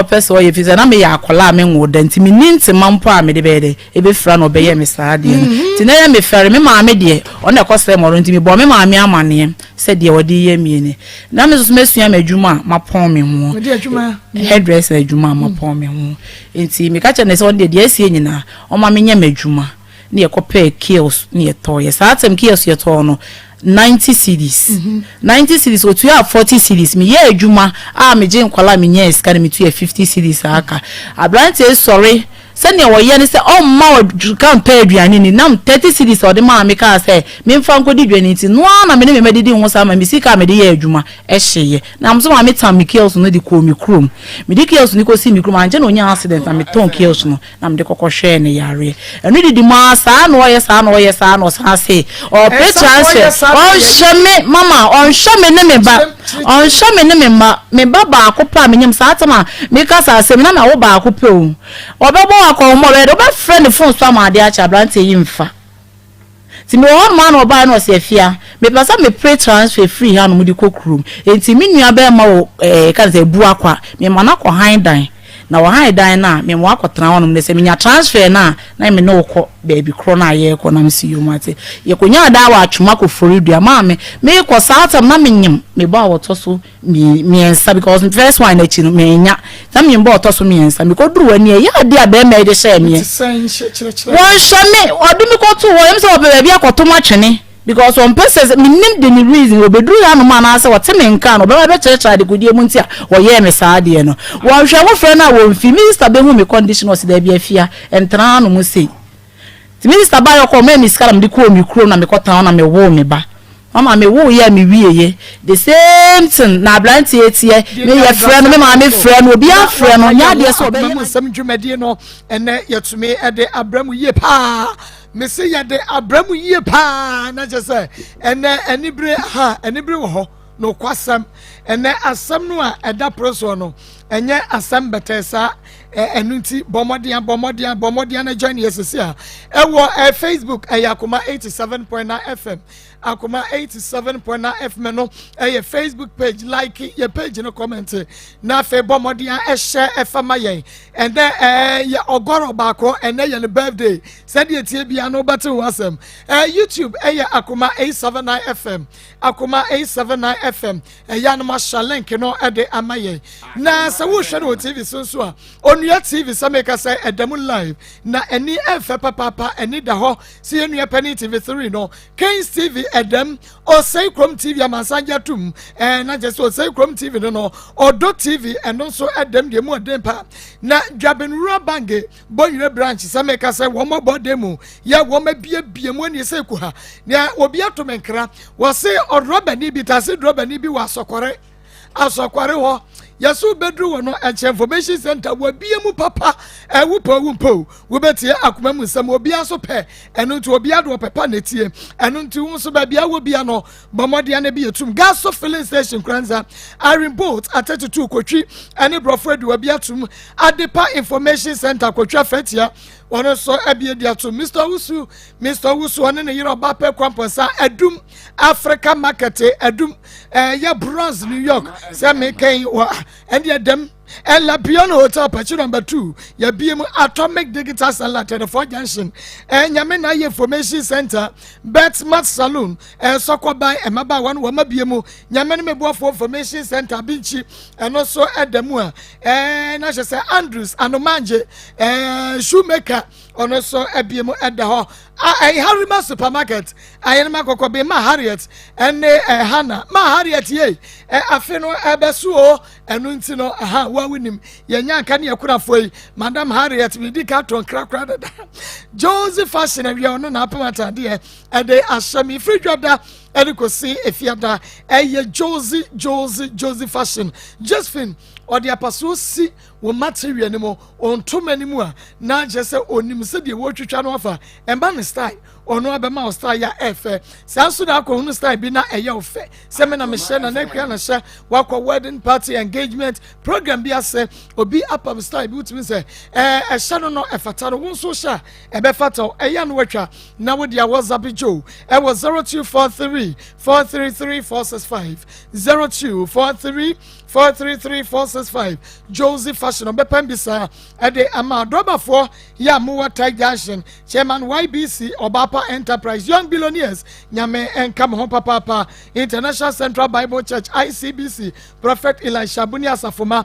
person or if it's an ame akola me wo dan ti me ninti mampo a me de be de e be fra no be ye me saa de ti na ye me fere me ma me de on e kwose mo ro nti me bo me ma me amane se de wodi ye mi ni na me so mesua ma adwuma ma pon me ho wodi adwuma hairdresser adwuma ma pon me ho nti me ka che ne se on de asie nyina o ma me nya ma adwuma ne ye kope kills ne ye to ye saa tem kills ye to no 90 cedis 90 cedis o tu ya 40 cedis me ye adwuma a me je nkwala me nya iska ne me tu ya 50 cedis aka abrante sorry send your way and say, oh, ma can't pay Diani, nam 30 cities or the mamma can say, me found good dignity. No one, I mean, me didn't want some, me see, come the Juma, Eshe. Now I'm so I met some kills no the call me crum. Me the kills Nico see me crum, and general accident, and me tongue kills no, I'm the cocoa share in the yard. And really the mass, I know, yes, I know, yes, I know, I say, or pay transfer, on shame, mama, on shame, name back, on shame, name, me baba, copa, me name Satama, make us a seminar over a couple. Or baba. Akoma we do be friend the phone so ma de acha brante yimfa ti me one man oba no se afia me pasa me pray transfer free ha no mu di kokrum enti me nua be ma wo ka se bu akwa me ma na ko han dan na wo han dan na me mo akotran wono ne se me nya transfer na me no ko baby kro na ye ko na me si yo mate ye ko nya da wa atwuma ko foridua ma me ko saatam na me nyim me ba wo to so me ensa because first one na chi no me nya tam me ba to so me ensa me ko duru ani ya de aba me de share me won shame odumi ko to wo yem se wo baby akoto ma twene because one person me nim the reason we bedru ya no man ase what me nka no be church de godie mu ntia wo ye me saa de no wo hwe wo frɛ na wo mfi minister be hu me condition was there be afia entra no mu sei ti minister ba yo ko me miskala me ko mi kuro na me ko tan na me wo me ba mama me wo ye me wieye the same thing na blanty etie me ye frɛ no me ma me frɛ no obi a frɛ no nya de so be ye sam dwumade no ene yetumi ede abramu ye pa me say ya de abramu yie pa na je say ene anibre wo ho no kwasam ene asam no a eda proso no enye asam betesa enunti bomodian na join yesese a ewo Facebook Akoma 87.9 FM Akoma 87.9 FM no Facebook page like your page no comment na fe bomodian share fama yen and then ya ogoro bako and then your birthday send ye tie bia no better wasem YouTube Akoma 879 FM Akoma 879 FM ya no ma link no ede amaye na se wo hwe no TV so a onua TV sameka say edam live na eni efe papa eni da ho se enua pani TV3 no Kings TV edam o say krom TV amansanja tum na je so say krom TV no odo TV eno so edam de mu edem pa na dwabenura bange bonwire branch sameka say wo mo bodemu ya wo ma bie mu ani say ku ha na obi atomenkra wo say odroba ni bi tase droba ni bi wa asokore ho yasu bedru wono information center wo bia mu papa wupo wo betie Akoma mu sam obi aso pe eno nti obi ado papa netie eno nti wo so ba bia wo bia no bomode na bi etum gas filling station kranza iron boat atatutu kotwi ene brofo adu obi atum adepa information center kotwa fatia wono so abie dia to Mr. Wusu one ne yiro ba pe kwamposa adum Africa market adum ya bronze New York say me kan and ya dem Ella Piano Hotel patch number 2 ya BM Atomic Digital Salon 4 Junction nyame na information center Betmat Saloon Sokobai Emaba one wama BM nyame ne meboafo information center Binchi and also Edemu na je say Andrews Anomanje shoemaker ono so BM edda ho Harima supermarket ayenma kokobe ma Harriet and Hannah ma Harriet ye afe no ebesu o enu nti no winim yenya kan yakurafoi Madam Harriet Midika ton krakra da Joseph fashion awia ono na apamata de e de ashami free job da ediko see efiada Josie fashion Josephine or the apostle si wo material anymore on too many more na just say onim se de wo twetwa no afa emba ne style ono abema o style ya efe sanso da ko hunu style bi na eye ofe se me na me share na kwa na share wakwa wedding party engagement program bi ase obi up style bi utimi se share no efata no won so share ebe fata eye no watwa na wo dia WhatsApp jo e was 0243 433 465 0243 433 465 165 Josie Fashion Bepembisa Ede Ama Drobafo Ya Muwa Tai Junction Chairman YBC Obapa Enterprise Young Billionaires Nyame Enkam Hopa Papa International Central Bible Church ICBC Prophet Elisha Bunia Safuma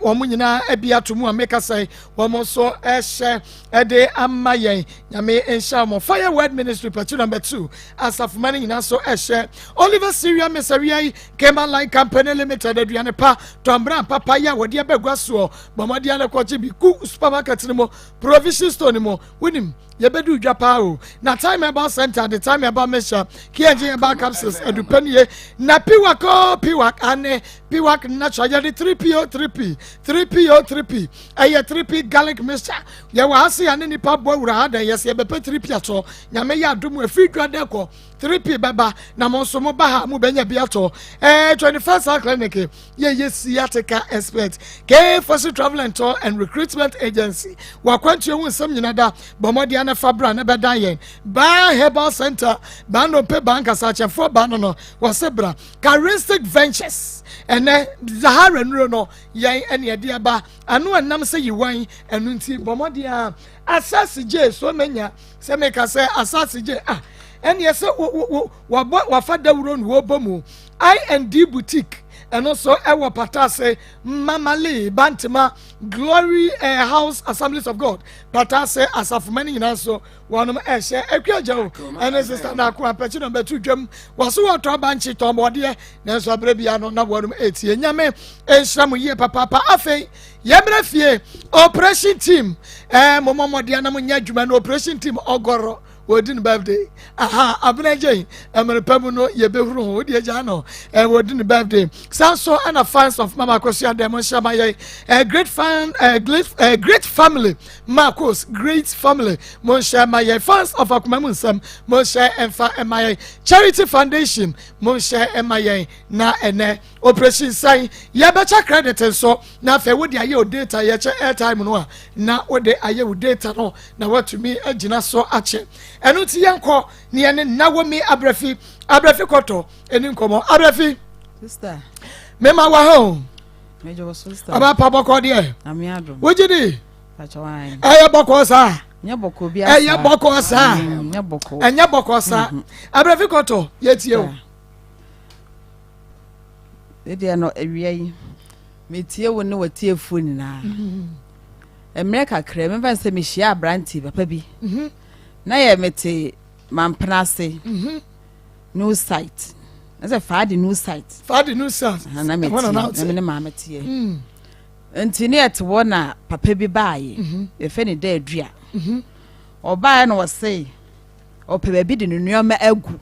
Omunyina Ebia Tumu Ameka say Womoso Eshe Ede Ama Yen Nyame Enshamo Fire Word Ministry Patu number 2 Asafumani Inaso Eshe Oliver Syria Mesaria Kema Line Company Limited Adriane Pa Tombra Papa Ya Wadi Abegwaso Bomadiana Kwachibi Ku Supermarket Nimo Provision Store Nimo Winim Yebedu Japao na time about center the time about measure KJ about capsules edupenie na piwak ane piwak natural yadi 3PO 3P 3PO 3P aye 3P garlic mixture ye wa hasi ane nipa bo wura hada yes ye bepe 3P ato nyame ya adumu efiri dwadeko 3P baba na monso mo baha mu benya bi ato 21st clinic ye sciatica expert K Fosu Travel and Tour and Recruitment Agency wa kwantu ewu nsem nyinada bomodi na fabra na bedayen ba herbal center ba no pe banka sache for ba no wasebra Charistic Ventures ene Zahara nuro no yen ene ade aba anu annam se yiwan enu nti bomodi a asasi je so menya se meka se asasi je ene yese wa fada wuro no obomu I&D boutique and also our patase Mamali Bantima Glory House Assemblies of God patase asafumani inaso one eshe ekwajo and sister na kwa pechi number 2 dwam waso wato banchi tombode na so abrebia no na wonum etie nyame enhramu ye papa afei yebra fie operation team momomode na munya dwuma no operation team ogoro wodin birthday abnaje emerepam no yebehuru wodi eja no wodin birthday so and a fans of Mama Akos and Demonsha my great fan great family Maa Akos great family Monsha my fans of Akoma Munsam Monsha and my charity foundation Monsha and my na ene operation sign ya becha credit so na fe wodi aye data ya che airtime no na wodi aye data no na what to me agina so ache enu ti yanko ne ene nawomi abrafi koto eni nkomo abrafi sister mema wa ho mejo was sister aba pa boko de amiado wojidi pachawan aya boko sa nya boko bia aya boko sa nya boko anya boko sa abrafi koto yetie o ede no ewiai metie wo ne watie foni na America kra me van se me hia abranti papa bi na ye mete mamprase no site as a fadi no site na me mama tie ntini et wona papa bi baaye e fe ne da adua oba na wose ope bi de nuoma agu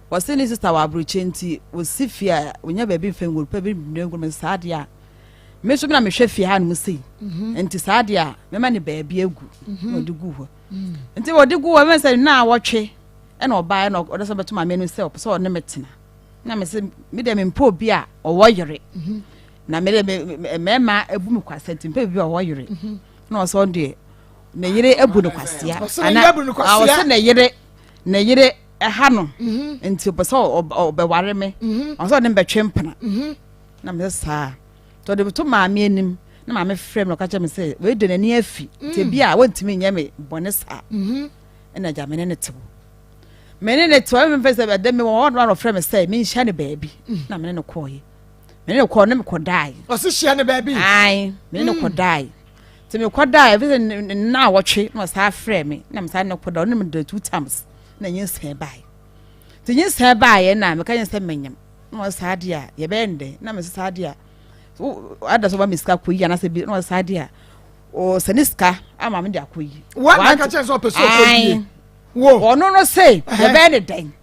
wose ni sister wa abroche nti wosifia wonya ba bi fe nguru pa bi nuoma me saade a me so na me hwe fie ha no sei nti saade a me ma ne ba bi agu no de gu ho nti wo de gu wo me se na wotwe e na oba na odo so beto ma me no se so ne metena na me se me de me mpo bi a owo yere na me mema ebu me kwase ntimpe bi owo yere na so de na yere ebu no kwasia ana awose na yere ha no nti obo so obeware me so de mbetwe mpana na me sa to de to ma me anim na ma me frem no ka che me se we de nani afi te bi a wontimi nya me bone sa na ja me ne tebo me ne to me fese be de me won no frem se me nhia ne baabi na me ne koye me ne ko ne me ko dai o se hia ne baabi ai me ne ko dai te me ko dai fese na wotwe no sa frem me na me sa ne ko da no me do 2 times na yin se bai te yin se bai na me ka yin se menyam no sa dia ye bende na me sa dia ada so ba miska koyi na se bi no sa dia o seniska ama me dia koyi wa na ka chen so person koyi wo ono no say ye be ne den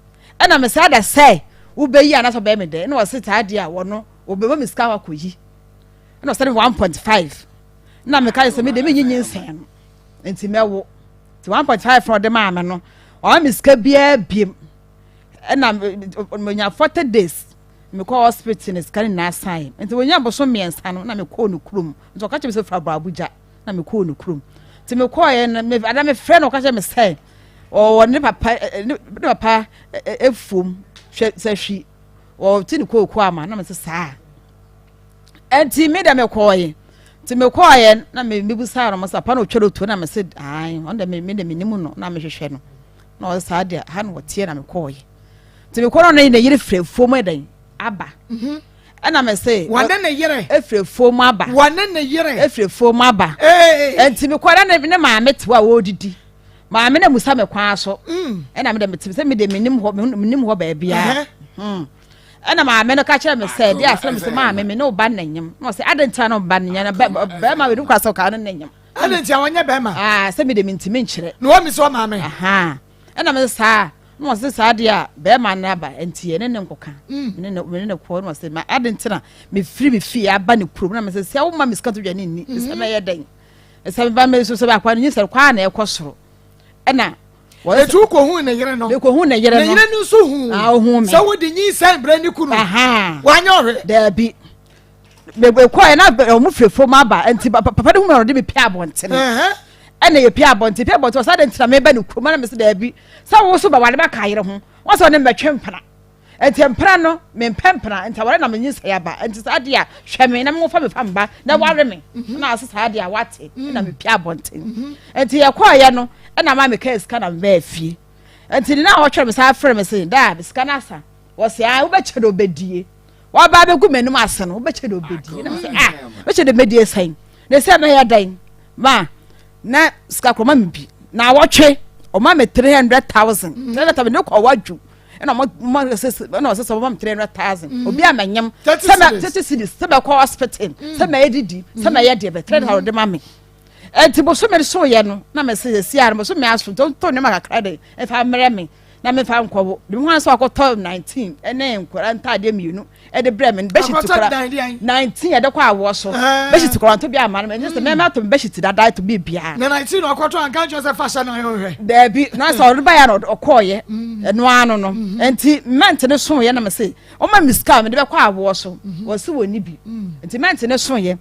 na me sa da say wo be yi na so be me den na o se ta dia wono o be ba miska wa koyi na o se 1.5 na me ka se me de me nyinyin sen enti mewo ti 1.5 from the mama no o miska bia biem na me nya 40 days me call hospital is can na sign enti wonya boso miensa no na me call no krum nti o ka che me se fra Abuja na me call no krum ti me call ye na me ada me friend o ka che me say o ne papa efum se hwi o ti ni ko ama na me se saa enti me da me koye ti me koye na me busa no masa pa no twero to na me said ai on da me nimu no na me hwehwe no na o sa dia ha no wotie na me koye ti me kono na yire frefo mu edan aba ana me say wane na yire efrefo mu aba wane na yire efrefo mu aba enti me kono na ne ma metewa wo didi ma me na musa me kwa so ana me da me say me de nim ho ba bia ana ma me no ka kire me say dia asem me ma me no ba nanyem no say adenta no ba nanya na ba ma we du kwa so ka no nanyem adenta wonye ba ma say me de ntimi nkire no wa mi so ma me ana me sa no say sa dia ba ma na ba entie ne nkoka ne ko no say ma adenta na me firi me fi aba ne kurom na me say wo ma me ska to dwa ne ni say me ye den say ba me so ba kwa ni say kwa na e kosoro ana etu ko hu na yere no ko hu na yere no na yere no so hu me so wo di nyi san bra ni kunu wa nya ohwe da bi me ko e na o mu frefo ma ba enti papa de hu me de me pia bonte no ana ye pia bonte sa de ntina me ba ni kunu na me se da bi sa wo so ba wale ba ka yere hu wo so ne metwe mpana enti mpana no me mpempana enti wale na me nyi sa ya ba enti sa de a hwe me na me fa me fa mba na ware me na asesa de a wate na me pia bonte enti ye ko ye no na ma me ka ska na me afie enti na ho twere me sa afre me se da ska na sa wo se wo be chedo bedie wo ba be gu menum ase no wo be chedo bedie na se be chedo bedie san na se na ya dan ma na ska kroma me bi na wo twe o ma me 300,000 na ta me ne ko wadwu na mo se na o se mo 300,000 obi amanyem se me 30 cities se me ko hospital se me edidi se me ye de be 300 de ma me enti bo so me so ye no na me se si ar mo so me aso to ne makakra de e fa mere me na me fa nkwo de ho so akoto 19 ene nkora ntade mienu e de bre me be shi tikora 19 e de kwa awo so be shi tikora to bi amana me se me ma to be shi tidada to bi bia na 19 no akoto anka jo se fashion no hwe de bi na so ru ba ya no okoye eno anu no enti ment ne so ye na me se o ma miska me de be kwa awo so wo se woni bi enti ment ne so ye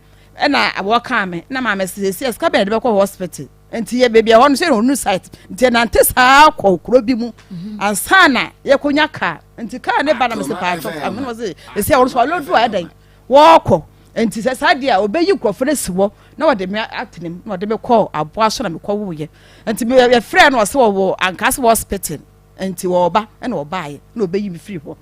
na abo ka me na ma me se ska be de be kwa hospital enti ye baby ho no se no site enti na ante saa kwa okro bi mu ansana ye konya ka enti ka ne ba na me se pa to am no se se wo so lodu adan wo ko enti se sa dia obeyi krofo ne siwo na wo de me atenem na wo de me call abo aso na me kwa wo ye enti me ye frɛ no se wo ankase hospital enti wo ba na wo ba ye na obeyi me free ho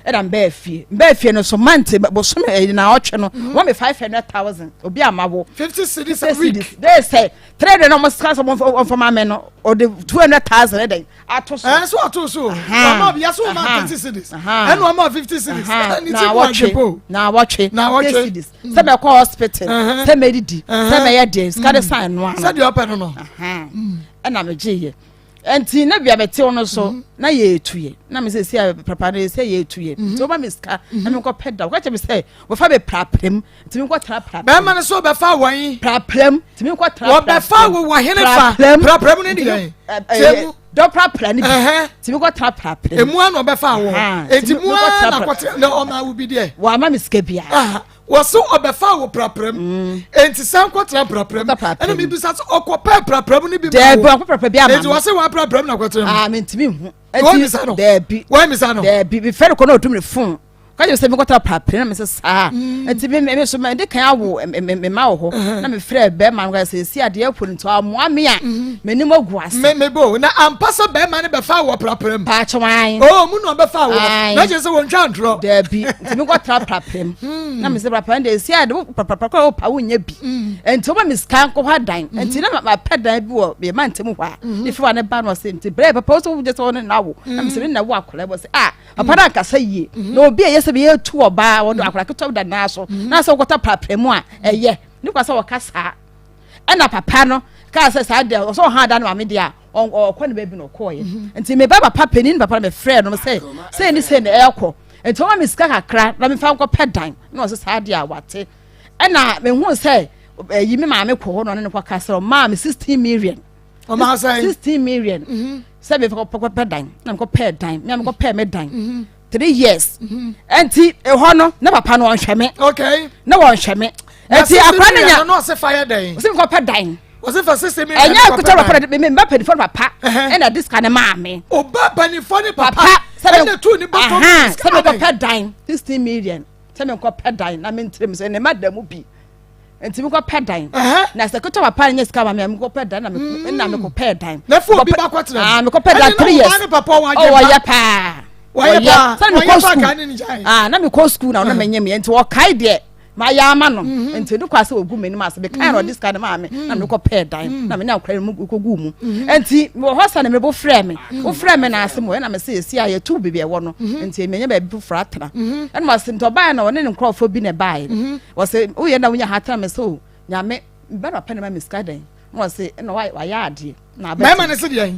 era mba afie no so mante bo so me na otwe no wo me 500,000 obi amawo 50 cities a week they say trade no must cancel for my men or the 200,000 a day ato so so ato so mama bia so ma 50 cities and one more 50 cities na watch cities say me call hospital say me didi say me ye dey scan sign no say the open no na me giye enti na bia bete ono so na ye etuye na me se papa na se ye etuye so ba me ska na me ko pedal ka che me se wo fa be praprem ti me ko tra praprem be ma na so be fa wan praprem ti me ko tra wo be fa wo hene fa praprem ne di temu do praprem ni ti me ko tra praprem emu an be fa wo enti mu na ko na o ma wo bi de wa ma me ska bia waso obefa wo praprem enti san kwatra praprem ena mi bisa so okopa praprem ni bi de bo praprem bi ama enti wase wa praprem na kwatra mentimi hu enti de bi wa mi sa no de bi fere ko na otum ne fon ka je se me kwatra praprem na me se sa enti me so me de kan awo me ma wo ho na me frɛ be ma no se si ade apu nto amoa me a me nim agu ase me bo na ampasa be ma ne be fa wo praprem pa chwan mu no be fa wo na je se won twa ntro de bi enti me kwatra praprem na me se praprem de si ade praprem pa wo nya bi enti o ma me scan ko ha dan enti na ma pedan bi wo be ma ntem hwa if wa ne ba no se enti bre papa so je se won na wo na me se me na wo akola bo se papa na kasa yie na obi ye se be tu oba wo do akola keto da na so na so kwata praprem a eye ni kwasa wo kasa na papa no ka se sa de so ha da na me de a okwa ne ba bi no koye enti me ba papa penin papa me frɛ no se ni se na ekɔ enti o ma me sika kakra na me fa nkɔ pedan na so sa de a wate na me hu se yi me ma me kɔ no ne kwa kasa ma me 16 million o ma say 16 million se me fa kɔ pedan na me kɔ pedan me kɔ pe me dan 3 years enti ho no na papa no onhwɛ me okay na wonhwɛ me enti akwa ne nya no se fire dan se me kɔ pedan was it for 60 million enya kuta papa me mba pedi for papa na this kind ma me oba pani for ni papa se me tu ni bottom se me kɔ pedan 16 million tell me ko pedan na me ntrim se ne madam bi enti me ko pedan na se ko to papa nya sika ma me ko pedan na me ko pedan na fu bi ba kwatena me ko pedan 3 years oh ya pa waya na me ko school na na me nya me enti wo kai de ma ya ama no enti du kwase ogu meni ma se be kai no this kind ma me na me ko pedan na me na kware mu ko gu mu enti wo hosa na me bo frɛ me wo frɛ me na ase mo na me se esi aye tu bibi e wo no enti me nya ba bi fra atena na ma se nto ba na wo ne nkrofo bi ne bae wo se wo ye na wo nya hatena me so nya me ba na pa na me ska den wo se no wa ya ade na ba ma ne se de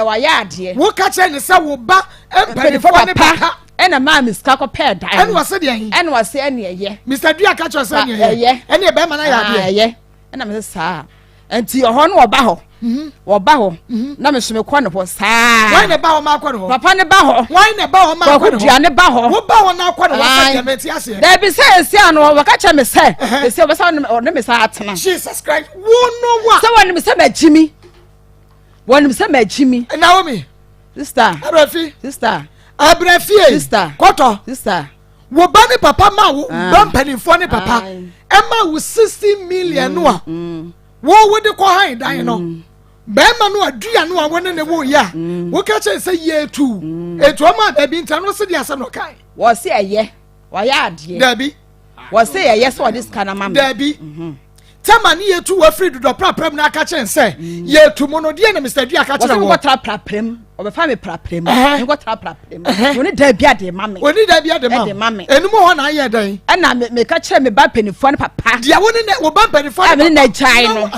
wa ya ade wo ka che ne se wo ba empedifo ne pa ena ma miska ko pair dan ene wase de hin ene wase ene ye Mr. Dua ka cho se ne ye ene be ma na ya de ye ena me sa enti oho no oba ho oba ho na me so me kwa ne ho saa why ne ba ho ma kwa ne ho papa ne ba ho why ne ba ho ma kwa ne ho dua ne ba ho wo ba ho na kwa ne ho sa de meti ase there be say esi ano wa ka cha me say esi oba sa ne me sa atena Jesus Christ wo no wa say won me say majimi won me say majimi Naomi sister Arafi sister Abrafie sister koto sister wo ba ne papa ma wo don panifo ne papa e ma wo 60 million no a wo de ko han dan no be ma no adua no a wona ne wo ya wo ka che se ye tu etu ma da bi nta no se dia se no kai wo se eye wo ya ade da bi wo se eye so this kana mama da bi tama ni ye tu wa free do praprem na ka chen se ye tu mo no de na Mr. Dua ka chen wo wo tra praprem obefa me praprem ngo tra praprem woni da bia de mame woni da bia de mame enum ho na ye dan na me ka kire me ba panifo ne papa dia woni ne wo ba panifo me na jai no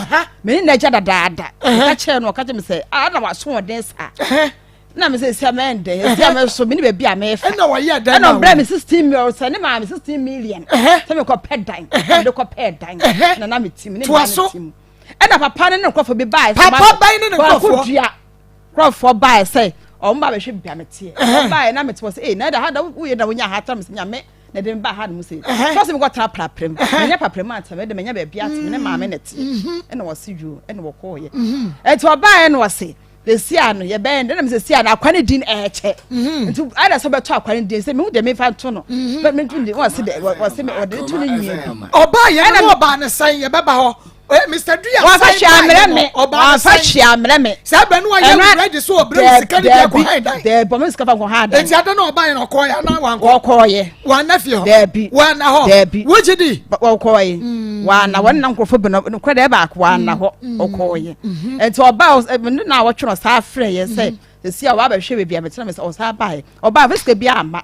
me na ja dada ka kire no ka kire me se na waso den sa na me se sia me ndɛ sia me so me ni be bia me fa na wa ye dan na bra me 16 million se ne ma me 16 million se me ko pedan de ko pedan na me tim ne ma tim na papa ne nkofo bi bai papa bai ne nkofo crofo bai say o mba be hwe bia me tie bai na me to say na da ha da wo ye da wonya ha tra me nya me na de mba ha no say so se me ko tra praprem me nya praprem anta me de me nya ba bia tim ne ma me ne tie na wo se ju na wo ko ye to bai no wo se the siano ye bend na me se siano akwane din eche ntu ada so beto akwane din se me hu de me fa to no but me tun de wo se de wo se me o de tu ni nwie oba ye na oba ne san ye beba ho Mr. Dua wa fa hia me oba fa hia me sa ba no ye ready so obra sika ni ko haida de bo me sika fa ko haida enti ada na oba ye no ko ya na wan ko ye wa na fi ho de bi wa na ho wo jidi wa ko ye wa na won na nkrofo bi no ko de ba ko wa na ho ko ye enti oba na wo tworo sa afre ye say esi a wa ba hwe bia me tena me say o sa ba ye oba fa sika bia ama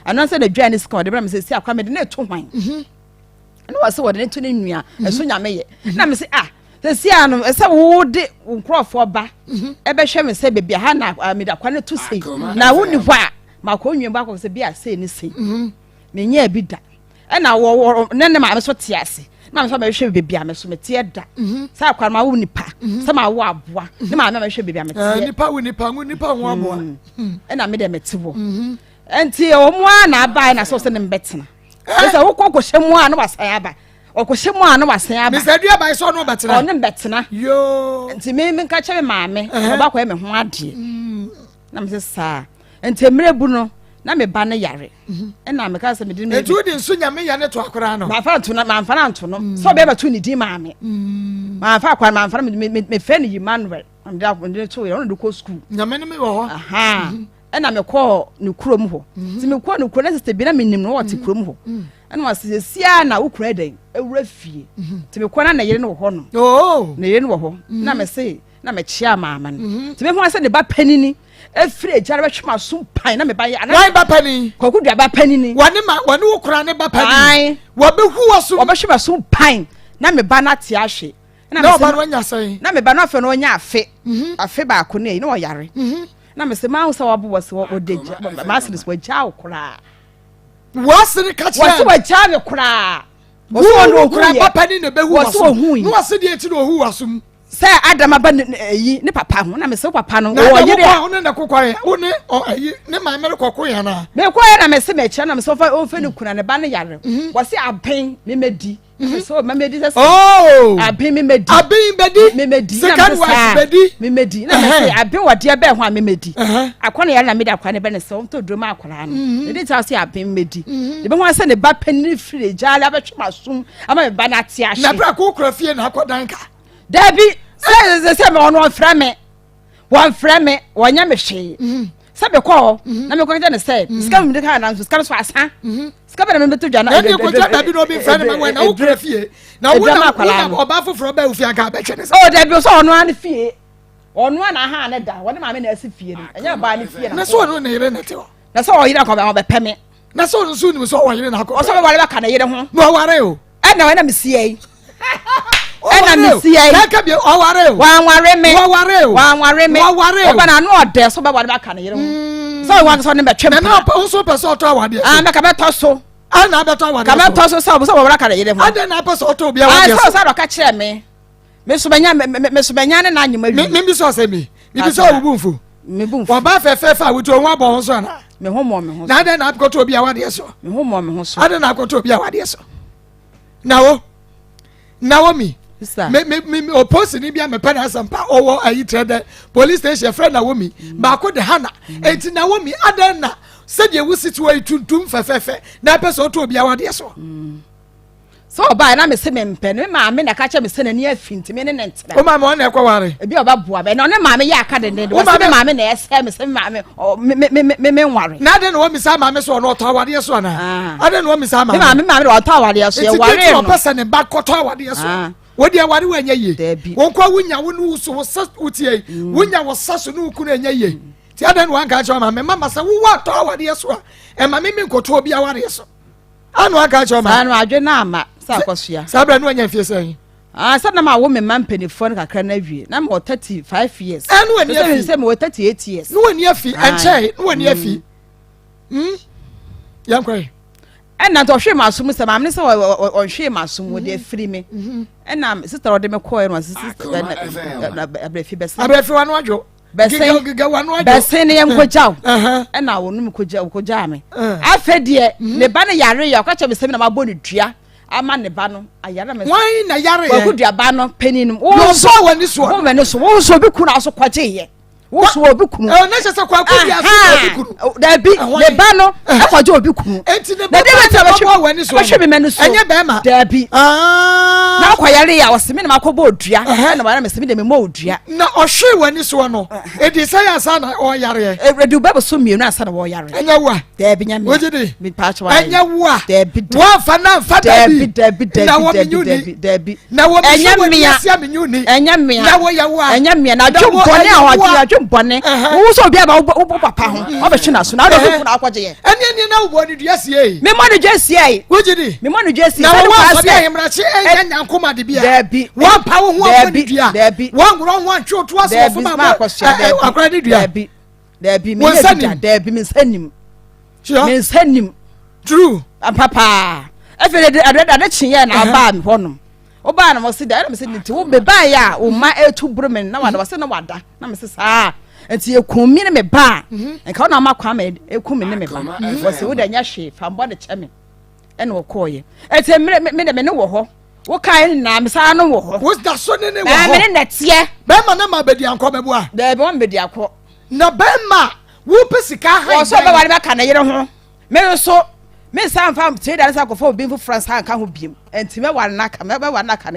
anan say na dwa ni sika o de bra me say esi akwa me de na eto hwan no wase wo de to ne nua eso nya me ye na me say se ano se wo de nkrofo ba e be hwe me say bebia ha na me da kwa ne to sei na wo ni hwa ma ko nwie ba ko se bia sei ni sei me nya bi da e na wo ne ma me so te ase na me so ma hwe bebia me so me te da sa kwa ma wo nipa sa ma wo aboa ne ma me hwe bebia me te nipa wo nipa wo aboa e na me de me te wo enti o mo na ba na so se ne mbetena esa wo ko shemu a no wasan aba o ko shemu a no wasan aba Mr. Dua bai so no betena o ne betena yo nti me nka che me maame oba ko me ho ade na me sa nti mrebu no na me ba ne yare na me ka se me di me etu di nso nya me ya ne to akora no ma fa nto no so be ba tu ni di maame ma fa akwa ma fa me fe ni Emmanuel am da ko ndi to ye on do ko school nya me ne me wo ho aha na me ko ne kurom ho ti me ko ne kurom na sister bi na me nim no wo ti kurom ho na wase sia na wo kura den ewura fie ti me ko na yere no ho no oh na yere no ho na me se na me chia maama no ti me ho se ne ba panini efire ejare be twema so pan na me ba ya na ba pani koku dua ba panini wani wo kura ne ba pani wo be hu wo so wo be twema so pan na me ba na te ahwe na me ba no nya sai na me ba no afa no nya afe ba ko ne wo yare na me se ma usa wabo wase wo deja ma asiris wo ja okura wase ne ka kira wase wo ja me kura wo no okura papa ni ne be hu waso no wase de eti no hu wasum say Adam aba yi ne papa ho na me se papa no wo yire a one na kokwaye one ayi ne ma me kokoye na me koye na me se me kire na me so fa o fe ne kuna ne ba ne yare wo se aben me medi so me medi se aben me medi me medi second wife medi me medi na me se aben wode be ho a me medi akone yare na me da akwane be ne so to drum akora no ne dey tell say aben medi de be ho se ne ba panini fire jala be twema sum ama me ba na tia hye na bra ko kura fie na akodan ka Debbie say me on one frame wonya me hwe sabe ko na me ko je ne say scam me ka na scam so asa scam na me to dwa na e ko ja Debbie no be friend me na wo kura fie na wo na oba foforo ba ufie aka ba hwe ne say oh Debbie so ono an fie ono na ha na da wona ma me na asi fie no enya ba ne fie na so ono na yire na te ho na so o yire ko ba peme na so ono so ni so o yire na ko o so be wale ba ka na yire ho no ware o e na me sie ena me sie na ka bi o ware o ware me oba na no ode so ba wale ba ka na yire ho so wa so ne be twem na o so person o to awade na ka be to so na be to awade ka be to so so wale ka na yire ho ade na person o to bia awade so so ka kire me so benya ne na anyima wi me bi so se me bi so obumfu me bumfu oba fefa we to won abon so na me ho na ade na ko to bia awade so me ho so ade na ko to bia awade so Naomi me opposing ni bia me pen asampa owo ayi trade police station friend Naomi ba ko de hana enti Naomi ade na se de wu situation tuntum fefefe na person to bia awade so so ba na me se me mpe ne ma me na ka che me se na ni afinti me ne ntere o ma me ona ekwaware e bi oba bua be na ne ma me ya aka de ne wo se me ma me na ese me se ma me nware na de no wo mi sa ma me so no to awade so na ade no wo mi sa ma me ma me to awade so ye ware no person ne ba ko to awade so wo de awade wo anya ye won kwa wunya wo nu so wo sa utie wunya wo sa so nu ku na anya ye ti ade no an ka che ma me mama sa wo wa to awade so e ma me ko to obi awade so anu aka che ma anu adwe na ama sa akosua sabra no anya fie sen sa na ma wo me man penifo no kakra na wie na mo 35 years anu ani afi se me 38 years no ani afi enche no ani afi yankwa na to hwe masum se ma me se on hwe masum wo de free me na sister ode me call no sister na abrefi bese abrefi wa no adwo bese ne yankojaw na wo num koja me afedie ne ba ne yare ya kwa che me se me na mabo ne dua ama ne ba no ayara me wan na yare wa kudua ba no peninum wo so wani so wo so bi kuna so kwaje ye wo so obi kunu na se se kwa kudua so obi kunu da bi ne ba no e kwaje obi kunu enti ne ba ba wani so hwe me menu so enye be ma da bi na kwa yare ya wo se me na makobo odua na ba na me se me de me mo odua na ohwe wani so no e di say asa na o yare redu ba so mienu asa na wo yare enye wa da bi nya me wojidi mi pa chwa enye wa da bi wa fa na fa da bi na wo minyuni da bi na wo enye sia minyuni enye me na wo ya wa enye me na dwombone a wa dwombone wo so bia ba wo papa ho wo be hwena so na do fu na akwaje ye enye na wo ni dua sie me mo ni dua sie wojidi me mo ni dua sie na wo fa bia hemrachi enye nyankoma de bia da bi wa pa wo ho afo ni dua da bi wa ngro ho antwo to aso fo ma akora ni dua da bi me da bi me sanim me sanim true papa efele de chinye na ba me honom oba na mo se da na me se nti wo be ba ya o ma etu brumen na wada wase na wada na me se saa enti ekun mi ne me ba enka na ma kwa me ekun mi ne me ba wase wo da nya hwe fa mbo de cheme ene wo koye enti me ne wo ho wo kai na me saa no wo ho wo da so ne wo ho ho me ne netie be ma na ma bedi anko me bo a da be won bedi akọ na be ma wo pesika ha wo so be wale ba ka na yere ho me so me san fam te da sa ko fo bi fu France han ka ho biem enti me ware na ka na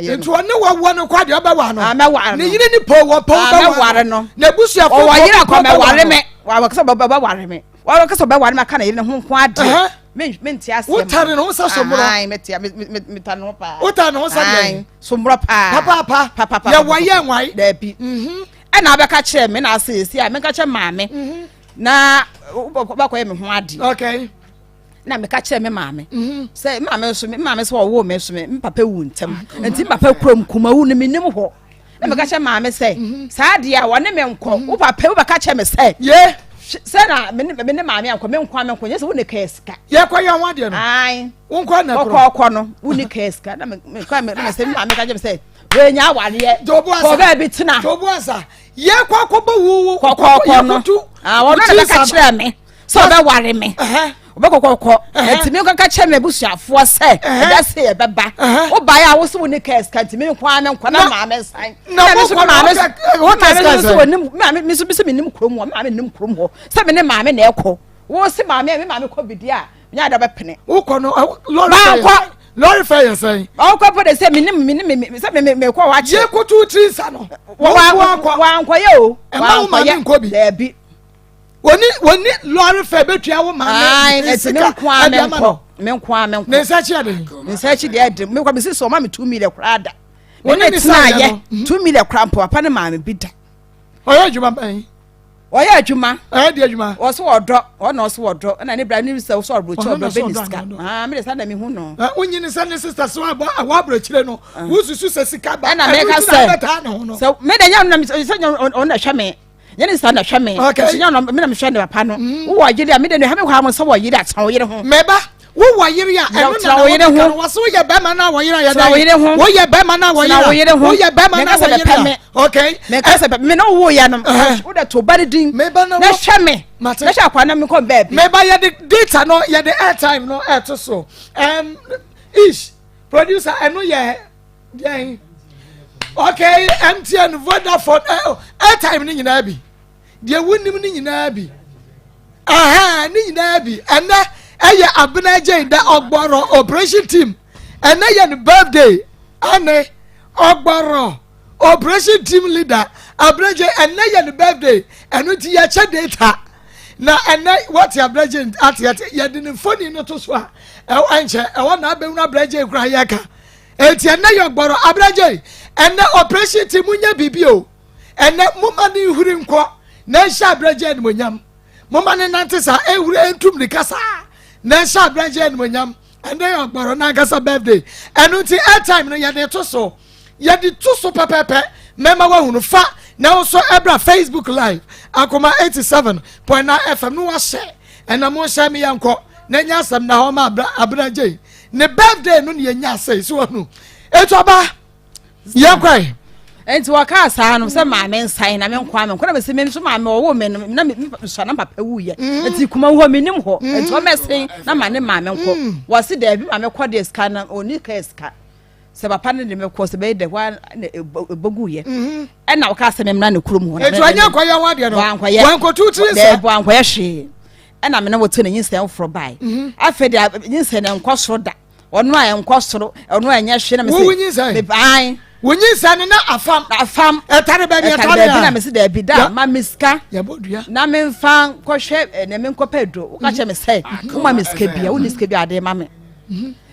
yere enti one wo no kwa de oba wa no me ware ne yire ni po wo po ba ware no na busu afo wo yire ko me ware me wa ka so ba ware me wa ka so ba ware me ka na yere ho nko ade me nti ase wo tare no sa so mro ai me tia me tare no pa wo tare no sa de so mro pa papa ya wa ye nwai da bi e na ba ka kire me na ase esi a me ka kire maame na ba ko ye me ho ade okay na me ka kire me maame say maame so wo me so me papa wu ntem enti papa krom kuma wu ne me nim ho na me ka kire maame say sa de a wone me nko wo papa wo ba ka kire me say ye say na me ne maame anko me nkwa me nko ye se wo ne ka eska ye kwa ye ho ade no ai wo nkwa na kro no wo ne ka eska na me kwa me say maame ka kire me say we nya ware ko ba bi tena Tobuasa ye kwakoba wu kokoko no wona na ka kire me so be ware me obekokoko etimi nka kire me busuafo se da se ye beba wo ba ya wo so woni case ka timi kwa me nkwa na ma me san na me so ma me so woni me so bi se me nim krom ho ma me nim krom ho se me ne ma me na ekọ wo se ma me ko bidi a nya da be pene wo ko no Lord fair say o ko pode se me se me ko wa che ko tu tri sa no wa nkwa ye o wa ma me ko bi da bi woni Lord fair betua wo ma me etimi kwa me nkwa ne sa chi ade ne sa chi de me kwa me se so ma me 2 million kra da woni ne sa ye 2 million kra mpo papa ne ma me bi da oya adwuma ban oya adwuma di adwuma o so odo o no so odo na ne bra ne se so odo chi odo be ni sika me de sa na me hu no onyi ne sa ne sister so awa bra chire no wo susu se sika ba na me ka so me de nya no se nya on na hwa me nya ne sa na hwa me se nya no me na me hwa ne papa no wo wa gide me de ne ha me kwa mo so wo yire atan wo yire ho meba wo wa yire ya eno na wo yire ho wo so ye be ma na wo yire ya da wo ye be ma na wo yire wo ye be ma na wo yire okay me ka se me no wo ya no wo da to bari din na hwa me na hwa kwa na me ko baby meba ye the data no ye the airtime no to so ish producer eno ye okay MTN Vodafone airtime ni nyina bi de wonim ni nyina bi ni nyina bi ena eye abenaje da ogboro operation team ena ye the birthday ane ogboro operation team leader abenaje ena ye the birthday eno ti ya che data na ena what ya abenaje at ye de phone no to so a enche na abenu abenaje kura ya ka eti ena ye ogboro abenaje ena operation team nya bibio ena muma ni huri nko na sha abenaje ni monyam muma ni nantisa ehuri entum ni kasa na sha branche ni monyam ende ogboro na gasa birthday enu ti airtime no ye de to so pepepe mema wa hunu fa na so ebra Facebook live Akoma 87.9 FM no wa share ena mo share me yanko na nya asem na ho ma abranche ne birthday no ne nya asai so hunu eto ba ye kwai enti waka asa no se ma me nsan na me nkwa me nkwa me se me so ma me wo me na me so na papa wuye enti kuma ho me nim ho enti o mesen na ma ne ma me nkọ wo se da bi ma me kọ de ska na oni ka ska se papa ne me kọ se be de wa boguye e na waka asa me na ne kurom ho na enti anya kwa ya wa de no wan ko tutu se bo an kwa ya hwe e na me na wo to ne nyinsan fro bai afa de nyinsan ne nkọ so da ono a nkọ so ono anya hwe na me se me bai wonyi sane na afam etare ba bi etare na me se da bi da ma miska ya bodua na me mfa kohwe na me nkopedo wo ka che me se wo ma miska bia wo ni miska bia de ma me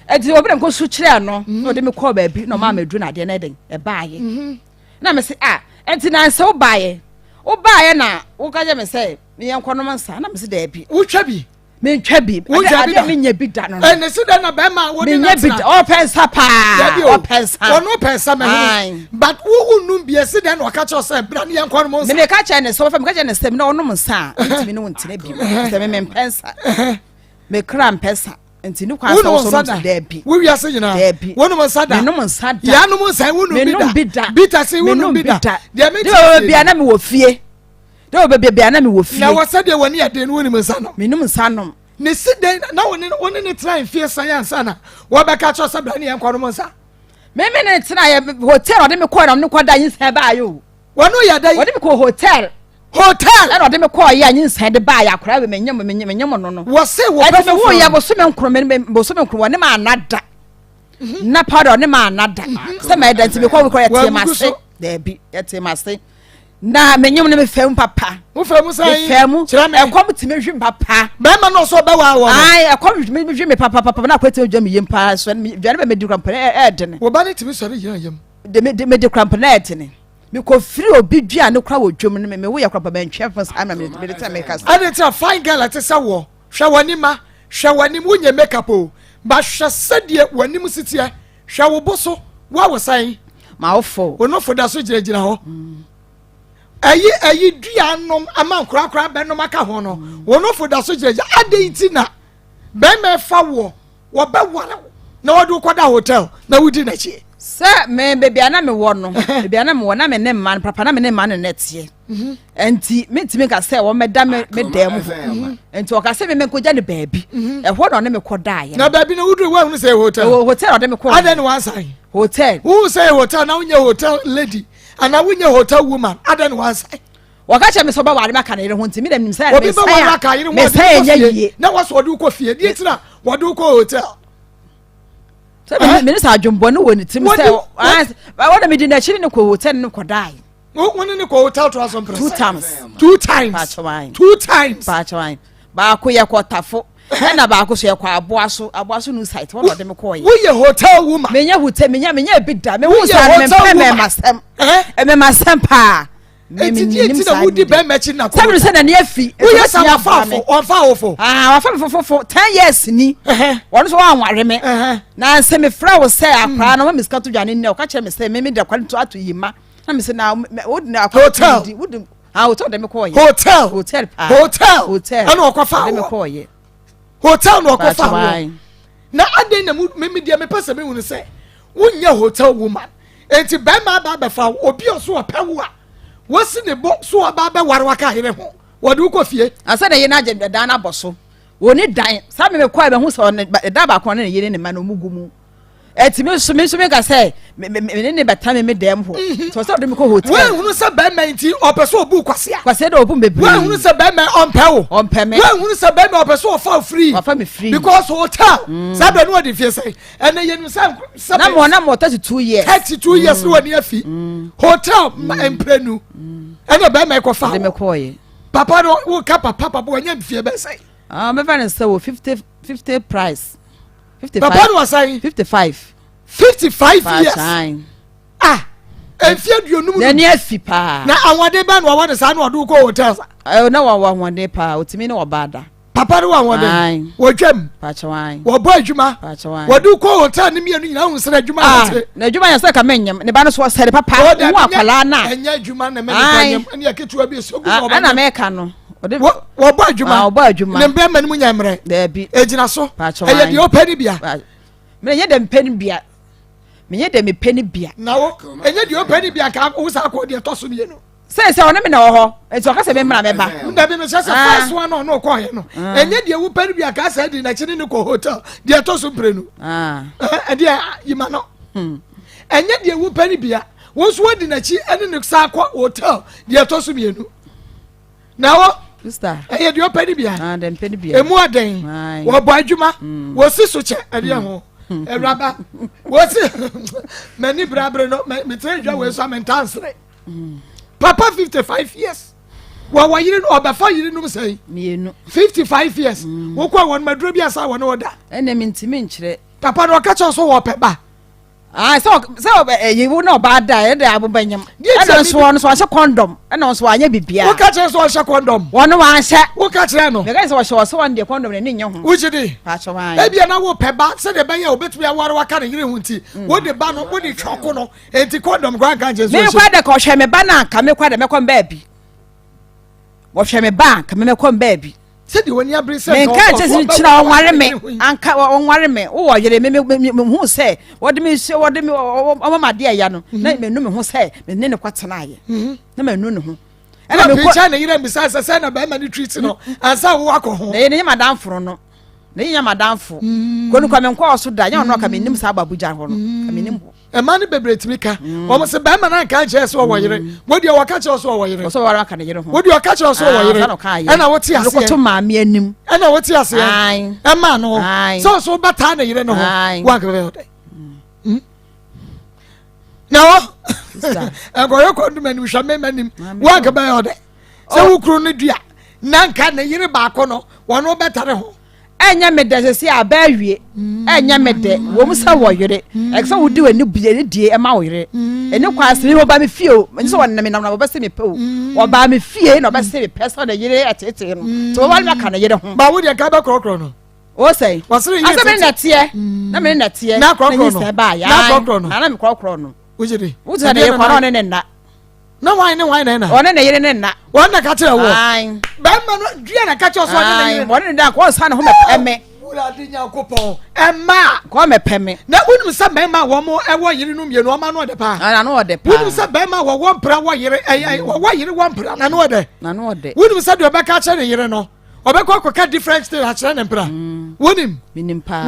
edi obi dem ko su kire no no de me ko ba bi no ma medu na de na den e baaye na me se enti na se wo baaye na wo ka che me se me yenko no mansa na me se da bi wo twa bi me ntwa bi ade me nya bi da no ne se da na ba ma wo ni na bi o pensa pa o pensa ono pensa me but wo num bi se da na ka cho se bra ne yanko no mo me ka cha ne so fa me ka cha ne se me na ono nsa ntimi ne wontina bi se me pensa me kram pensa ntini kwa so so da bi wo wi ase nyina wo no nsa da ya no nsa wo no bi da bita se wo no bi da de me bi ana me wo fie de bia na me wo fie na wo se de woni ade no woni nsa no me num nsa no ne si de na woni ne try fie science na wo be ka cho se bra ne yanko no nsa me ne try hotel ode me ko na ne ko da nsa ba ayo wo no ya dai ode me ko hotel na ode me ko ya nsa de ba ya kora me nyam no wo se wo be wo ya bo so me nkro wo ne ma anada na powder ne ma anada se ma da nti me ko ya tie mase da bi ya tie mase na menyum ne me fam papa wo fam sai fam e kom ti me hwim papa be ma no so be wa wo ai e kom me hwim me papa na kwete odwa me yem pa so me dwane me di krampana e de ne wo ba ne ti me so be yem de me di krampana e de ne me ko free obi dua ne kra wo dwom ne me wo ya krapa ban twem fas am na me de ta make us ade ta fine girl ate sa wo hwa wani ma hwa wani mu nye makeup o ba hwa sadie wani mu sitie hwa wo boso wa wo sai ma wo fo wo no fo da so gira ho ayi dua nom ama kra be nom aka ho no wo no fo da so gira ade iti na be me fa wo be ware na wadu kwada hotel na wudi na chi sir me baby ana me wo no baby ana me wo na me ne man papa na me ne man ne tie enti me timi ka say wo me da me dem enti o ka say me ko ja ne baabi e ho no ne me ko da ye na baabi na wudu wa hu say hotel hotel o de me ko adan wan sai hotel who say hotel na unya hotel lady ana unya hotel woman adan wan sai waka che me so ba ware maka na yire ho ntimi dem nim say me say me say na waso wadu ko fie die tira wadu ko hotel so me sa adwombo no woni tim say wa da me di na chiri ne ko hotel ne ko dai woni ne ko hotel to aso two times pa chawine ba ko ye ko tafo na ba ko so ye ko aboaso no site won de me ko ye wo ye hotel woman menya hotel menya bida me wo sa me masem me masem pa me enti na wudi be mechi na ko sabi se na ne afi wo ye sa wafafo wafafo 10 years ni won so wanware me na se me fra wo say akra na ma miska to dwane ne o ka kire me say me de kwale to ato yima na me say na wodi na hotel wodi hotel de me ko ye hotel ana okwafa de me ko ye hotel no okwafa na ade na me dia me pese me hu say wonya hotel woman enti be ma ba fa obi oso opewu a wasi ne bo so aba be ware waka here ho wode ko fie asa na ye na agye dan na boso woni dan sa me ko be hu so da ba ko na ye ne ma no mugumu etimi so me ka say me ne beta me dem ho so so de me ko hotel we hunu se be ma nti opeso obu kwase da obu bebre we hunu se be ma ompe me we hunu se be ma opeso ofa free because hotel sa be no de fie say ene ye nu sa na mo 32 years no wani afi hotel emprenu ene be ma ko fa de me ko ye papa no wo ka papa bo anya fie be say me fa ne say wo 50 price 55 papa no say 55 years enfia duonum na ne afi pa na awade ba no wa ne sa no odu ko hotel na wa wade pa otimi ne obada papa no wade wodwam pa chawan wo bo adwuma pa chawan wodu ko hotel ne mienu nyina hu sere adwuma na adwuma ya se ka menyam ne ba no so sere papa wo akwala na enya adwuma na me ne ne yaketua bi so gu na me ka no wo bo adwuma ne be manu nyamre da bi ejina so eye de opani bia me ye dem peni bia me ye dem peni bia na wo enye de opani bia ka wo sa ko de to so ne no se ona me na wo ho enti o ka se me mra me ba nda bi me se first one no ko he no enye de wo pani bia ka sa de na chini ne ko hotel de to so prenu e de yima no enye de wo pani bia wo so di na chi ene ne sa ko hotel de to so mienu na wo sister eye de opani bia dem peni bia emu aden wo bo adwuma wo si so che e de ho Raba, what's it? Many brabre no, me tell you where some answer. Papa 55 years. Why you didn't or before you didn't say? Me 55 years. What one my drabia saw one order. And I mean to mention Papa no catch us all pepper. So you will not bad die there, Abubenyam. Yes, one so a condom, and also I be beer. What catch us all a condom? One shot. What catch no? The guys was so on the condom in your home. Which it is? Maybe an hour pepper said the bayer bet me a water can you what the banner, what the chocono, and the condom grand can't may quite a caution me banner, come quite a mecon baby. What shall me back, come a con baby. Said you when you bring some me, anka on worry me. Oh, you who say, what do me say, what do me, oh, my dear Yano, let me know who say, me name what's an eye. No man, no. And I'm a China, you know, besides a son of Bama treats, no, and so walk home. They name Madame Frono. They are Madame Fo. Go to come and call so that you're not coming in Sababuja. I mean, a money baby to make almost a Bama and can't just what do you catch us over? So I can hear. What do you catch us over? And I what's here to mammy and him. And I what's here saying, a man, so batana, you don't know. Walk away. No, I'm going to man, we shall make him walk about it. So who couldn't do none can a year back on one no better. Enya me de se abawie enya me de wo mu sa wo yere ekso wo di wani bie die e ma wo yere ene kwasiri wo ba me fie o nso won na me nam na wo ba se me pe o wo ba me fie na wo ba se me pe so na yere atete no to wo ba ka na yere ho ba wo de ka ba krokro no o sei asa me na tie na me na tie na krokro no na krokro no na me krokro no wo jiri wo za de kwa no ne na no why na one na yere na one na ka tire wo ba ma no dua na ka tire so one na yere one na da ko sa na ho me awurade nyankopɔn ɛma ko me peme na wonum sɛ bɛma wo mo ɛwɔ yere no mienu ɔma no ɔde pa na no ɔde pa wonum sɛ bɛma wo mpra wɔ yere wɔ yere wɔ mpra na no ɔde wonum sɛ de ɔbɛka kyɛ ne yere no ɔbɛkɔ akɔka different thing akyerɛ ne mpra wonim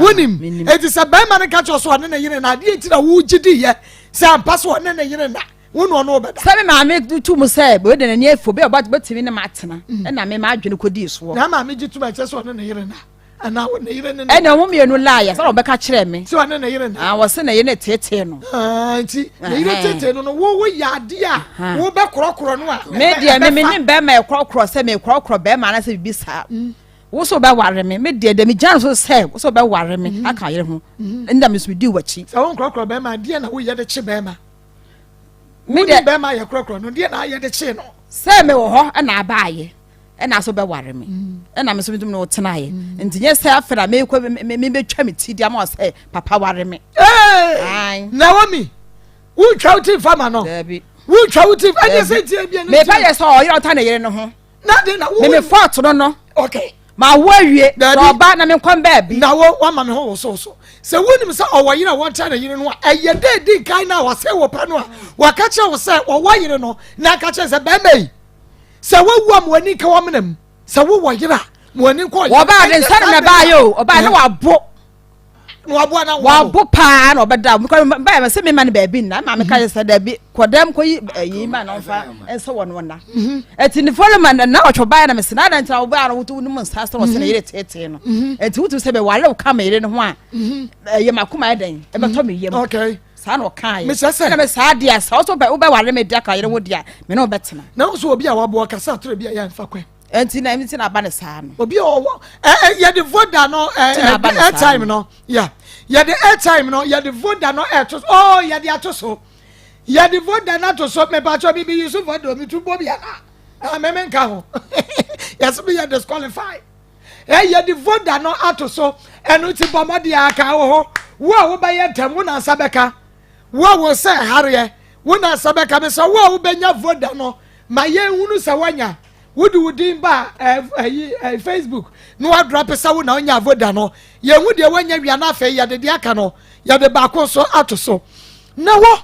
wonim eti sɛ bɛma no ka kyɛ so ɔne ne yere na adeɛ nti na wogyidi yɛ sɛ ampa so ɔne ne yere na wono no obeda sɛ me maame tu mu sɛ be de n'ani afo be ɔbatimi ne matena ɛna me ma adwene kodi so na maame gyi tu ma kyɛ so ɔne ne yere na ana wo ne yere ne ɛna wo mienu la ya sɛ ɔbɛka kyerɛ me sɛ ɔne ne yere na wɔ sɛ na yere ne tete no nti ne yere tete no wo yɛ ade a wo bɛ korɔkorɔ no a me deɛ me ne bɛma korɔkorɔ sɛ me korɔkorɔ bɛma na sɛ bibi saa wo so bɛ ware me deɛ de me gyan so sɛ wo so bɛ ware me aka yere ho nda me so di wachi sɛ wo korɔkorɔ bɛma deɛ na wo yɛ de kye bɛma me de bɛma yɛ korɔkorɔ no deɛ na ayɛ de kye no sɛ me wɔ hɔ ɛna abaaye ɛna so bɛ ware me ɛna me so bitum no tenaye nti nyɛ sɛ afra me betwa me ti dia ma sɛ papa ware me Naomi wo twa uti fama no wo twa uti anya sɛ tie bia no me pa yɛ sɛ o yɛ ɔta na yere no ho na de na wo me fort no okay ma wo awie so ba na me nkɔm ba bi na wo ma me ho so sɛ wonim sɛ ɔwɔ yere wɔ ta na yere no a ɛyɛ de di kan na wɔ sɛ wɔ pa no a waka kyerɛ wo sɛ ɔwɔ yere no na aka kyerɛ sɛ bɛma yi sɛ wowu a moani ka wɔ menam sɛ wowɔ yere a moani nkɔ wɔ ba de nsɛm na ba yɛ o ɔba ne wabo na wabo na wabo pa na ɔbɛda ba ma sɛ me ma ne ba bi na ma me ka sɛ da bi kodam ko yi ma na ɔfa ɛsɛ wɔ no na ɛti ne fɔle ma na ɔtɔ ba na me sɛ na da ntra wo ba na wotu no mu nsa sɛ wɔ sɛ na yere tete no ɛti wotu sɛ be wale wo ka ma yere no ho a ɛyɛ makoma ɛdan ɛbɛtɔ me yam okay saa na ɔka yɛ me sɛ na me saa dia sa ɔtɔ ba wo ba wale me dia ka yere wo dia me na ɔbɛtena na wo so obi a wabo kasa atoro bi a yɛ mfa kwan enti na enti na ba ne saa no obi ɔwɔ yɛ de voda no airtime no yeah yɛ de airtime no yɛ de voda no ɛto oh yɛ de ato so yɛ de voda na to so me ba cho bibi yusu voda mi tu bo bia na me nka ho yes be yɛ disqualify yɛ de voda no ato so ɛno ti bomodi aka wo wo ba yɛ ntam wo na sabeka wo sɛ hare wo na sabeka me sɛ wo benya voda no ma yɛ hunu sɛ wanya wudin ba Facebook no wa drop sa wo na onya voda no ye hu de wanya wia na afa ya de aka no ya de ba ko so ato so na wo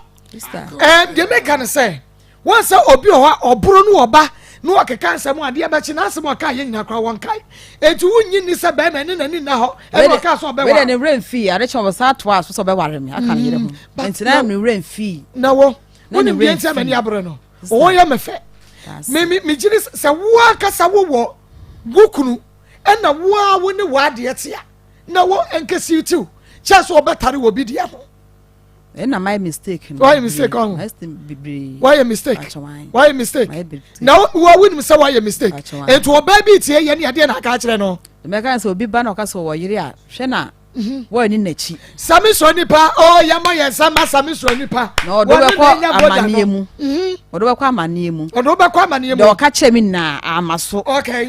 de make can say won say obi o oburo no oba no okeka nsem ade ba chi na asem oka ye nyina kra won kai etu wunyi ni se ba ma ni na ho e no ka so be wa we de rain fee ade che wo sa to aso so be ware me aka ne yere ho entina me rain fee na wo woni bi enti amani abro no wo ye me fe me giri sɛ wo akasa wo gukunu ɛna wo ne wade etia na wo enkesi tu kyɛ so obetare wo bi dia ho ɛna my mistake why mistake on why mistake na wo wonim sɛ why mistake etu oba bi tie ye ne ade na aka kyerɛ no me kan sɛ obi ba na ɔkasa wo yere a hwɛ na wo ni nachi sami so nipa oh yama ye sama sami so nipa na odo be ko amanie mu odo be ko amanie mu de o ka kyerɛ me na amaso okay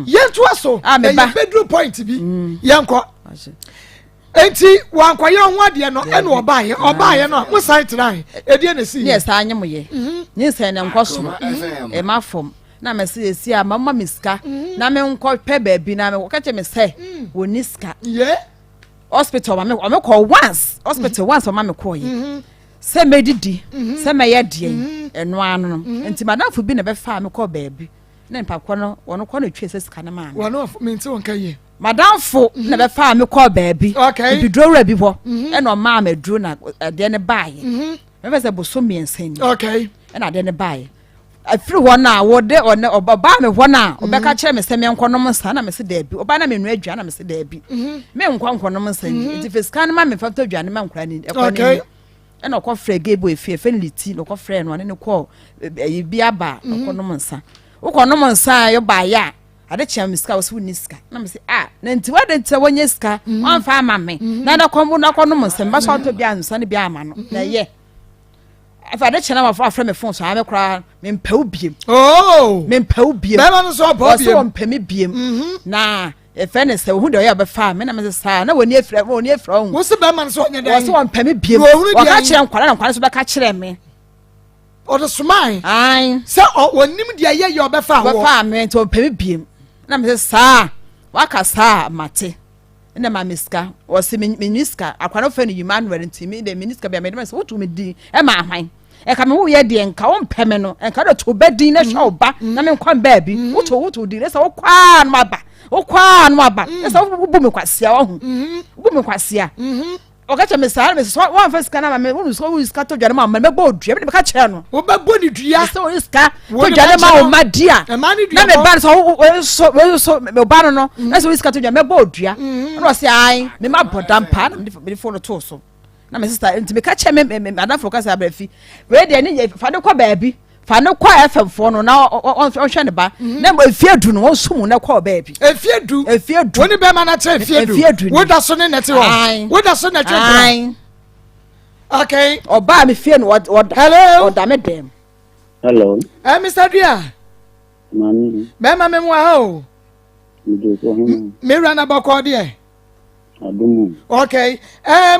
yentu aso e bedroom point bi yenko enti wanko ye ho ade no ene obaye no mo site ran edie na si yes anye mo ye nyi sɛ ne nkɔso e ma fom na me se esi a mama miska na me nkɔ pɛ ba bi na me ka kyerɛ me sɛ woni ska yeah hospital mama me call once hospital once mama me call ye say medidi say me ye de eno anu enti madam fu bi na be fa me call baby na npa ko no wono ko na twe sika na ma wono me nti won ka ye madam fu na be fa me call baby bi dro bi ho e no ma ma dro na de ne bae me fe say boso me ensan okay e na de ne bae afiri hɔ na wo de ɔba me hɔ na ɔbɛka kyerɛ me sɛ me nkɔnom nsa na me se da bi ɔba na me nu adwa na me se da bi me nkɔnom nsa ni nti fesika no ma me famta adwa ne ma nkora ni ɛkɔ ni ɛna ɔkɔ frɛ gebo efie fe liti na ɔkɔ frɛ no ane ne kɔ ayi bi aba ɔkɔnom nsa wokɔnom nsa yɛ ba ya ade kyɛ me sika wo so ni sika na me se na nti wa de nti wonye sika wan fa ama me na da kɔmbo na kɔnom nsa mba so atɔ bi ansa ne bi ama no na ye afa de chena ma fra me phone so a me kra me mpau biem me mpau biem be no so pau biem so mpami biem na e fe ne se hu de oya be fa me na me sa na woni afra hu wo se be man so nya den wo so mpami biem wo ka kire nkwara na nkwara so be ka kire me o de smai ai se wonim de aye ye obefa wo be fa me to mpami biem na me sa wa ka sa mate na ma miska o se miniska akwano fa ni Emmanuel ntimi de miniska bia me dem se wotu me din e ma hwan e ka me wo ye de nka wo mpeme no enka do to badin na hwa oba na me nkwan ba bi wotu di se wo kwa no aba wo kwa no aba se wo bu me kwasia wo hu bu me kwasia okacha me sare me so one first kana ma me wonu so wo iska to dwane ma me bo dua me ka kire no wo ba bo ni dua so iska to dwane ma o madia na me ba so me ba no na so iska to dwane me bo dua no se ai me ma bodam pa na me phone to so na me sister enti me ka kire me madam for ka say abrafi we de ni fa de kwa ba bi fa no kwa FM fo no na on hwe ne ba na efiedu no on sum na kwa ba bi efiedu woni be ma na che efiedu wo da so ne nete wo wo da so na che okay oba me fie no hello oda me dem hello Mr. Dia mami me ma me mo ha o me rana ba ko de adumu okay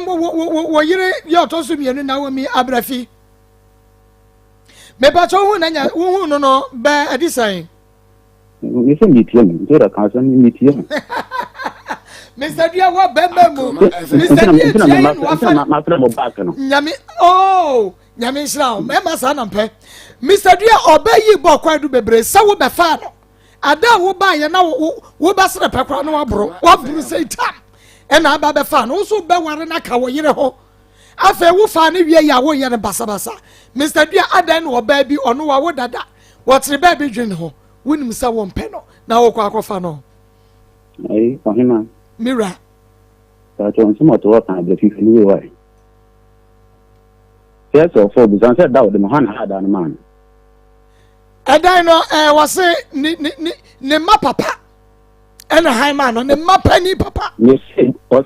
wo yire yo to so mienu na wo mi abrafi me ba cho hu na nya hu no ba adisan mi se mitie mi so da kan so mi mitie Mr. Dia wa bemba mu Mr. Dia ma fra mo back no nyame oh nyame shira me ma sa na mpe Mr. Dia obayi bo kwadu bebre sa wo be fa no ada wo ba ye na wo ba sere pekra no waburu sei tam e na ba be fa no so be ware na ka wo yire ho afa wo fa ne wie ya wo ye ne basabasa Mr. Dia adan no ba bi ono wa wo dada wo tere ba bi dwen ho wonim sa wo mpe no na wo kwa akofa no ai ohima mira ta chon sumo to kan be fi ni wa yes of for bizan said that the man had an man adan no was ni ma papa and high man no ni ma pani papa yes was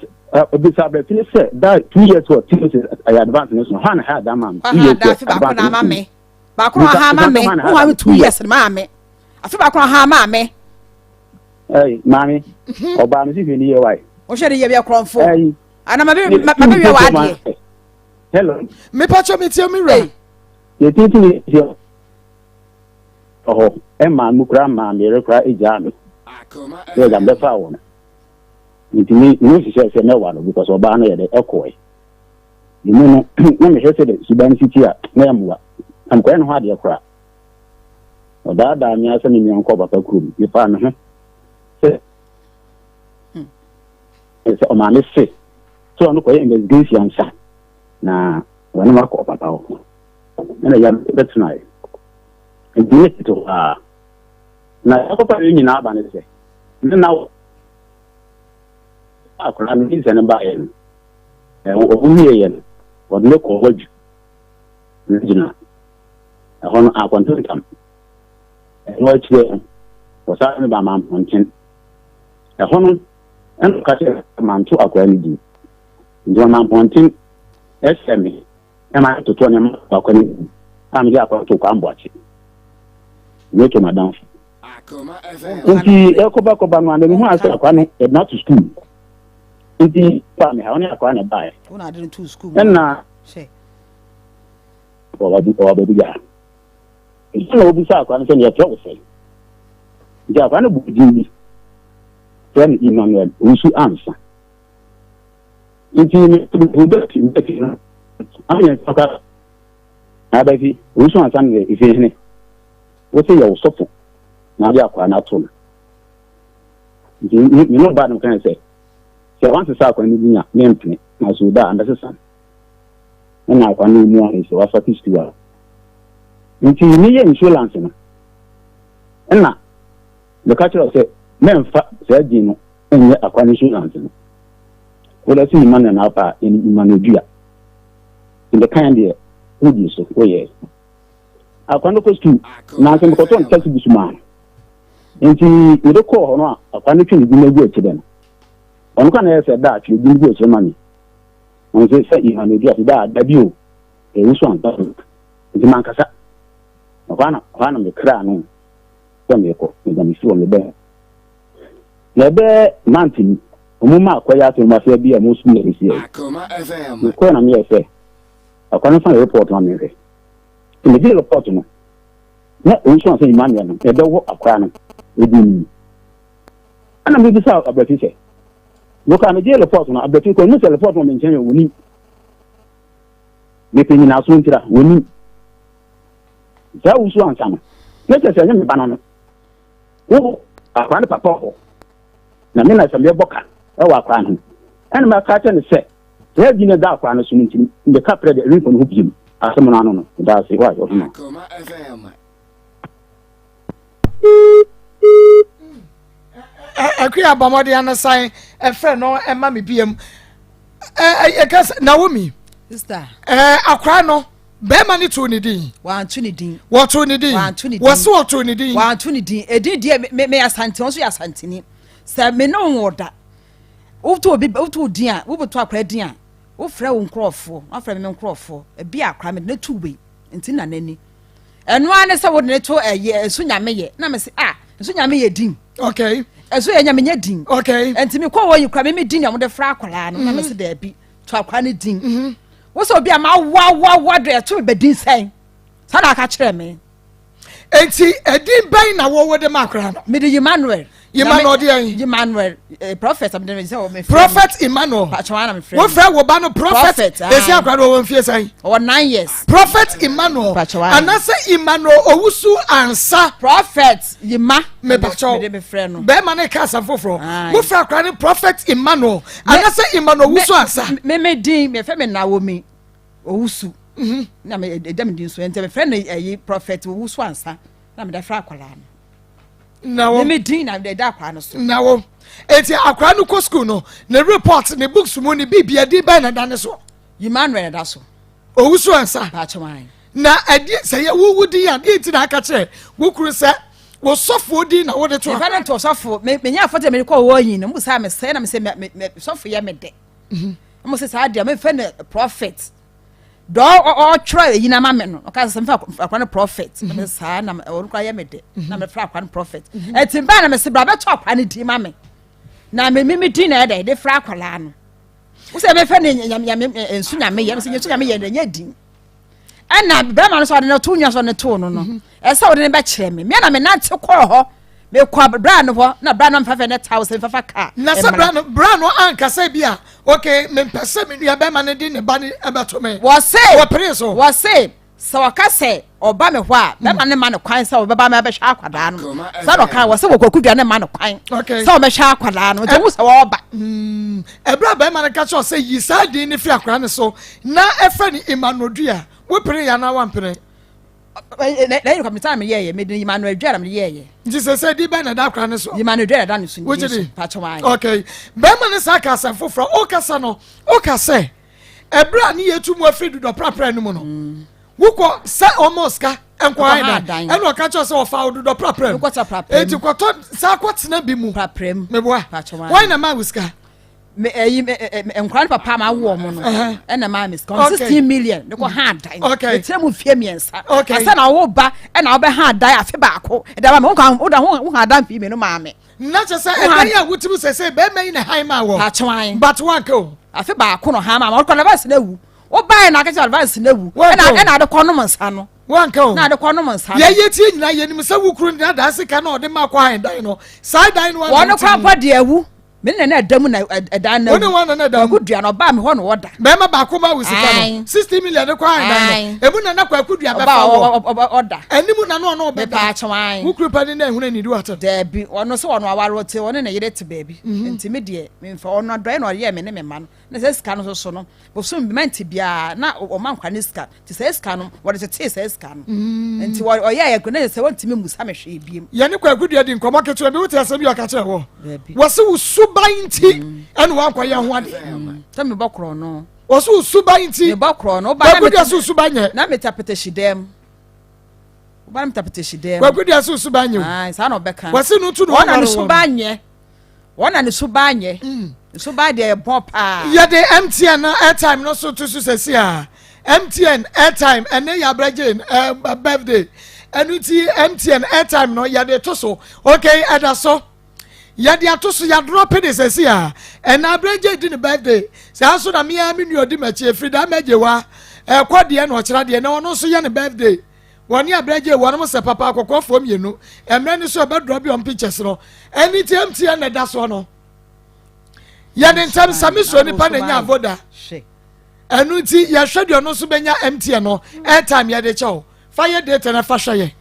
bisa be finish that 2 years or 2 years I advance no han had that man 2 years ba ko na ma me ba ko ha ma me who have 2 years ma me afi ba ko ha ma me hey mami oba mi si fi ni ye wa o hwe de ye be kronfo hey ana ma be we wa de hello me pacho me tie mi re ye titi ni yo oh e ma mu kra ma mi re kra eja mi Akoma ye ga be fa wona ntimi ni si se me wa no because oba na ye de ekoi ni mu no na me hese de suban city a na ya muwa am ko en ho ade kra oda da mi asa ni mi anko papa krum ni pa no se se o ma ne se so no ko ye investigation sa na wani ma ko papa o na ya betuna e ndi to na ko pa ni na ba ne se na akora ni se ne ba e o huye ye o ne ko waju ni jina hono akwanto tam no chie o sa ne ba ma pontin hono en ka se ma ntu akora ni di ndo ma pontin esemi ema to to ne ma akora ni am ya akora to kwa mboachi ne to madam Akoma FM nti ekoba no ande hu asa akora no e not to school nti pa me ha oni akora na bae una de to school na she o ba bi ya isi na obi sa akora no se ne to se nti akora no bu di then Emmanuel usu answer nti ni to do na anya toka abafi usu answer ne ife ne wo se ya usofo na dia akora na to nti ni no ba no kan se wan se sa akora ni binya ne mpene na so da anda se san na akora ni mu an se wa satisfied nti ni ye insurance na na the culture say memfa se agino enye akora ni insurance no wala si man na pa in manodua in the kind there who is so oh yes akora no cost na se ko ton taxi bisuma nti ide ko hono akora ni twini bi na gu akide no onu ka na ye se da twini bi gu akide mani on se i manodua da bio e wuso anta nti man kasa wana me kra no so me ko me mi so me be na be mantini omuma akwaya to ma fe bi a mo su me isi Akoma FM ko na me efe akwana fa report na me re me di report no na o so say Emmanuel no e be wo akwa no e di ni ana me bi sa abati se look at the report on the people who report on the winning. Making in our winter, winning. That was one summer. Let us say, banana. Oh, I found a papa. Namina some boca, our clan. And my catcher said, there been a dark one in the capre the ring on him. As someone I don't know. That's why. Akoma FM. Akria Bamodi and a sign, a friend or a mammy PM. I guess Naomi. Sister. Akrano. Bema ni tunidi. Wa tunidi. Wa tunidi. Wa tunidi. Wasu wa tunidi. Wa tunidi. Edi die me asante onso ya asanteni. Sa me no woda. Wotu obi wotu dia, wo beto akra dia. Wo frɛ wo nkrɔfo, wo frɛ me nkrɔfo. E bi akra me ne tuwe. Nti na nani. Eno ane se wo ne to esu nyame ye. Na me se esu nyame ye din. Okay. Esu ye nyame ye din. Okay. Enti me kɔ wo yikra me din ya mo de fra akwala no. Na me se da bi. To akwa ne din. Wo so bi ama wa de to be din sen. Sa na ka kyerɛ me. Enti edin ban na wo de makra no. Me de Emmanuel. Emmanuel, prophet. I'm going to say, Prophet Emmanuel. What friend will ban a prophet? They say, I can't fear saying, or 9 years. Prophet Emmanuel. And I say, Emmanuel, Owusu answer. Prophet, Yima, me pacho. friend. Bemane Casa Fofro. What friend crying Prophet Emmanuel. And I say, Emmanuel, Owusu answer. Me deem, me family Naomi, Owusu. Na me dem din so ente me friend a prophet Owusu answer. Na me da fra akwala. No, me din na de da kwa no so. No, eti akwa no ko school no. Ne report ne books mu ne bibia di ba na dane so. Emmanuel da so. Owusu ansa. Ba chwan. Na adi say wo di ya di ti na aka kire. Wo kuru se wo sofo di na wo de to. Me fa to sofo me nya foto me ko wo yin no mu sa me say na me say me sofo ye me de. Mo say sa dia me fa na prophet. Do or try yina ma me no o ka se mfa akwa prophet me sa na o kwa ye me de na me fra akwa prophet etimba na me se bra be to akwa ne di ma me na me di na de fra akwa la no wo se me fa ne nyam ensu nyame ye se nsu nyame ye de nya di ana bra ma no so de na to nya so ne to no no e se o de ne be kire me na me nante ko ho me kwa bra no ho na bra no mfa 1000 fa ka na se bra no anka se bia okay me pese me nua be ma ne di ne ba ne abato me wo say so waka say oba me ho a be ma ne ma ne kwan say obeba me be hwa akwada no sa do kan wo say wo kokudua ne ma ne kwan say o me hwa akwada no je wo say wo ba ebra be ma ne ka cho say yi sa di ne fi akwada ne so na efa ni Emmanuel dua wo pere ya na wan pere na you come time ye me di Emmanuel dua na me ye Jesus said di ba na da akwada ne so Emmanuel dua da ne so pa chwan okay be ma ne sa ka sa foforo o ka sa no o ka say ebra ni yetu mu afri do prapra no mu no wuko sa almost ka enkwai da eno ka cho se ofa odudo prapra enti kwato sa kwatena bi mu prapram meboa why na ma wiska me enkwai papa ma wo mo no ena ma miss 16 million ne ko ha dan etre mu fie miensa asa na wo ba ena wo be ha dan afi ba ko e da ma wo da wo ha dan fi me no ma me na che se e kan ya wutimu se be me na han ma wo but one ko afi ba ko no ha ma wo ko na ba se na wu o ba na ka che advance na wu ena de ko no nsa no one ko na de ko no nsa ye tie nyina ye nim se wukuru na da se ka na o de ma kwa han dan no side dan no wo no kwa pa de awu me na adamu na adan na woni wan na adamu akudua no ba me ho no woda be ma ba ko ma wusika no 60 million kwa han dan emu na kwa akudua be fa wo oda animu na no be pa chwan wukuru pa ni na ehuna ni du ata da bi ono so ono awaro te ono na yire te baby enti me de me mfa ono do na ye me ne me ma no na se ska no so no bo so bi menti bia na o man kwa ni ska ti se ska no wo de te se ska no enti wo ye ye ko na se wonti me musa me hwe biem ye ne kwa akudua di nkomo ketu be wote asem yo ka kire wo wo se subainti and one kwa ya ho ade to me bokro no osu subainti me bokro no ba na su subanye na metapete shidem ba na metapete shidem kwa kudia su subanye ah sa no beka wase no tu no wona ne subanye wona ne subanye suba de bon pa ya de MTN na airtime no so to su sesi a MTN airtime ene ya bragen birthday enuti MTN airtime no ya de to so okay ada so ya de atoso ya drop it sesi a and average di ne birthday say so na me nu odi machi frida meje wa kwade na okira de na ono so ya ne birthday woni average wo no se papa akokọ fo mienu emre ni so be drop your pictures no anytime MTN na da so no ya ne ntam sami so nipa na nya voda enu ti ya hwede no so benya MTN no airtime ya de chew fire data na fa hweye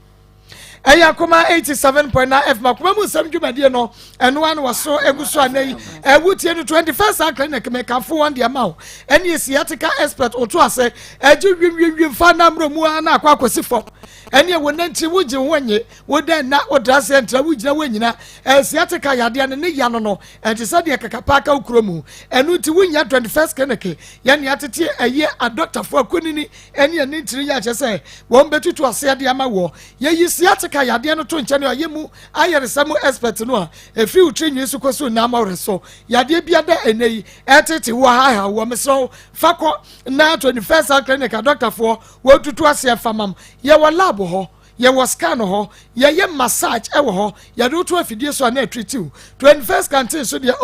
eya Akoma 87.9 FM Akoma mu sam dwumade no eno an waso eguso anayi ewutie no 21st clinic me kan fo one de amaw eni sciatica expert oto ase ejwim fa na mro mu na akwa akosi fo eni wonanti wuji wonye woda na odrase ntra wujina wanyina sciatica yade ne ya no enti sade kakapaka ukromu enu ti wunya 21st clinic ya ne atete eye a doctor fo akonini eni ani ntiri ya chese won betutu ase ade amawo ye sciatica yade no to nche ne ayemu ayeresam expert no a efi utrinyi su koso na amareso yade bia da enei etete wo ha wo meso fako na 21st clinic doctor fo wo tutu ase famam ye wo lab ho ye was scan ho ye massage e wo ho ye do to afidie so na treat you 21st canteen so there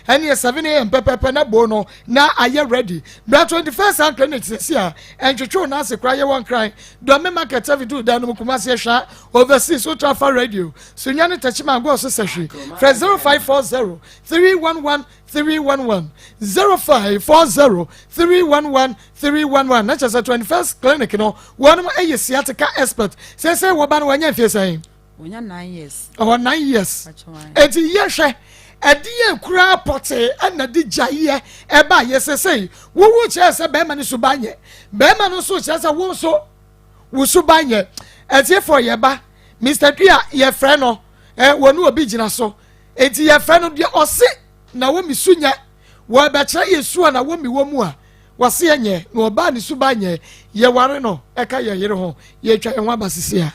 and ye 7 am pepe na bo no na aye ready na 21st clinic see a entwetwe na se kra ye won kran do me market video da no kuma se hwa overseas so trafa radio so nya ne tachima go so sehwe for 0540 311 311 0540 311 311 na chasa 21st clinic no one mo aye sciatica expert say wo ba no wanya fie say wonya 9 years oh 9 years eti ye hwe edi ekura pote ana di jaye e ba ye say wo che say be ma ni so banye be ma no so che say wo so wo so banye eti for ye ba Mr. Tua ye friend no wonu obi gina so eti ye friend no de ose na wo mi sunya wo be kire yesu na wo mi wo mu a wase enye na oba ni suba nye ye ware no e ka ye yere ho ye twa enwa basisi a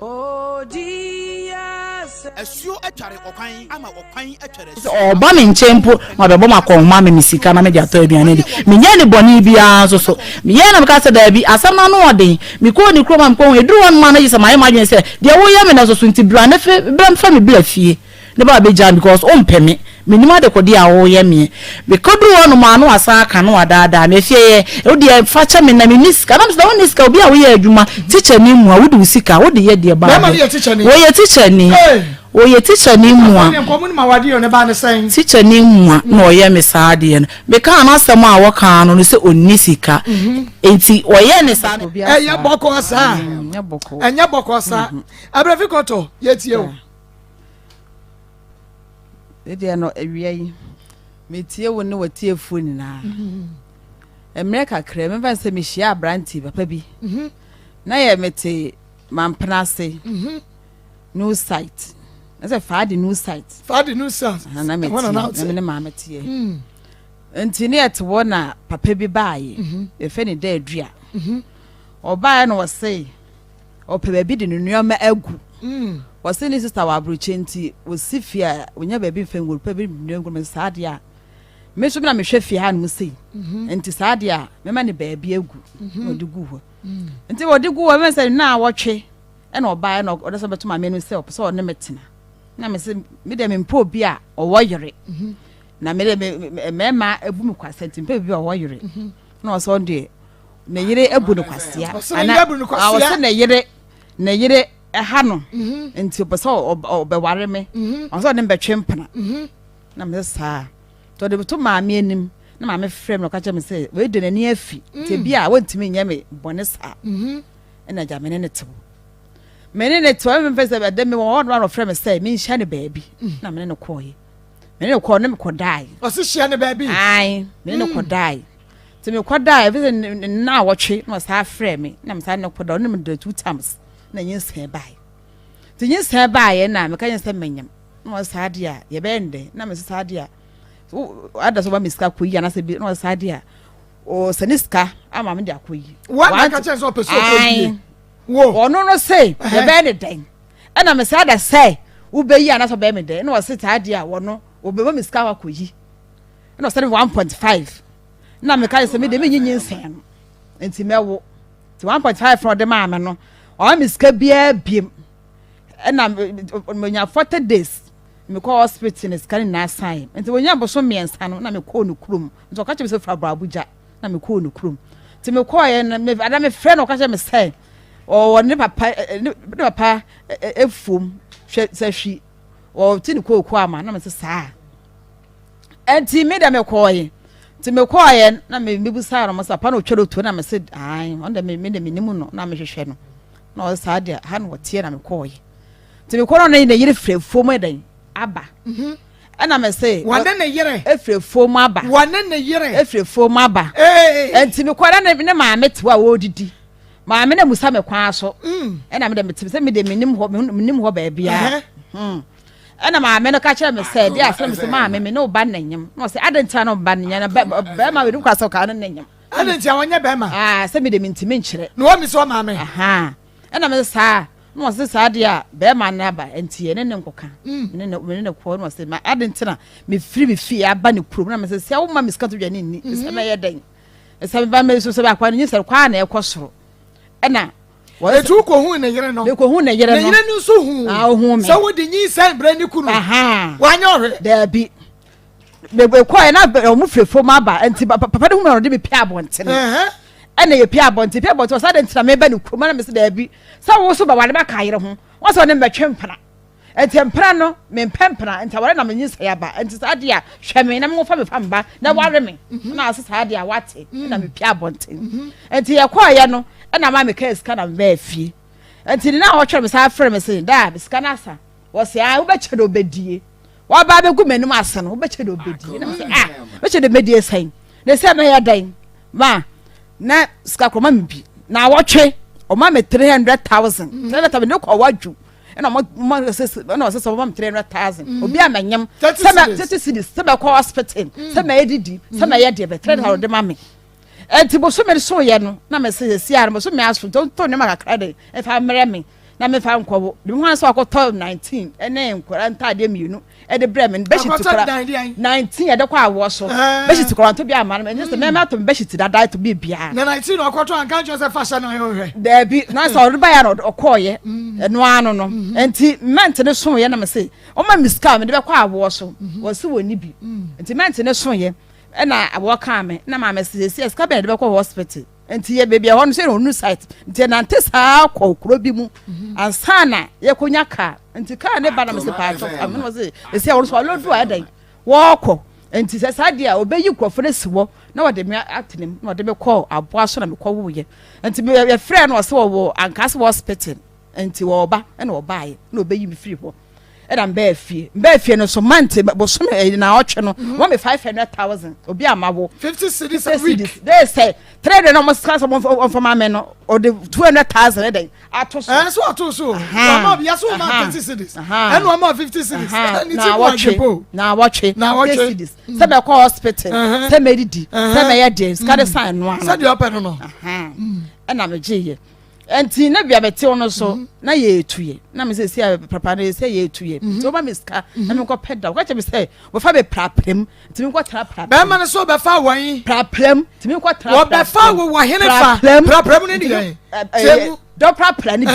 oh Jesus Asuo atware okwan ama okwan atware oba me nchempo ma be bo makoma me misika na me de ato aduane di menye ne boni bia so me ye na me ka se da bi asama no oden me ko ni kroma me ko eduru won ma na yisa ma ye ma dwen se de wo ye me na so nti bra na fe bra mfa me bla fie ne ba be jan because o mpeme minima de kodi a wo ye me be kodru wonu ma no asa aka no wadada me fie ye wo de facha me na me niska na me da niska obi a wo ye adwuma teacher ni mu a wo de usika wo de ye de ba wo ye teacher ni wo ye teacher ni mu a teacher ni mu a no ye me saade no be ka na asem a wo ka no se onisika enti wo ye ne sa ya boko asa enya boko asa abrafikoto ye tie o Ede no awia yi metie wo ne watie phone na America kra me fa se me hia abranti papa bi na ye mete mampenase new site na se fa the new site na mete na ma metie enti ne et wo na papa bi baaye e fe ne da adua oba no wo se o pe bi de nuoma agu wase ni sister wa abrochenti osifia onya ba bi fengol pe bi nuoma me saade a me so na me hwe fie ha no sei enti saade a me ma ne ba bi agu odi gu ho enti odi gu ho me se na wotwe e na oba na oda so beto ma me no se o so ne metena na me se me de me mpo bi a owo yere na me de me ma ebu me kwasenti mpe bi owo yere na o so de na yere ebu no kwasia ana o se na yere ha no enti oboso obeware me onso ne betwe mpana na me sa to de to ma me anim na ma me frame no ka che me se we de nani afi te bia wontimi nya me bone sa na ja me ne tewo me ne tewo me fese be de me won no frame se me hia ne baabi na me ne koye me ne ko ne me ko dai o se hia ne baabi ai me ne ko dai te me ko dai fese na wotwe no sa frame na me sa ne ko da no me do 2 times na yin se bai ti yin se bai na me kan se menyam no saade a ye bende na me saade a ada so ba miska koyi na se bi no saade a o seniska ama me de akoyi wa na ka chen so person koyi wo ono no say ye bende den na me saade say wo be yi na so be me den no se saade a wo no wo be ba miska akoyi no se 1.5 na me kan se me de me yin se no enti mewo ti 1.5 from the mama no o miska bia biem na me nya 40 days me call hospital is can na sign enti wonya boso miensa no na me call no krum nso ka che me se fra Abuja na me call no krum ti me call ye na me ada me friend no ka che me say o ne papa efum se hwi o ti ne ko ama na me se saa enti me da me koye ti me koye na me busa no masa pa no twero to na me say ai on da me de minimu no na me hwehwe no na o sa dia ha no tie na me koye ti me kono na yire frefo mo dan aba ana me say wane na yire efrefo mo aba wane na yire efrefo mo aba enti me kono na ne ma metewa wo didi ma me na musa me kwa so ana me de mete say me de minim ho ba bia ana ma me no ka kire me say dia asem se ma me no ba nanyem no say adenta no ba nanya na ba ma we du kwaso ka no nanyem adenta wanya ba ma say me de mintimi nkire no mi so ma me ana me sa no say sa dia ba ma na ba entie ne nkoka ne ko no say ma adenta na me fi aba ne kuro na me say wo ma miska to dwane ni say me ye den say me ba me so say ba kwa no nyisa kwa na ekosoro ana etu ko hu na yere no ko hu na yere no na yere no so hu so wo de nyi sai bra ni kunu wanya ohwe da bi be ko na mu frefo ma ba enti papa de hu na de be pia bonte no ana ye pia bonte so de ntina me ba ni kunu na me se da bi so wo so ba wale ba ka yere hu wo so ne metwe mpana enti mpana no me mpempana enti wale na me nyi sai aba enti sa de a hwe me na me fa me fa mba na ware me na asesa de a wate na me pia bonte enti ye ko ye no na ma me case kana be fie enti na ho twere me sa frɛ me se da be sika na sa wo se wo be che do bedie wo ba be gu manum ase no wo be che do bedie na me se be che do bedie sai na se na ya dan ma na sika kroma me bi na wo twe o ma me 300,000 na ta me ko waju na mo se na se so ma me 300,000 obi amanyem se ma 30 cedis se be ko hospital se ma edidi se ma ye de be 300 de ma me enti bo so me so ye no na me se si ar mo so me aso to ne ma kakra de e fa mere me na me fa nkobo de ho so akoto 19 ene nkora ntade mienu e de bre me be shi tukora 19 e de kwa awo so be shi tukora to bi ama me se me ma to be shi ti dada to bi bia na 19 no akoto an kan se fashion no hwe de bi na so ru ba ya no okoye eno ano no enti ment ne so ye na me se o ma miska me de be kwa awo so wo se woni bi enti ment ne so ye na aboka me na ma message si eska be de ko hospital enti ye baby ho no se no site enti na ntesa kwa okro bi mu ansana ye konya ka enti ka ne ba na me se pa to am no se esi wo so lo do adan wo ko enti se sa dia obeyi krofo ne siwo na wo de me atenem na wo de me call aboa so na me ko wo ye enti me ye frɛ no se wo ankase hospital enti wo ba na wo ba ye na obeyi me free ho and I'm bare fee no so month but so na otwe no 500,000 obi amawo 50 cedis a week they say trade no must cost for my men or the 200,000 a day ato so so ato so mama bi yaso ma 20 cedis and one more 50 cedis na watch cedis say be call hospital say medidi say me ye dey scan sign no say the open no and am je enti na bia bete ono so na ye etuye na me se papa na se ye etuye so ba miska na me ko pedal ko che me se wo fa be praprem ti me ko tra praprem be man so be fa wan praprem ti me ko tra wo be fa wo hene fa praprem ni di do praprem ni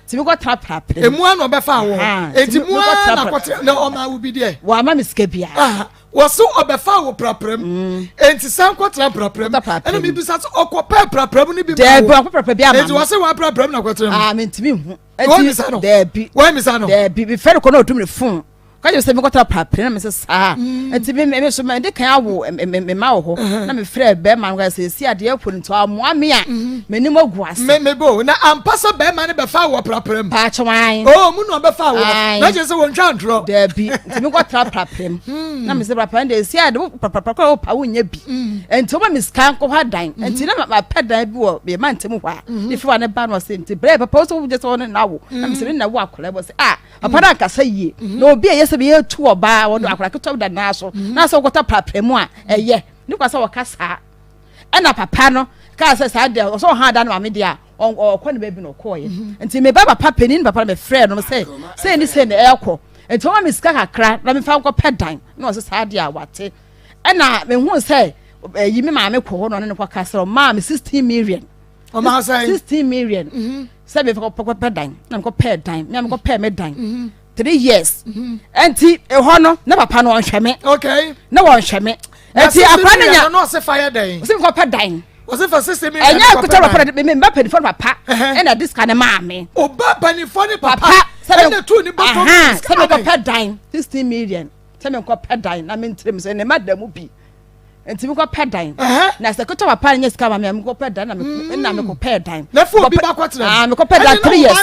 ti me ko tra praprem emu an obe fa wo enti mu na ko na o ma wo bi de wo ama miska bia waso obefa wo praprem enti san kwatra praprem ena bi bisa okọ praprem ni bi de bo okọ praprem bi ama enti wase wa praprem na kwatra mentimi hu enti de bi wa mi sa no de bi fere ko na odum ne fun ka je se me kwatra praprem na me se sa enti me so me de kan awo me ma wo ho na me frɛ be ma ngo se si ade apo nto amoa me a meni mogu ase me bo na ampasa be ma ne be fa wo praprem pa chwan oh mu no be fa wo na je se won twa ntro de bi enti me kwatra praprem na me se praprem de si ade praprem pa wo nya bi enti o ma me scan ko ha dan enti na ma pedan bi wo be ma ntem hwa if wa ne ba no se enti bre papa so je so ne na wo na me se na wo akola bo se papa na kasa yie na obi se be ye tu oba wo do akola keto da na so kwata praprem a eye ni kwasa wo kasa na papa no ka sa de so ha da na me dia okọ ne ba bi no koye enti me ba papa penin papa me frɛ no say ni say na ekọ enti o ma me sika kakra na me fa nko pedan na o se sa de a wate na me hu say yi me ma me kɔ no ne kwa kasa ma me 16 million o ma say 16 million say me fa kɔ pedan na me kɔ pedan me kɔ pe me dan 3 years enti ho no na papa no onhwɛ me okay na wonhwɛ me enti akwa na nya no se fire dan se kɔ pedan was it for 60 million enya kuta papa me mba pedi for papa na this kind ma me oba pani for ni papa ena tu ni bottom se me kɔ pedan 16 million tell me ko pedan na me ntrim se ne madam bi enti me ko pedan na se ko to papa nya sika ma me ko pedan na me ko pedan na fu bi ba kwatena ah me ko pedan 3 years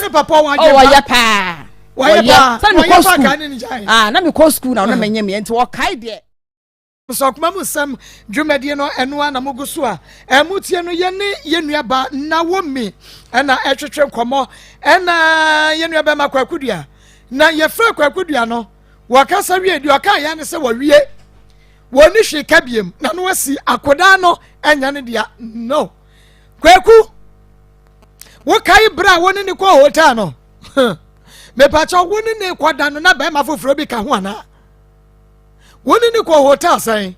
oh ya pa waya na me ko school na na me nya me enti wo kai de so kuma musam dwumadi no eno ana moguso a emutie no ye ne yenuaba na wo mi na etwetwe komo na yenuaba makwakudua na ye fra kwakudua no wakasa wie di oka ya ne se wo wie woni hwe kabiem na no wasi akoda no enya ne dia no kwaku wo kai bra woni ne ko hotel no me pa cho woni ne kwada no na ba ma foforo bi ka ho ana woni ni ko hotel sai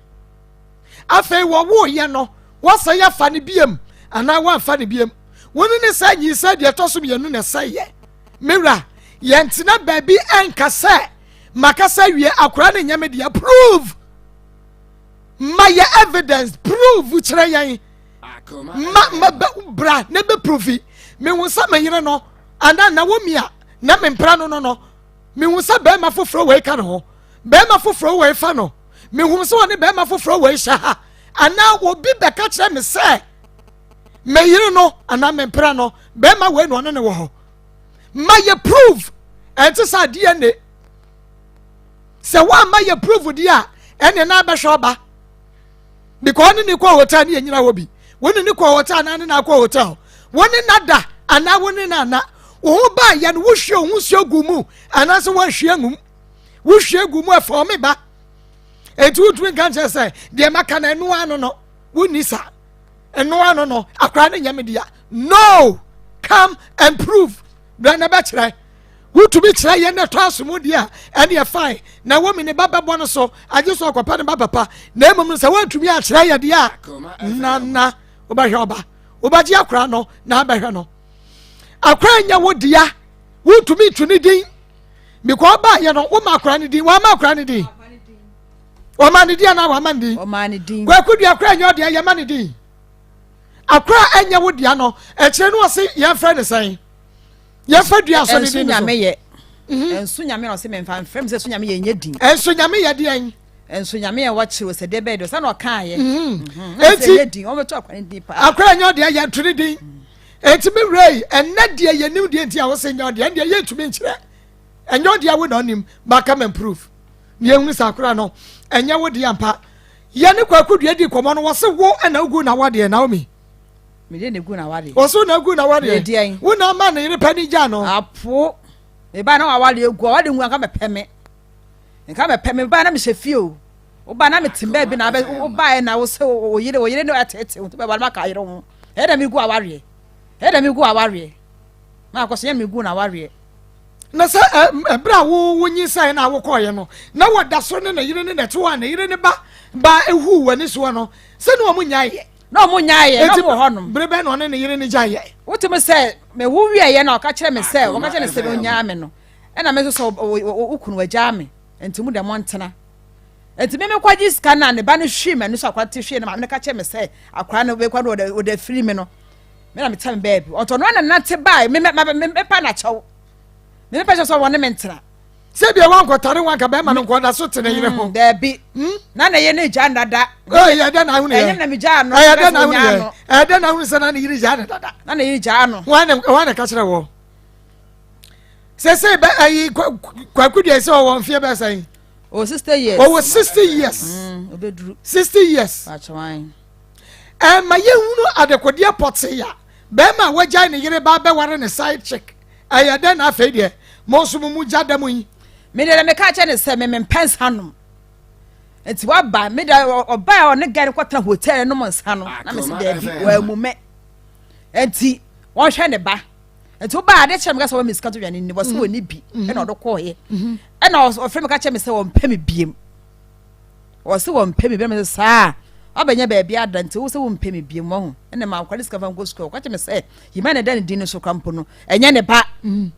afei wo ye no wasa ya fa ne biem ana wa fa ne biem woni ni sai yi sai de toso bi enu ne sai ye mewra ye ntina ba bi enka sai makasa wie akora ne nyame de prove my evidence prove kire yan ma bra ne be prove me won sa mayire no ana na wo mia na me mpra no me won sa ba ma foforo we ka no bema foforo we fa no me hu so ne bema foforo we sha ana wo bi be ka kire me say me yire no ana me mpra no bema we no ne wo ho my prove enti sa DNA se wa my prove dia ene na ba shoba because ni ko hotel ni enyina wo bi woni ni ko hotel na na ko hotel woni nada ana woni na na wo ba ya no wo hwe wo hwe gumu ana so wo hwe ngum wo hwe gumu afo me ba etu tu kan say de maka na enu ano no woni sa enu ano no akra ne nyame dia no come and prove bra na ba kire wo to be kire ye na to asomo dia ene e fine na wo me ne baba bo no so age so akwapa ne baba pa na emom se wo tumi a kire ye dia na wo ba hwe oba wo ba ji akra no na ba hwe no akra nya wo dia wo tumi tuni din because ba ye no wo ma akra ne din wo ma akra ne din wo ma ne din na wo ma ne din o ma ne din kwa kudu akra nya dia ye ma ne din akra anya wo dia no e kire no se ye friend ne san ye fa dua so ne din so nyame ye enso nyame no se me mfa frem se so nyame ye nya din enso nyame ye dia enso nyame ye wachi wo se de be do sa na oka ye enti din o beto akwa ne din pa akra nya dia ye tuni din enti me rei enna dia ye nim dia enti a wo se nya dia dia ye tumi nkire enyo dia wo no nim ba come and prove ni ehunu sakura no enya wo dia mpa ye ne kwakudua di komo no wo se wo na ugu na wade na omi me de ne gu na wade wo so na ugu na wade wo na ma na yire pani ja no apo e ba na wade egu wade ngu aka mepeme nka mepeme ba na me hyefi o ba na me timba bi na ba ba na wo se o yire no atete wo ba ba ma ka yire ho e da me gu aware ma akoso ya me gu na aware na sa bra wo nyi sai na wo koye no na wo da so ne na yire ne te wa na yire ne ba ehu wani so no se no mo nyaaye no mo nyaaye no mo honom bre be no ne yire ne jaaye wotum se me hu wie ye na o ka kire me se o ka kire ne se be nyaa me no e na me so ukunu wagya me enti mu de mo ntena enti me kwaji scan na ne ba no hwi me no so akwa te hwi ne ma me ka kire me se akwa no be kwa no o da free me no me na me tell me baby o to no na nate bai me pa na chaw me pa so won me ntena se bia wan kwotare wan ka be ma no kwada so tene yire ho da bi na ye ne ja ndada ya da na hu ne ya na me ja no ya da na hu ne da na hu se na yire ja ndada na yire ja no wan ka kire wo se be ayi kwakudua se wo mfie be sai o 60 years o 60 years obeduru 60 years achwan ma ye hunu adekodia pote ya be ma wagya ne yire ba be ware ne side chick ayada na afei de mo so mu jada mu yi me de me ka che ne se me pens hanom enti wa ba me da oba o ne gari kwata hotel no monsa no na me se de bi wa mu me enti won hwe ne ba enti oba ade che me ka se wa miska to dwane ni bo se woni bi e na odoko ye e na o frem ka che me se won pɛ me biem o se won pɛ me biem me sa abanya ba bia adante wo se won pɛ me biem ho e na ma kwali ska van go school ka che me se yima ne dan din so kampo no enye ne ba e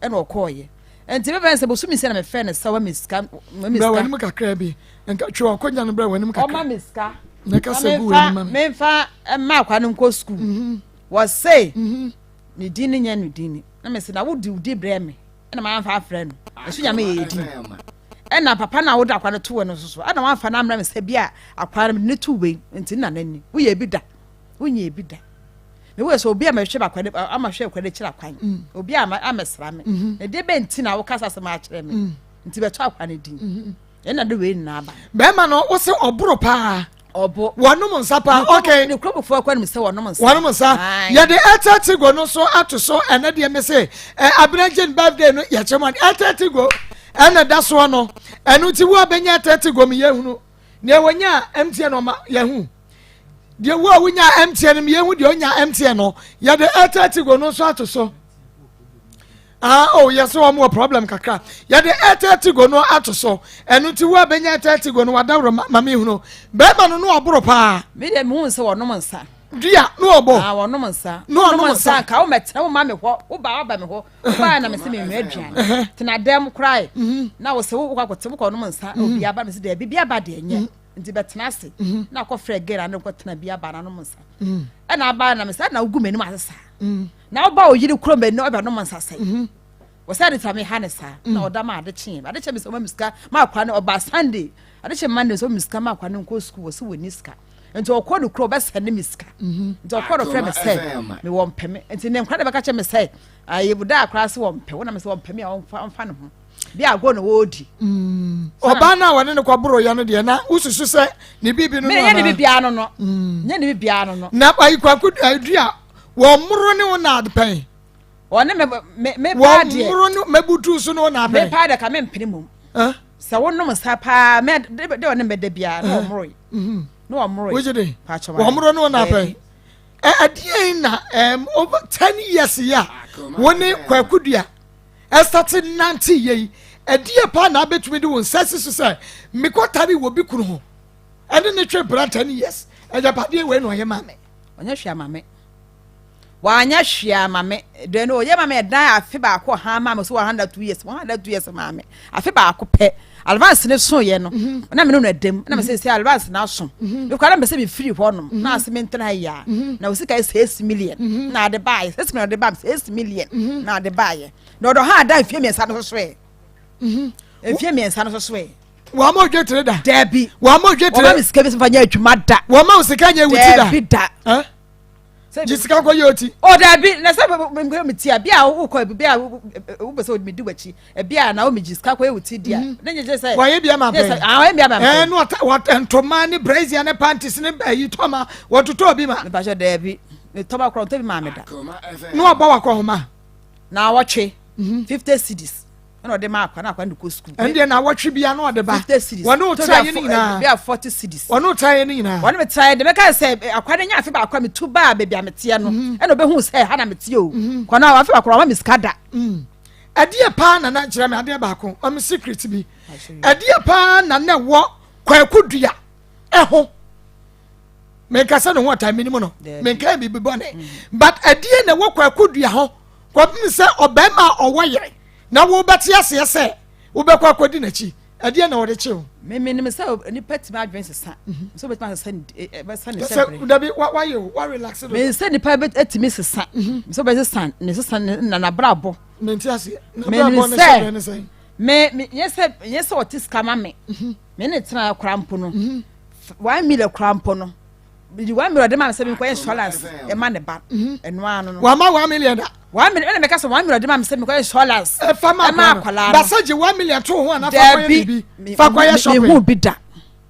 na okoye enti be ben se bo sumi se na me fe ne sawa miska bra wani mu kakra bi nka twa konya no bra wani mu kakra o ma miska na ka se bu wani ma me fa ma kwa no ko school was say ni dini nya ni dini na me se na wo di bra me na ma fa friend esu nya me ye di na papa na wo da akwa no to no so ana wan fa na amra me se bia akwa ne to we nti na nani wo ye bi da wo nye bi da me wo so obi a me hwe ba kwa ama hwe kwa de kira kwan obi a amesra me e de be nti na wo kasa se ma kire me nti be to akwa ne din na de we na aba be ma no wo se oburo pa obo wanum nsapa okay ne krobo fo akwa ne se wanum nsa ye de atatigo no so ato so ene de me se abragen birthday no ye chema atatigo ene da so no enu ti wo benya atatigo me ye hunu ne wonya MTN no ma ye hu de wo wonya MTN me ye hu de onya MTN no ye de atatigo no so ato so oh yes one more problem kakra ya de 30 go no ato so enu ti wo benya 30 go no wadawro mama hu no be ma no oboro pa me de me hu se wonom nsa dia no obo wonom nsa wonom nsa ka wo metra wo ma me ho wo ba me ho ba na me se me aduan tina dem cry na wo se wo kwakote wo konom nsa obi aba me se de bibia ba de enye nti betena ase na ko frɛ gera na ko tena bia ba na nom nsa na aba na me se na ugu menim asesa na oba oyiri kuro me no oba no mansa sai wo say de me hanesa na oda ma ade chi me so ma miska ma kwa na oba Sunday ade che Monday so miska ma kwa no ko school wo se woni ska enti okọ no kuro be send miska enti okọ no frɛ me say me wo mpeme enti ne nkra de beka che me say ayebuda akra se wo mpe wo na me se wo mpeme a wonfa no ho bi agwo no wodi oba na wone ne kwaboro ya no de na ususu se ne bibi no me ye ne bibia no no nye ne bibia no no na ayi kwaku adua wo muro ne wo na adpen one me pa de wo muro no mebutu so no na adpen me pa de ka me mpene mum se wonom sa pa me de one me de bia no muro no muro wo jide wo muro no na adpen adie na over 10 years ya woni kwaku dua started 90 ye adie pa na betumi de won sase so say me kotari wo bi kunu ho ene ne twe bra 10 years ejapade we no ye mame onya hwia mame wanya hwia mame de no ye mame dan afi ba ko ha mame so 102 years mame afi ba ko pe advance ne so ye no na me no adem na me say advance na so me kwara me say me free honom na ase me ntena ya na wo sika 6 million na de buy 6 million de buy 6 million na de buy no do ha dan fie me sa no so e fie me sa no so e wa ma odwetre da dabi wa ma odwetre wa me sika be so fanya adwuma da wa ma sika nya wuti da dabi da jisika ko yoti o dabi na se me tia bia wo ko bia wo be so me di wachi bia na wo me jisika ko wuti dia na nye say wa ye bia ma pe wa bia ma pe no what entoma ni brazier ne panties ne yi toma what to bi ma me ba jo dabi ne toma kro to bi ma me da no aba wa ko homa na watche 50 cedis na de ma akwa na akwa ndiko school ende na watche bia na de ba 50 cedis wono utraye ni na bia 40 cedis wono utraye ni na wono me try de me ka say akwa de nya afi ba akwa me tu ba bebia me tie no e no be hu say ha na me tie o ko na afi ba akwa ma me skada adie pa na na kire me adie ba ko am secret bi adie pa na na wo kwakudua eho me ka say no what time minimum no me ka bi bone but adie na wo kwakudua ho ko me say obema owoyere na wo beti ase se wo be kwa kodi na chi adie na wo de chi o me nim say ni pet ma adwen sesa so bet ma send be send se dabi why you why relax me say ni pa bet etimi sesa so bet sesa ne sesa na brabo me nti ase na brabo ne say me yes what is kama me ne tena krampo no 1 million krampo no bi 1 million de ma say me ko insurance e ma ne ba eno anu no wa ma 1 million da 1 million make us 1 million de ma say me ko insurance e fa ma kwala ba sa je 1 million to ho na fa kwa bibi fa kwa ya shopping me hu bi da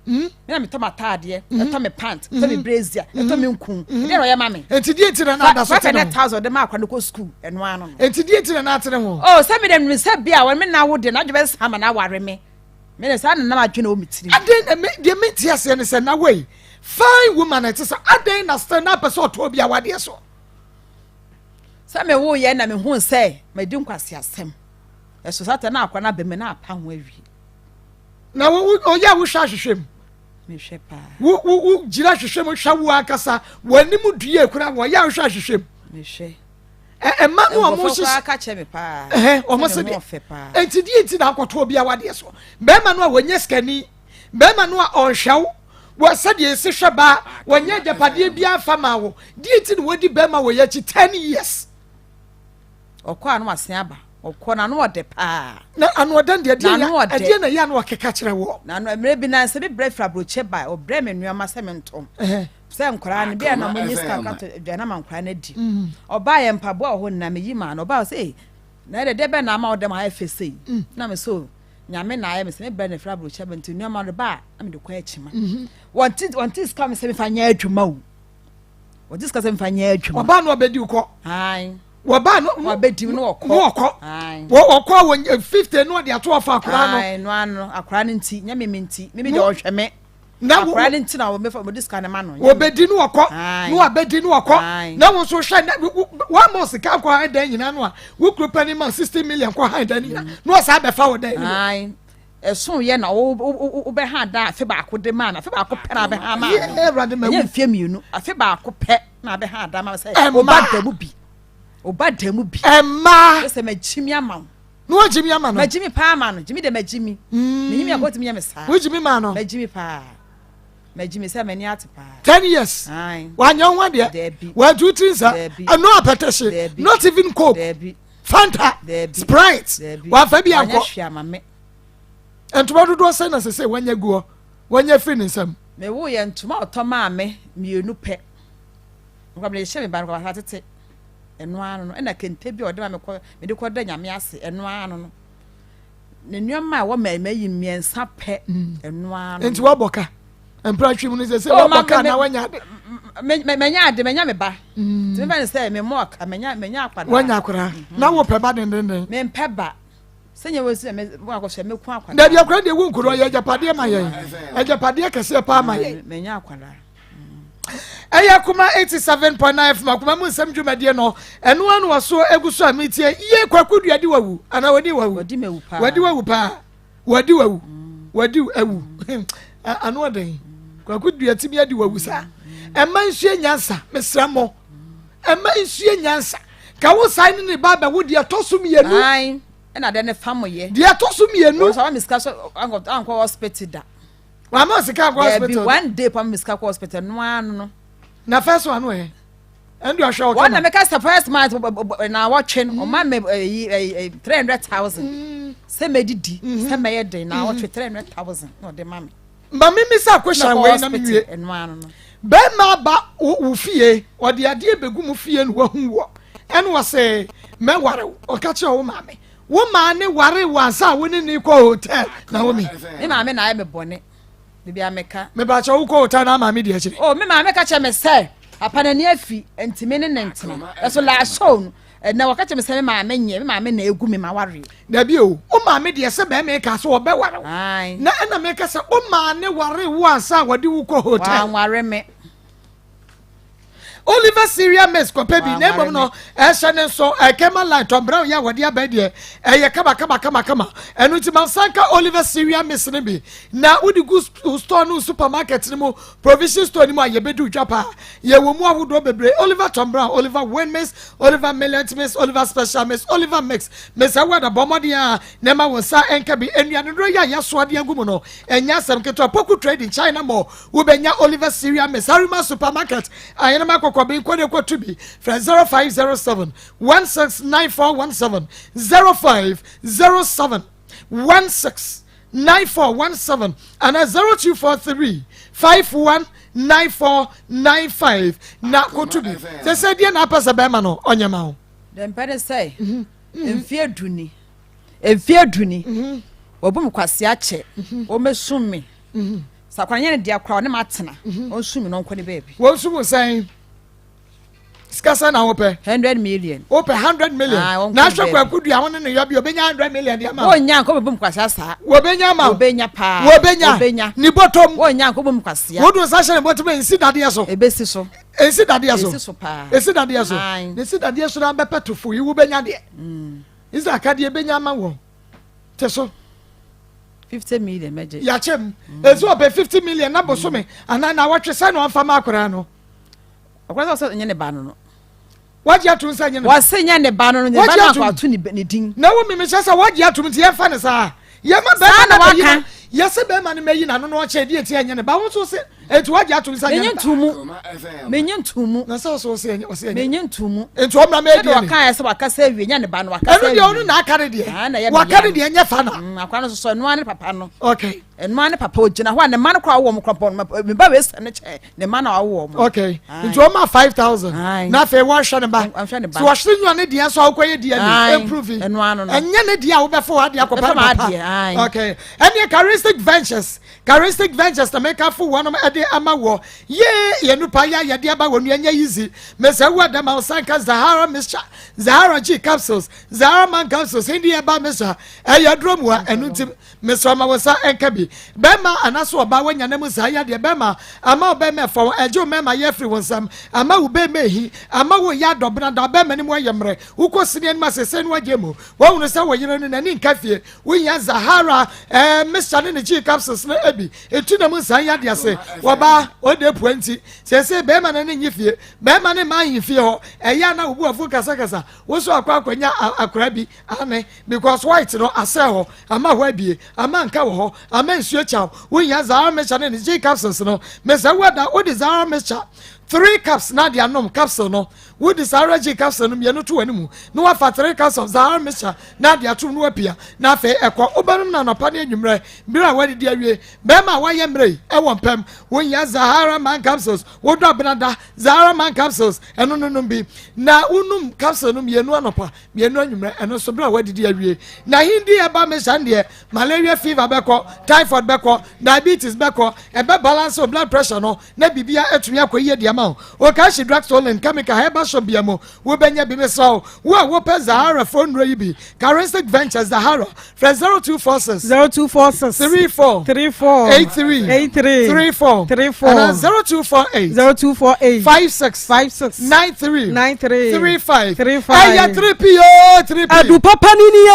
me na me to matade e to me pant to me brazier e to me nkun e ro ya ma me enti die tire na da so te no 500,000 de ma kwa no ko school eno anu no enti die tire na tere ho oh say me dem me say bia when me na wo de na dwe be sama na ware me ne sa na ma dwena o mitiri aden de me tie ase ne se na wey fine woman it is aden na stand up so to bia wade so sa me wo ye na me hu say me di nkwase asem eso sata na akwa na be me na apa ho awi na wo ya wo hwa hwehwem me hwe pa wo gira hwehwem hwa wo akasa wani mu due kura wo ya hwa hwehwem me hwe ma no mo so aka che me pa o mo se de enti di enti na akoto bia wade so be ma no a wanya skani be ma no a onhwew wo sade esi hweba wanya japade bia fama wo di enti no wodi be ma wo ya chi 10 years okwa no asen aba okọ na no ode pa na anu odan de de na ya na okeka kire wo na no emre bi na se bi bread fra broche ba obre me nuama se me ntom se nkora ne bia na mo niska ka to na man nkora na di oba ye mpabo ho na me yi ma na oba se na de be na ma odem ha efese na me so nyame na aye me se me bread fra broche ba ntu nuama do ba am de kwa echi ma wanti ska me se me fanya adwuma wo wanti ska se me fanya adwuma oba no obedi uko ai woba no wabedi no okọ okọ wo 50 no de ato afa akora no ai no ano akora no nti nya me nti me de ohwe me na akora no nti na wo me fa mo diska na ma no obedi no okọ no abedi no okọ na wo so hwe na wa mo sika akwa dan nyina no a wo kropa ni ma 60 million kwa han dan nyina no sa be fa wo dan ni ai esun ye na wo be ha da afi ba ko de ma na afi ba ko pe na be ha ma ye mfie mienu afi ba ko pe na be ha da ma say o ba da mu bi oba demu bi emma se magimi ama no magimi ama no magimi pa ama no gimi de magimi nyimi akotimi ya mesa wo gimi ma no magimi pa magimi se mani ate pa 10 years wanya ho de wa do tinsa no appetition not even coke fanta sprite wa fa bi anko entuma do se na se wanya guo wanya free nsam me wo ye ntuma otoma ame mienu pe ngam le sheme ban ko ha tete eno ano no na kente bi ode ma me de ko da nyame ase eno ano no ne nuama a wo ma yi miensa pe eno ano enti wo boka empra twim no se wo boka na wanya menya ade menya me ba ti me ban se me mo aka menya akwada wanya akwara na wo pe ba den me mpe ba senye wo se me wo akoshe me ku akwada da bi akwara de wo nkuro ye japade ma ye japade kese pa ma ye menya akwada Akoma 87.9 FM akoma mu nsam dwumade no eno anu waso eguso amitie ye kwakudua di wawu ana wadi wawu wadi mewu pa wadi awu anu oden kwakudua timi adi wawu sa emma nsue nyansa mesramo emma nsue nyansa ka wo sai ni baba wo di atosum yenu ai na de ne famoye di atosum yenu so wa miska so anko hospital da wa ma sika ko hospital one day pa miska ko hospital no anu no na first one we and you are sure one na make us first month na watching o ma me 300,000 se medidi se me yede na watch 300,000 no de mama mi sa question we na me eno anu no be ma ba wo fie o de ade begum mu fie no hu wo eno wo se me ware o ka che wo ma me wo ma ne ware wansa wo ni ko hotel na wo mi ma me na ai me bone bibi ameka me ba cha wo ko hotel na ma me de akire oh me ma ameka che me say apana ni afi entime ne nentena eso la show na wakache me say me ma menye me ma me na egu me ma ware da bi o ma me de se be me ka so be ware ai na na me ka se o ma ne ware wansa wo de wo ko hotel ware me Oliver Syria Miss Kopebi name no ehye so Akoma line Tom Brown ya wode abadie eye kama enu ti mansanka Oliver Syria Miss ne bi na udi go store no supermarket ni mo provision store ni mo ayebedu dwapa ye wo mu ahodo bebre Oliver Tom Brown Oliver Wayne Miss Oliver Millet Miss Oliver Special Miss Oliver Mix Miss awada bomodia na ma wonsa enka bi enua no ya so ade agumu no enya sam keto poku trade in China mo wo benya Oliver Syria Miss Harima supermarket ayena ma Kobe Kone Kotubi from 0507 169417 0507 169417 and 0243 519495 na Kotubi. They said dia na pasa be ma no onyema ho. Dem pede say emfie duni obum kwase ache o mesum me sakwanya ne dia kwa ne matena o sum no nkone baby wo sum say skasa na wope 100 million wope 100 million na hwe kwa kudu awon ne yobi obenya 100 million dia ma wonya ko bum kwase asa wobenya ma wobenya pa wobenya ni bottom wonya ko bum kwase wodu sa hye ne bottom ensi dade so ebesi so ensi dade so so pa ensi dade so ensi dade so na be petofo yi wobenya de isa akade ebenya ma wo te so 50 million meje ya chem ezo obe 50 million na boso me ana na watwe sa no amfa ma akora no akora so nye ne ba no waji atum sa nye ne wase nye ne ba no nye ba na kwa atu ni din na wo mi chasa waji atum ti yefa ne sa ye ma be na waka ye se be ma ne meyi na no no che die ti nye ne ba wo so se enti waje atum sa menye ntumu na so se menye ntumu enti o mra me de waka ya se waka sa wie nya ne ba no waka sa enu de onu na akare de waka de nya fa na akwa no so no ane papa no okay enu ane papa ogina ho ne ma no kwa wo mo kropon me ba we se ne che ne ma na wo mo okay enti o ma 5000 na fe wo hwe ne ba so wo hwe nwa ne dia so akoye dia ni improve enu anu no enya ne dia wo be fo ade akopa papa okay any charismatic ventures to make up for one of the amawo ye nu pa ya de aba wonu enya easy mesa wo da ma sanka Zahara Mr. Zahara G capsules Zahara man capsules hindi eba mesa ya drum wa enu tim mesa ma wo sa enka bi be ma anaso oba wanya na mu sa ya de be ma ama oba me fo ejo me ma ye free wonsam ama wo be mehi ama wo ya dobna da be ma ni mo yemre wo ko sine ma sese no agemu wo hunu sa wo yire no na ni nka fie wo ya Zahara Mr. ne G capsules na ebi etu na mu sa ya de ase woba o de puanti sese be ma na ni nyifie be ma ne ma nyifie ho eya na obu afu kasa wo so akwanya akora bi ane because white no ase ho ama ho abie ama nka wo ho ama nsuo chaw wo ya Zahara Mr. ne G capsules no mesa wada o de Zahara Mr. 3 cups na dia nom capsule no wo de Zahara G capsule no me no to animu no wa fa 3 cups of Zahara Mr. na dia to no apia na fe ekọ obanum na no pa ne anwumre bira wa de awie be ma wa ye mre e won pem wo ya Zahara man capsules wo do benada Zahara man capsules eno no bi na unum capsule no me no anopa me no anwumre eno so bira wa de awie na hindi e ba me sande malaria fever beko typhoid beko diabetes beko e be balance of blood pressure no na bibia etumi akoye de o ka shi drugstore and chemical herbal shop biamo wo benya bi mesaw wo pe Zahara phone ro yibi charismatic ventures Zahara from 0246 34 83 34 and 0248 56 93 35 aya 3p adu papa nini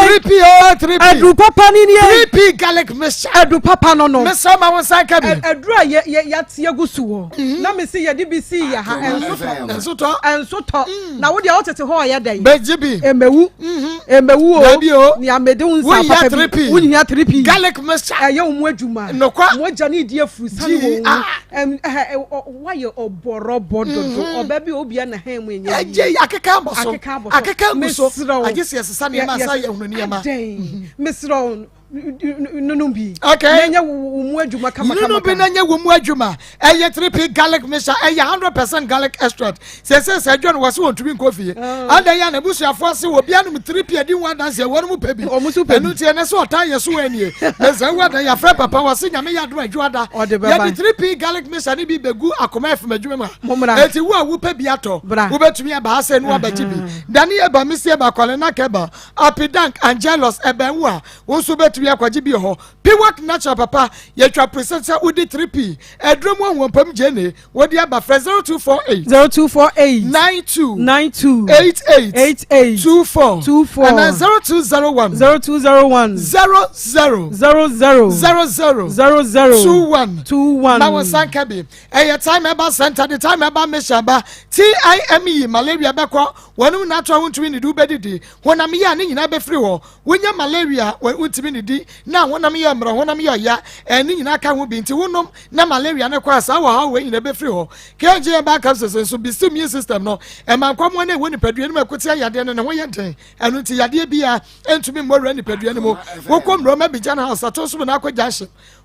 3p papa nini 3p garlic mixture adu papa no mesa ma won sanka bi adu a ya tie gusu wo na me se ye de bi si ya ha enso to na wo de o tete ho ya dan bejibi emewu o ni amede unsa papa bi wo nya 3p garlic mixture ya umu adwuma mo ja ni die furu sane wo wa ye oborobo dodo oba bi obi na ha mu enye eje akeka boso agesi yesesa ne ma sa ye hunu ne ma mesro nunumbi okay nenya wo adwuma kama nunumbi nenya wo mu adwuma eye 3p garlic mixture eye 100% garlic extract se John was won to be coffee anda ya na busuafo se wo bia no 3p adi one dance wo no mu pebi enu tie ne so otan ye so anie na se wo da ya fra papa wo se nyame ya do adwada ya di 3p garlic mixture ni bi begu Akoma FM adwuma ma eti wo a wo pebi ato wo betumi aba ase no abaji bi dani eba misi eba kwale na keba apidank angelos eba wo a wo so betumi akwaji bi ho piwak natural papa ye twa presenter udi 3p edromo honpam jene wodi aba 0248 92 88 24 and 0201 00 na wasanka bi time eba center the time eba meshaba time malaria beko wonu natural wontumi ni du bedidi honam ya ne nyina be free ho wonya malaria wontumi ni di na honam ya mra honam ya ya eni nyina ka ho bi nti wonom na malaria ne kwa asa wa ha we nyina be free ho keje ba capsules so bi immune system no e man kwamo na woni padua no makuti ayade no ne ho yeden enu nti yade bia entumi mmorua ni padua no mo wokom ro ma bi jana house atoso na akwaja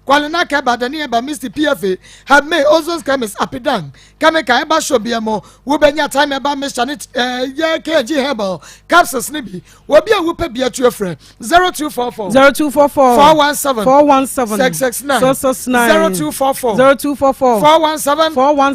kwalina ka badani eba Mr. PFA have made ozone chemist apidan chemical eba shobiamo wo benya time eba Mr. ye KG herbal capsules ni bi wo bia wo pa bia tu afre 0244 417 669 417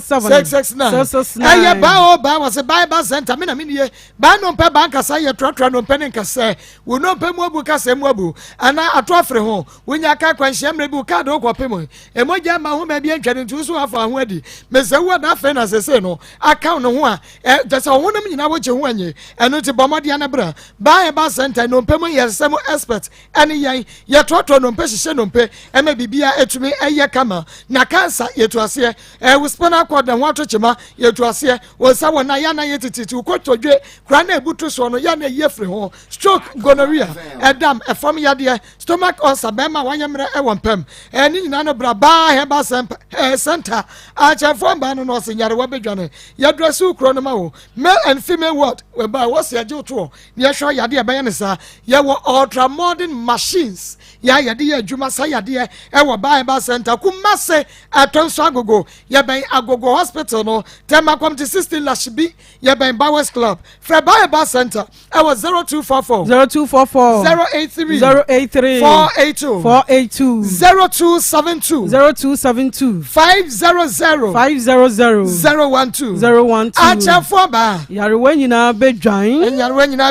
669 aya ba o ba was Bible center me na me nie ba no pe ba nkasa ye trotro no pe ne nkasa wo no pe mu abu kasa mu abu ana ato afre ho wonya ka kwanhia mre bi do ko pemo emoja ma ho ma bi antwade ntu so afa ho adi mesewu na fe na sese no account no ho a just ho nam nyina wo che ho anye eno ti bomode ana bra ba ba center no pemo yesem expert ene yan ye toto no mpe hihye no mpe ema bibia etumi eye kama na cancer yetu ase we spinal cord ho atochema yetu ase wo sa wona ya na yetititi ukotodwe kra na ebutu so no ya na ye free ho stroke gonorrhea edam efom yade stomach ulcer be ma wanyemre e wompem eni nyina no bra ba heba center achafo ba no no senyare wa bedwane ya dress ukro no ma wo male and female ward we ba wo se age to ne hwa yade e be ne sa ya wo ultra modern machines ya yade ya adwuma sa yade e wo ba heba center kumase atonso agogo ya ben agogo hospital no tema community 16 Lashibi ya ben Bowers Club fra ba heba center e wo 0244 083 482 0272 500 012 achafo ba yarewa nyina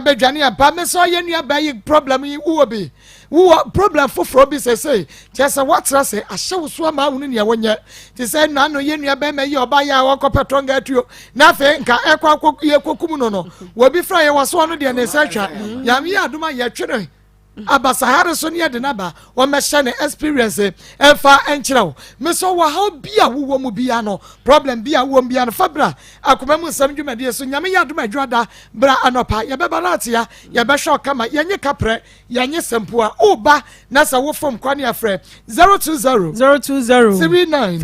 bedwan ya pa me so ye nua ba yi problem yi uobi wo problem foforo bi say just what say ahyew so ma wonu ne wonye ti say na no ye nua ba me ye oba ya wo kopetronga atuo na fe nka ekwa ye kokum no wo bi fra ye waso no de ne sa twa ya me aduma ye twere abasahare so ne de naba wo mehye ne experience efa enkyerɛw me so wo how bia wo mu bia no problem bia wo bia no fabra akoma mu nsam dwumade so nyame ya adoma adwada bra anopa ye beba latia ye be hwe kama ye nye kapre ye nye sempoa oba na sa wo fom kwane afre 020 39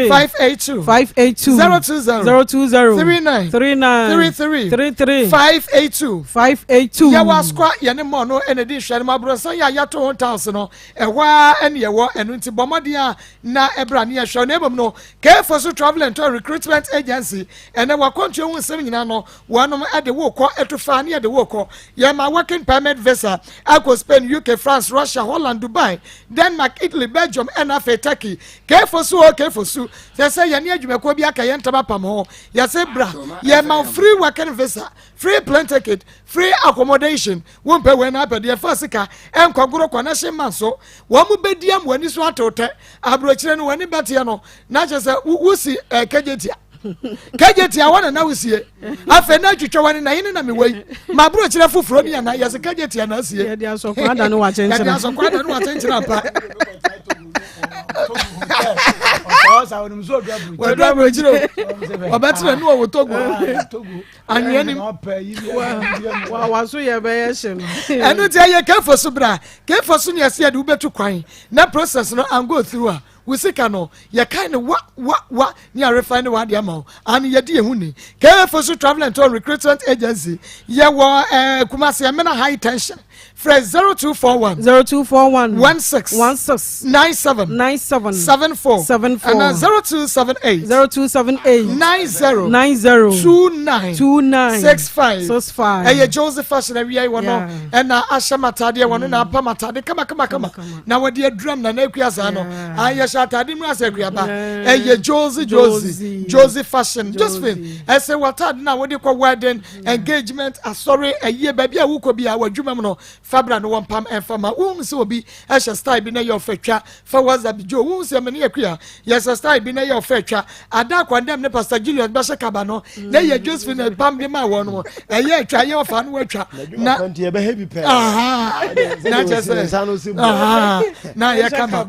582 020 39 582 ya waskwa ne mo no ene di hware mabrosan ya yato 1000 no ehwa ene ye wo enu nti bomodia na ebra ne hware na ebom no kefo so travel and tour recruitment agency ene wa kontwe hu nsem nyina no wonom ade wo kɔ etofa ne ade wo kɔ ye ma working permit visa Akos Spain UK France Russia Holland Dubai Denmark Italy Belgium and Afe Turkey kefo so say ye ne adwumako bi aka ye ntaba pam ho ye say bra ye ma free working visa free plane ticket free accommodation won pe we na pe de fasika enkogoro connection man so wo mu bediam wani so atote abrochire no wani bete no na je se wusi kajetia wana na wusie afa na twetwe wani na yene na mewai ma abrochire foforo ni na ye se kajetia na asie ye dia so kwada no wa chenchena ye dia so kwada no wa chenchena pa Osa onumzo dwabu. We dwabu jiro. Obatire no wo Togo. Anwani wa waso ye be ye hye no. Enu tie ye kefo so bra. Kefo so ne ase de ubetu kwan. Na process no and go through a. Wusika no ye kind wa ni a refine wa de ama. An ye de ehu ni. Kefo so travel and tour recruitment agency. Ye wo Kumasi amena high tension. Fresh 0241 16 97 74 and 0278 90 29 65 Eye Joseph Fashion area wono and na Asha matade wono na pa matade kama na wodi adram na akuasa no aye shatade mu asakua ba eye Josie Fashion Josephine ese watade na wodi kwa wedding engagement sorry eye baby a wuko bia wadwuma no fabra no one pam enfama se obi ehye style bi na your fetwa fa WhatsApp jo se me na yakua yes style bi na your fetwa ada kwandem ne Pastor Julius Basha Kaba no na ye Josephine pam bi ma won no eye atwa ye ofa no atwa na konti e be happy pair na just na ye kama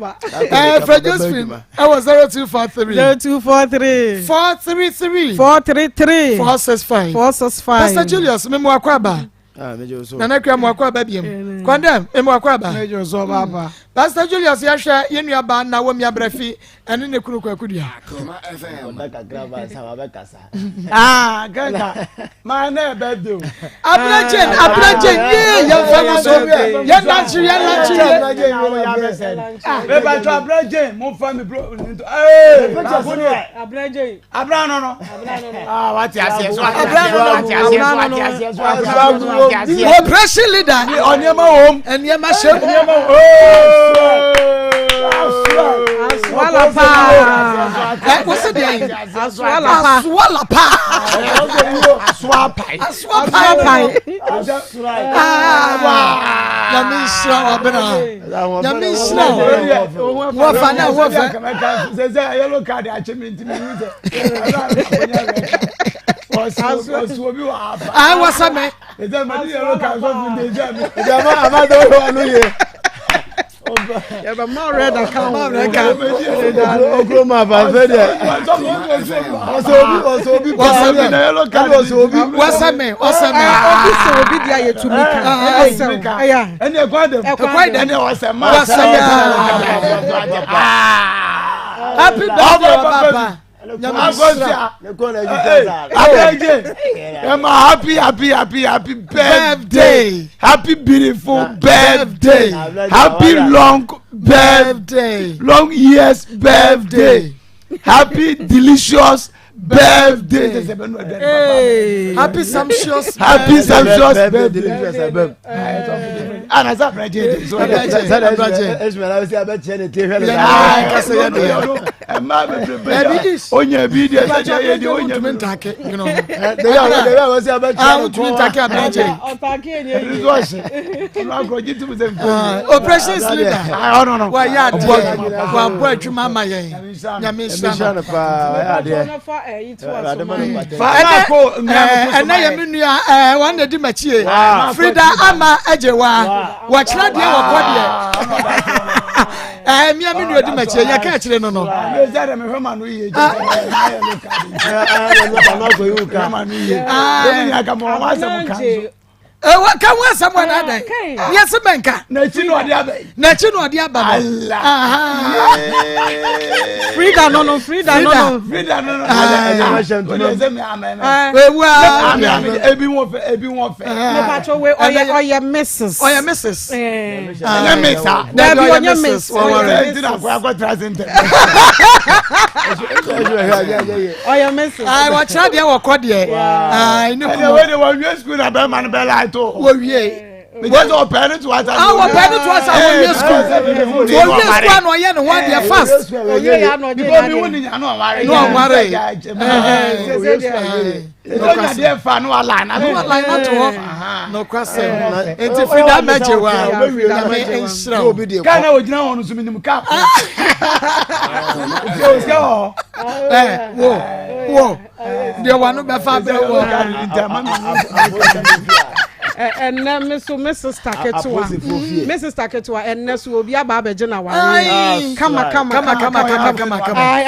for Josephine I was 0243 433 465 Pastor Julius me mo akwaba na na kwa mwakwa babiem kwandem mwakwa ba mejo so baba Pastor Julius ya hwa ye nua ba na wo mi abrafi ene ne kunu kwakudua Akoma FM da graba sama be kasa ganga ma na bedo abraje ye ya fa so ye lanchi be ba to abraje mo fa mi bro abraje abra no wati asie so operation leader onyema hom eniema shem Aswala pa. What's it doing? Aswala pa. Yeah, but more red account. Akoma ba fe de. Obi dia ye to make. Ene ekwa dem. Happy birthday papa. Happy birthday. Happy beautiful birthday. Happy long birthday. Long years birthday. Happy delicious birthday. Happy sumptuous birthday. And as a birthday. Operation Sleeper. No. Why ya? Boy, you mama ye. And I am in one of the Machie. Frida Ama Ejewa. Watch that dear what me am in the Machie. You catch it, no. Is that a Roman? What can we someone other? Yes, a banker. Nachino the other. Frida no. Missus. I watch out there or Cordier. I know when you were school about Manabella. What our parents was our school. One year fast. No question. It's a free damage. And Mrs. Taketua, and Ness will be a Babajana. Come. I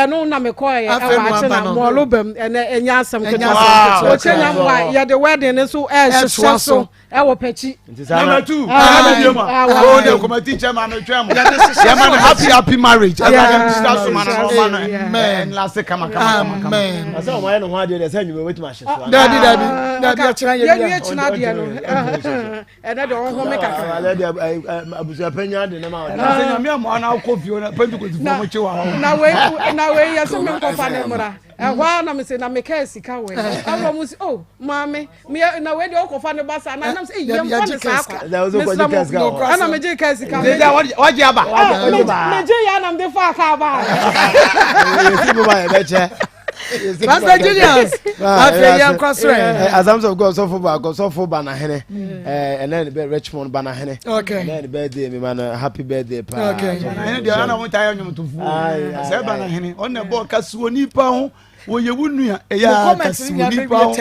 know Namekoy, more Lubum, and Yasam. Yeah, the wedding is so as so. Our petty. Number 2. Oh, teacher, man, happy marriage. Man, last come. I saw why no one did send you with my daddy. And I don't make a penny. And while I'm saying, I'm a case, I was, oh, mammy, me, and I went to Oko Fan the bus, and I'm saying, that was a good case. And I'm a J. Cassie. What you about? I'm the far That's the juniors. As I'm so go so for Banahene, and then the Richmond Banahene. Okay. And then the birthday, man, happy birthday. Okay. And the other one time to Banahene on the board, Casuni Pound. Wo ye wunu ya kasuni pa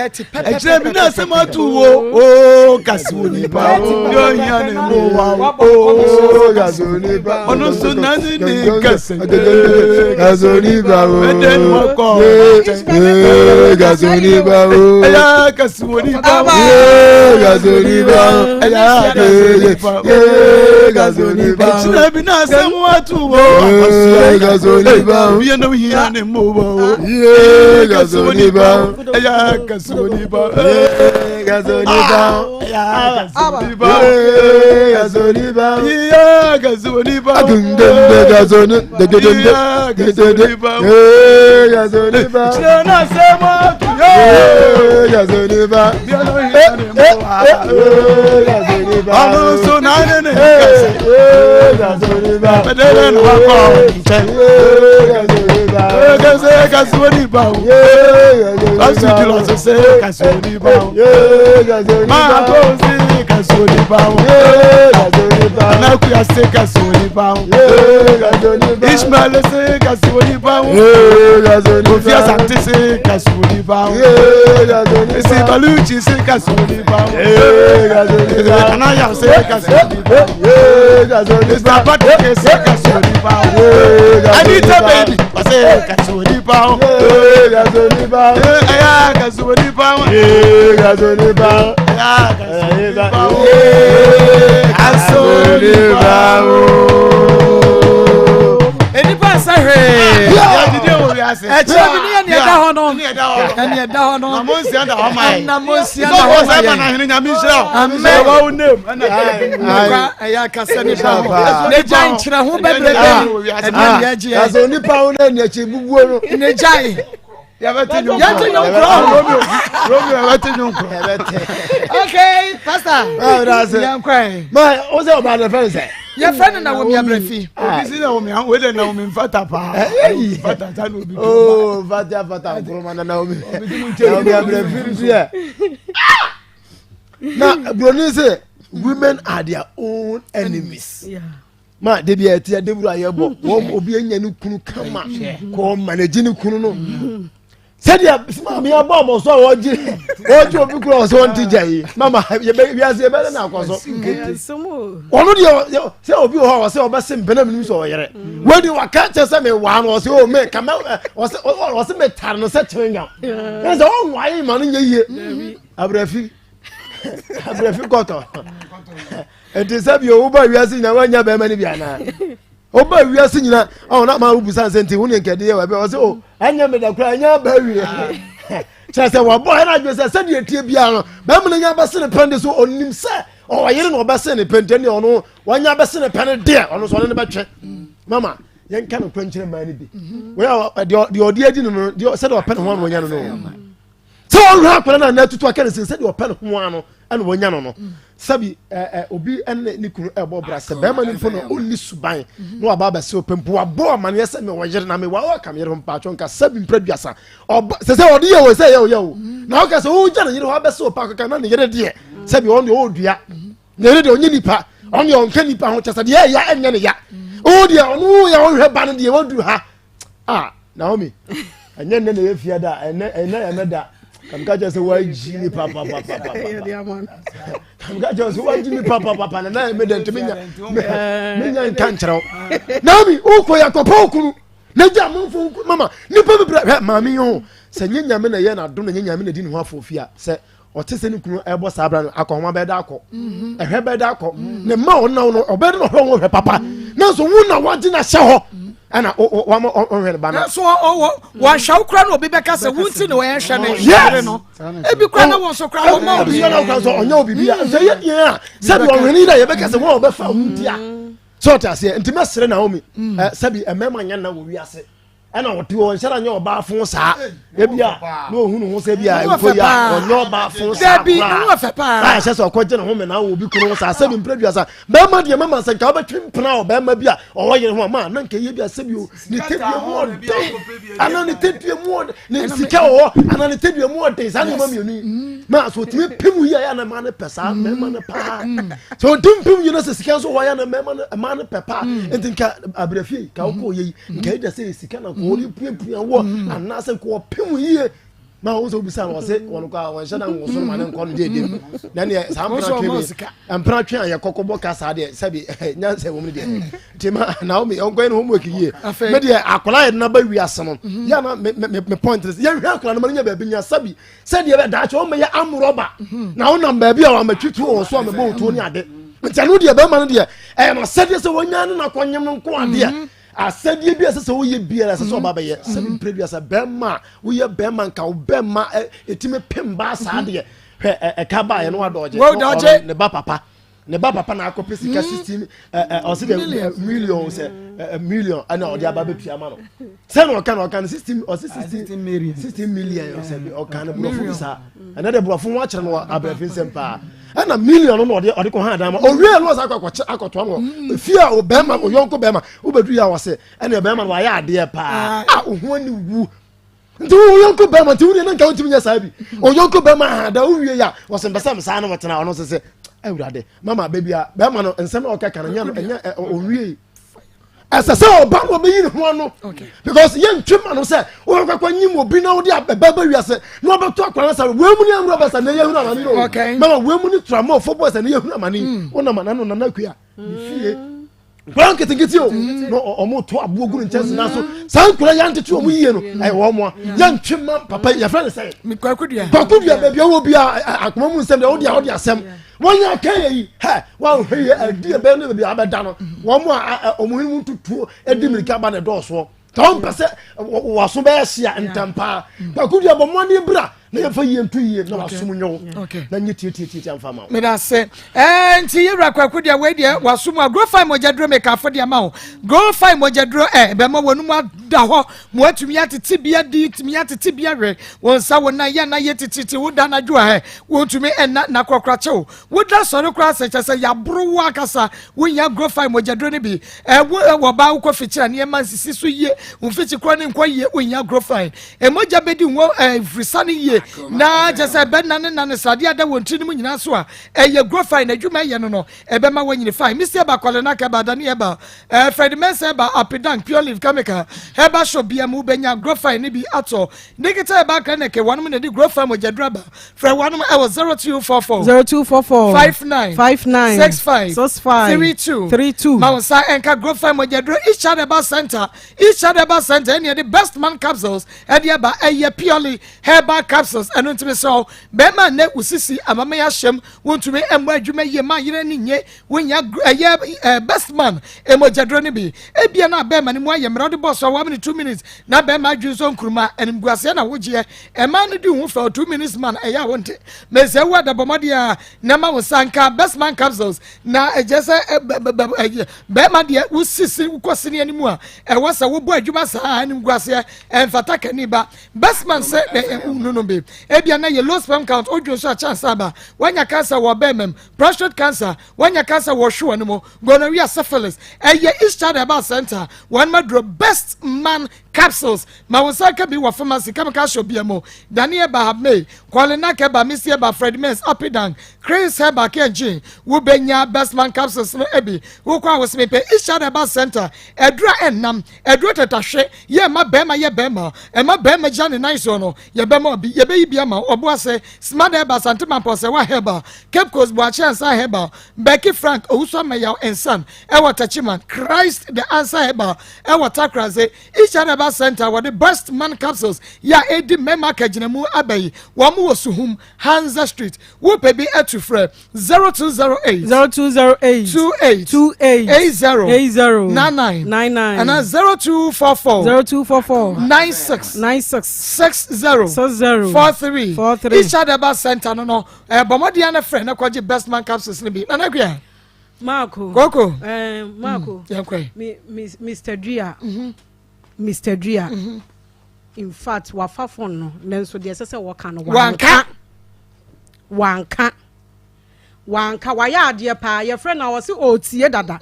eje bi na sema tu o kasuni pa yo yan mo wa o kasuni pa ono so na ni kasuni pa o eden mo ko kasuni pa o ya kasuni pa kasuni pa ya kasuni pa eje bi na sema tu o kasuni pa yo no yan mo wa Gazoniba, Gazoniba, Gazoniba, Gazoniba, Gazoniba, Maa Akos kasuni ba o Anaku ya se kasoni bawo. Ishmael se kasoni bawo. Ofia Santi se kasoni bawo. Se Baluchi se kasoni bawo. Anaya se kasoni bawo. Mr. Patrick se kasoni bawo. Anita baby se kasoni bawo. Kasoni bawo. Aya kasoni bawo. Kasoni bawo. Aya kasoni bawo. Kasoni bawo. Enipa sahe. Ya dide wo wi ase. E che bi ni e da ho no. Ni e da ho no. Na mo nsia da ho mai. Na mo nsia da ho mai. Na hini nya mi hira. Amen. Wa wo nem. Na ya kasa ni ba. Ne jan kira ho bebrebe. E na ya ji. Ya so nipa wo na ni che bubuo no. Ne jan. Ya bete nyon. Ya te nyon kro. Romeo ya bete nyon kro. Okay, pastor. Ah, that's it. Ya kwai. Ma o se o ba the friend say. Your friend na wo mi abrafi. Obi si na wo mi an we de na wo mi mfata pa. Mfata ta no bi. Oh, fata from na wo mi. Obi di mu che wo mi abrafi ria. Na broni say women are their own enemies. Yeah. Ma de bi etia de buru ayebo. Wo obi anya ni kunu kama. Ko manage ni kunu no. Sadia mi abo mo so oji obi kuro so nti jai mama bi ase be na akoso onu de se obi ho se obese mbena mi so oyere wedi waka che se me wa no se o me kama o se me tar no se chenga e se o nwa yi ma no yeye abrafi koto enti se bi o ba wiase na wanya be ma ni bia na oba wiase nyina na ma rubusa senti wo ne nkede wa be o se o anya me da kura anya ba wie chese wa boy na dwese se de tie bia no ba mu nya ba se ne pende so onim se o yire no ba se ne pende ne ono wanya ba se ne pende de ono so ne ba twe mama yen kan kwankyere ma ne bi we de odi adi no de se de open ho no nya no so on ha kwala na tutu aka ne se de open ho ano ana wonya no sabi obi enne ni kunu ebo brase be ma ni mfo no oni suban no aba ba se opempo abo ma ne se me wo yire na me wa ka me yire mpa atwo nka sabi mpraduasa se odi ye wo se ye wo na o ka se o jana yire ho ba se opa ka na ne yire de sabi on de o dua ne yire de onye nipa on de on ka nipa ho chasa de ya enya ne ya o de onu ya o hwe ba ne de wo du ha Naomi enya ne ye fia da ena ya meda kamka just waji ni papa kamka just waji ni papa na me dent menya nkan kyerɛw Naomi uko yakopa okunu na gya monfo mama nipa bebra mama yo sɛ nyenya me na ye na do na nyenya me na di ne ho afofia sɛ ɔte sɛ ne kunu ɛbɔ sabra no akɔhoma bɛda akɔ ɛhwɛ bɛda akɔ ne ma wo na wo ɔbɛde no hɔ wo hwɛ papa na so wo na wagye na hyɛ hɔ ana wa mo hwɛ ba na so wa shaw kra no obi bɛka sɛ wunti ne wo yɛ hwɛ ne yere no ebi kra na wo so kra wo ma obi na kra so ɔnya obi bia sɛ yɛ die a sɛ bi ɔhwɛ ni da yɛ bɛka sɛ wo ɔbɛfa wunti a so ta sɛ ntimi asere na Naomi sɛ bi ɛmɛma nya na wo wiase ana wote wo nhyara nya oba afon saa ebia na ohunu ho sɛ bia mfo ya onyo oba afon saa bi no afa pa ba hyɛ sɛ ɔkɔgye ne ho me na wo bi kunu saa sɛ bi mpradua saa ba ma de mama sɛ ka obetwe mpena o ba ma bia ɔwɔ yere ho ma na nka ye bia sɛ bi o ne tedua mu ana ne tedua mu ne sika o ana ne tedua mu de saa ne ma mienu ma so timi pemu ya na ma ne pesa ma ne pa so dim pemu you no sɛ sika so wɔ ya na ma ne pepa entinka abrafi ka wo ye nka ida sɛ sika na wori pia wo anase ko pemu yie ma wo so bisa no se won ko won hye na wo so ma ne nko no de dem na ne sampra twe an ye kokobɔ ka sa de sabi nyanse wo mu de tima Naomi on ko ne homework yie me de akola ye na ba wi ase no ya na me point is ye hwe akola no ma nya ba bi nya sabi se de be da che o me ye amroba na wo na ba bi a wa matwitu wo so me bo to ni ade ntanu de ba ma no de ma se de se wonya na konyem no nko ade asadi bi asese wo ye bia asese oba ba ye se bi prebi asa bema wo ye bema nka wo bema etime pemba asa de ka ba ye no wadoje ne ba papa na akopesi ka 16 o se million se million ana o de aba betua ma no se no kan 16 million o se bi o kan brofo sa ana de brofo wo akere no abrafin sempa ana million no ode ko ha dan ma o wie no sa akoto no fia o bema o yonko bema o bedu ya wo se ana bema no ya ade pa o ho ni wu nti o yonko bema ti wo ne nka o timi nya sa bi o yonko bema ha da o wie ya wo se mbesa msa na wotena ono se awurade mama baby a be ma no nsem na okaka na nya no enya owie asase oba no be yiri ho no because yen twema no say wo kwakwa nyim obi na wo de ababa wiase na obeto akwara sa we mu ni amro basa na yehunu amani no mama we mu ni tramo football sa na yehunu amani wona ma na no na akua fie Grand ketingiti o no omo to abogu nchese na so sankura ya ntete omo yiye no ai wo mo ya ntwema papa ya friend say kwakudua baby wo bia akoma mu nsem de wo de asem wonya kan yi ha wa hweye adi be no bia abeda no wo mo omo himu tutuo edi mirika ba ne do so tom pese wo so be hia ntampa kwakudua bo mo ni bra na ya fa yie ntu yie na wasum nyo na nyiti amfa ma me da se nti yewra kwakudua we de wasum agrofai mojadro me ka fo de ma o grofai mojadro be ma wonu ma da ho mo atumi atete bia di tumi atete bia re won sa wona ya na yetiti wo da na dwo ha wo tumi na kokra che wo da sori kra se chese ya bro wa kasa wo ya grofai mojadro ne bi wo ba wo kofichira ne ma sisi so yie wo fichi kro ne nkwa yie wo ya grofai moja bedi wo frisani yie na jese ben na sade ada wonti nim nyina so a eye grofai na dwuma ye no ebe ma wanyini fine misi ba kwale na ka ba da ne eba Fred Mensa ba apidan pure leaf chemical eba sho bia mu benya grofai ne bi ato digita eba ka ne ke wanum ne di grofai mo jadraba fra wanum e was 0244 59 65 32 ma sa enka grofai mo jadro each other center any the best man capsules e dia ba eye purely herbal capsules eno ntime so be ma na usisi amama ya hyem wontumi emu adwuma ye ma yire ni nye wonya best man emojadro ne bi ebia na be ma ne mu aye mrade boss wa 2 minutes na be ma adwuso nkuruma enimguase na wogie e ma no di hu fa 2 minutes man eya wonte meze wa da bomode a na ma wosanka best man capsules na ejese be ma de usisi ukosini animu a wasa wo bo adwuma sa enimguase enfata kaniba best man say no be ebia na ye low sperm count ojo so chance aba wanya cancer wo bemem prostate cancer wanya cancer wo hwo animo gonorrhea syphilis eye each child about center one madro best man capsules ma wosaka bi wo pharmacy chemical shop biamo daniel bahabme kwalena ke ba misi ba Fred Mens apidan Chris Heba kenji wo benya best man capsules no ebi wo kwa wo smepe each child about center edra enam edro tetahwe ye ma bema ye bema e ma bema jane nice no ye bema bi ye be bi ama obo ase smart Heba santima pose wa Heba Cape Coast bo chansa Heba Becky Frank owuso meyaw ensan e watachiman Christ the answer Heba e watakraze each other about center with the best man capsules ya edi mema kajinamu abayi wa mu wosuhum Hansa Street wo pebi etufre 0208 28 80 99 and 0244 96 60 43 each other about center no bomodi ana friend na kwaje best man capsules ni bi na nakwa Marco Koko Marco yankwe Mr. Dria in fact wafa phone no nenso de sese wo ka no wanka waya ade pa your friend na wo se otie dada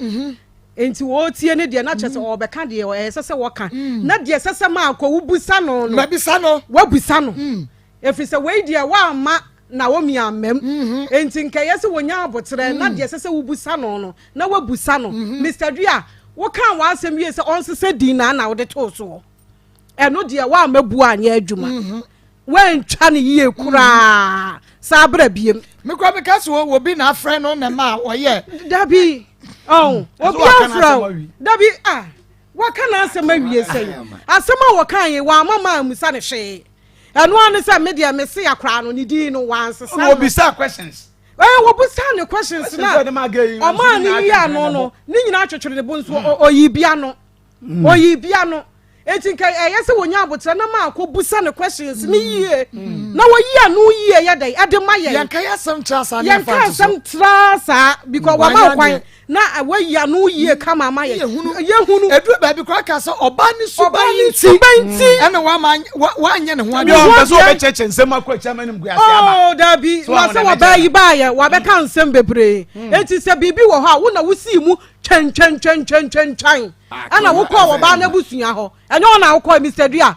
enti wo tie ne de na chese obeka de sese wo ka na de sese ma akwa wubusa no wabusa no efise we de wa ma na wo mi amem enti nkeye se wonya abotre na de sese wubusa no na wabusa no Mr. Dria wo kan wa asem wie se onsese din na wo de to so eno de wa mabu anya adwuma wantwa ne yie kura sabra biem me kwa beka so wo bi na friend no na ma oye dabi obi afra dabi wa kan asem awie sei asem a wo kan ye wa mama musa ne hwe eno ane se media me se akra no ne din no wansesa wo bisa questions wo busa ne questions na o ma ni ya no ni nyina atwetwere ne bonso oyibia no etinka yese wonya abotre na ma akobusa ne questions ni yie na wo yie anu yie ye dai ade ma ye yanka yasam trasa na yanka yasam trasa because wa ma kwan na wo yie anu yie kama ma ye hunu edu ba bi kwa ka so oba ni subanti ena wa anya ne ho abi o beso be cheche nsem akwa chama nim guase aba oh dabi wa se wa ba yi ba ye wa be kan nsem bebre eti se bibi wo ha wo na wo si mu chen ana wo ko wo ba na busua ho enye ona wo ko Mr. Dua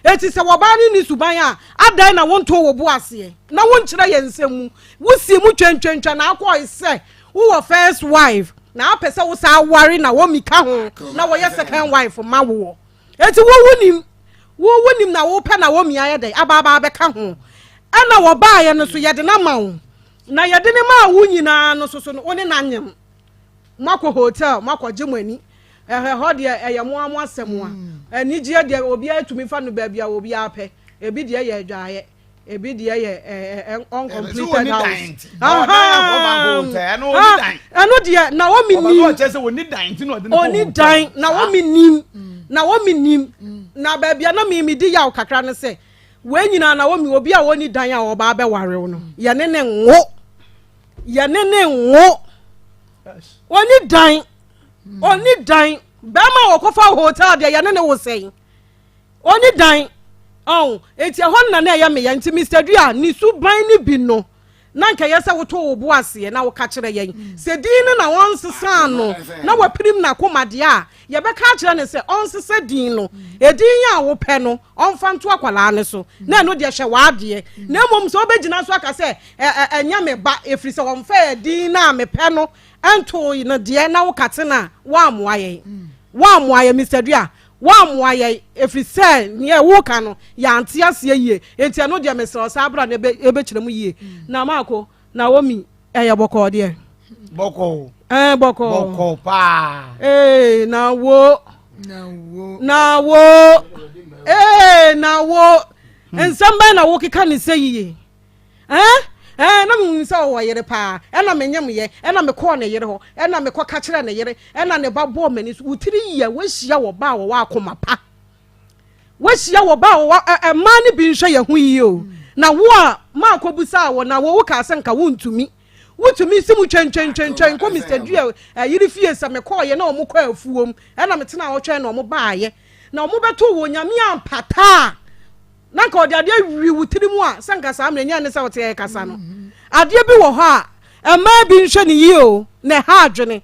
eti se wo ba ni suban a adan na won to wo bo ase na won kire ye nsemu wo si mu twentwentwa na akọ ise wo first wife na apese wo sa ware na wo mika ho na wo ye second wife ma wo eti wo wunim na wo pe na wo mia ye dey aba be ka ho ana wo ba ye no so ye de na ma wo na ye de ne ma wo nyina no so no oni na nyem mako hotel mako jimani ho de ye mo asem a ani gie de obi atumi fa no ba bia obi apɛ ebi de ye dwaye ebi de ye uncompleted house eno de na wo mi nim oni dan na wo mi nim na ba bia na mi di ya kakra ne se we nyina na wo mi obi a woni dan a wo ba be ware wo no ye ne ngo oni dan ba ma wo kofa hotel de ye ne wo sei oni dan eti ho na ya me ya nti Mr. Dua ni su ban ni bi no na nka yesa wo to wo bo ase na wo ka kire yen se din na won sesa no na wo prim na komade a ye be ka kire ne se on sesa din no edin ya wo pe no on fa nto akwala ne so na no de hye waade na mom so obegina so aka se enya me ba efri se won fa din na me pe no ento no de na wo kate na wa amoaye Mr. Dua wa moaye efri se ne wo ka no ya ante ase yie enti no de mesro sa abra na ebe kire mu yie na mako na wo mi eye boko de boko pa na wo ensamba na wo kika ne se yie na me nsa wo yere pa na me nyem ye na me ko ne yere ho na me ko ka kire ne yere na ne ba bo mani so utiri ye wo hia wo ba wo akoma pa wo hia wo ba wo ma ne bi nhwe ye ho yi o na wo a ma akobusa wo na wo ka se nka wo ntumi simu twen ko Mr. Dua yiri fie se me ko ye na o mo ko afuom na me tena wo twen na o mo ba ye na o mo beto wo nyame ampata na ka ode ade wi wutiri mu a sanka sa amre nya ne sa wote kasa no ade bi wo ho a ma bi nhwe ne yi o na ha adwene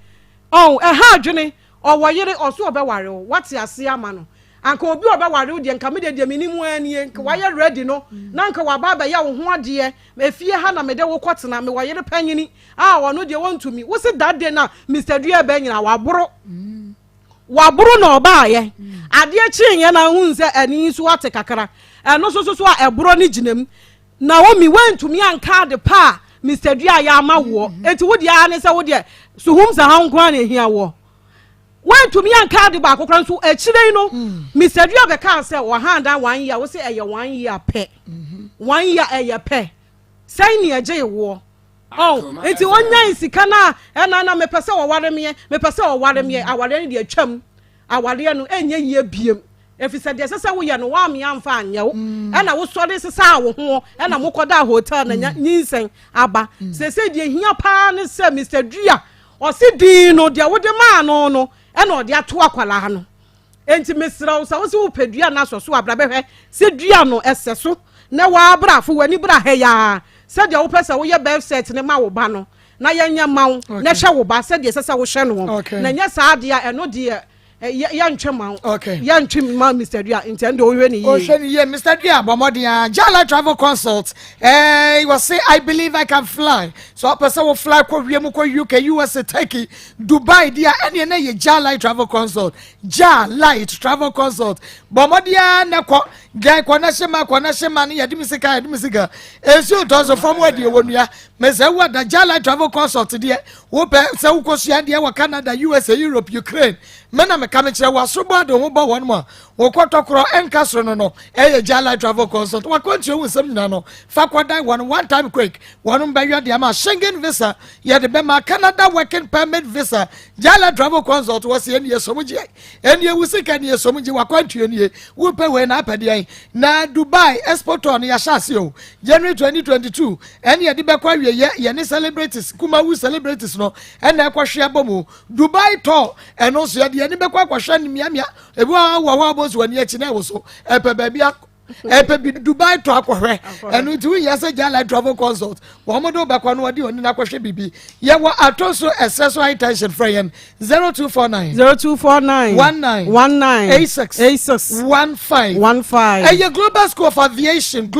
ha adwene o wo yire o so obeware o wate ase ama no anka obi obeware o de nka me de minimu ani nka wa ye ready no na nka wa baba ya wo ho ade efie ha na me de wo kwotena me wo yire panyini wono de wontumi wo se dade na Mr. Dua ba nyina waburu na oba ye ade chienye na hu nse ani so ate kakara no so a eburo ni ginam na wo mi wantumi anka de pa Mr. Dua ya amawo enti wo de a ne se wo de suhum sa han kwa na ehia wo wantumi anka de ba kokran so echire no Mr. Dua be ka se wo handa 1 year wo se eye 1 year pe 1 year eye pe sai ni eje wo enti wonya sika na me pese wo ware me aware ni de atwam aware no enye yie biem efise de sese wo ye no wa me amfa anya wo na wo sore sesa wo ho na mokoda hotel na nyinsen aba sese de hia pa ne se Mr. Dua o se din no de wo de ma no na o de ato akwala no enti mesra wo sa wo se wo pedua na so abra behwe se dua no eseso na wa abra fo wani bra he ya said your person we birth set ne ma wo ba no na yenya mawo na hwe wo ba said sesa wo hwe no na nya sa de a eno de ya ntwe mawo ya ntwe ma Mr. Dua intend o hwe ni ye Mr. Dua bomodian Jala Travel Consult you will say I believe I can fly so person will fly ko wiem ko UK USA Turkey Dubai dia ene na ye Jala Travel Consult Jala Travel Consult bomodian na ko guy kwana shema ni yadi misika ensu tozo from where die wonua mese wo da Jala Travel Consult die wo pe se wo kosua die wa Canada USA Europe Ukraine mena me ka me kire wa sobo do ho ba won mo wo kwotokro enkasro no Jala Travel Consult wa kwantu wo sem nyina no fa kwada one time quick won ba wi de ma Schengen visa ye de be ma Canada working permit visa Jala Travel Consult was ye ne somuji ene wusika ne somuji wa kwantu ene wo pe we na apede na Dubai export on ya shase o January 2022 ene ye de be kwa wie ye ne celebrities kumawu celebrities no ene ekwhwe abomu Dubai tour eno so ye de ne be kwa kwhwe ne miamia ebu wa bozu ani achi na wo so epe ba bia epe bi Dubai to akohwe enu nti we yase jala travel consult wo mo do ba kwa no wadi oni na akohwe bibi ye wo atoso exercise high tension friend 0249 19 86 15 eye global school of aviation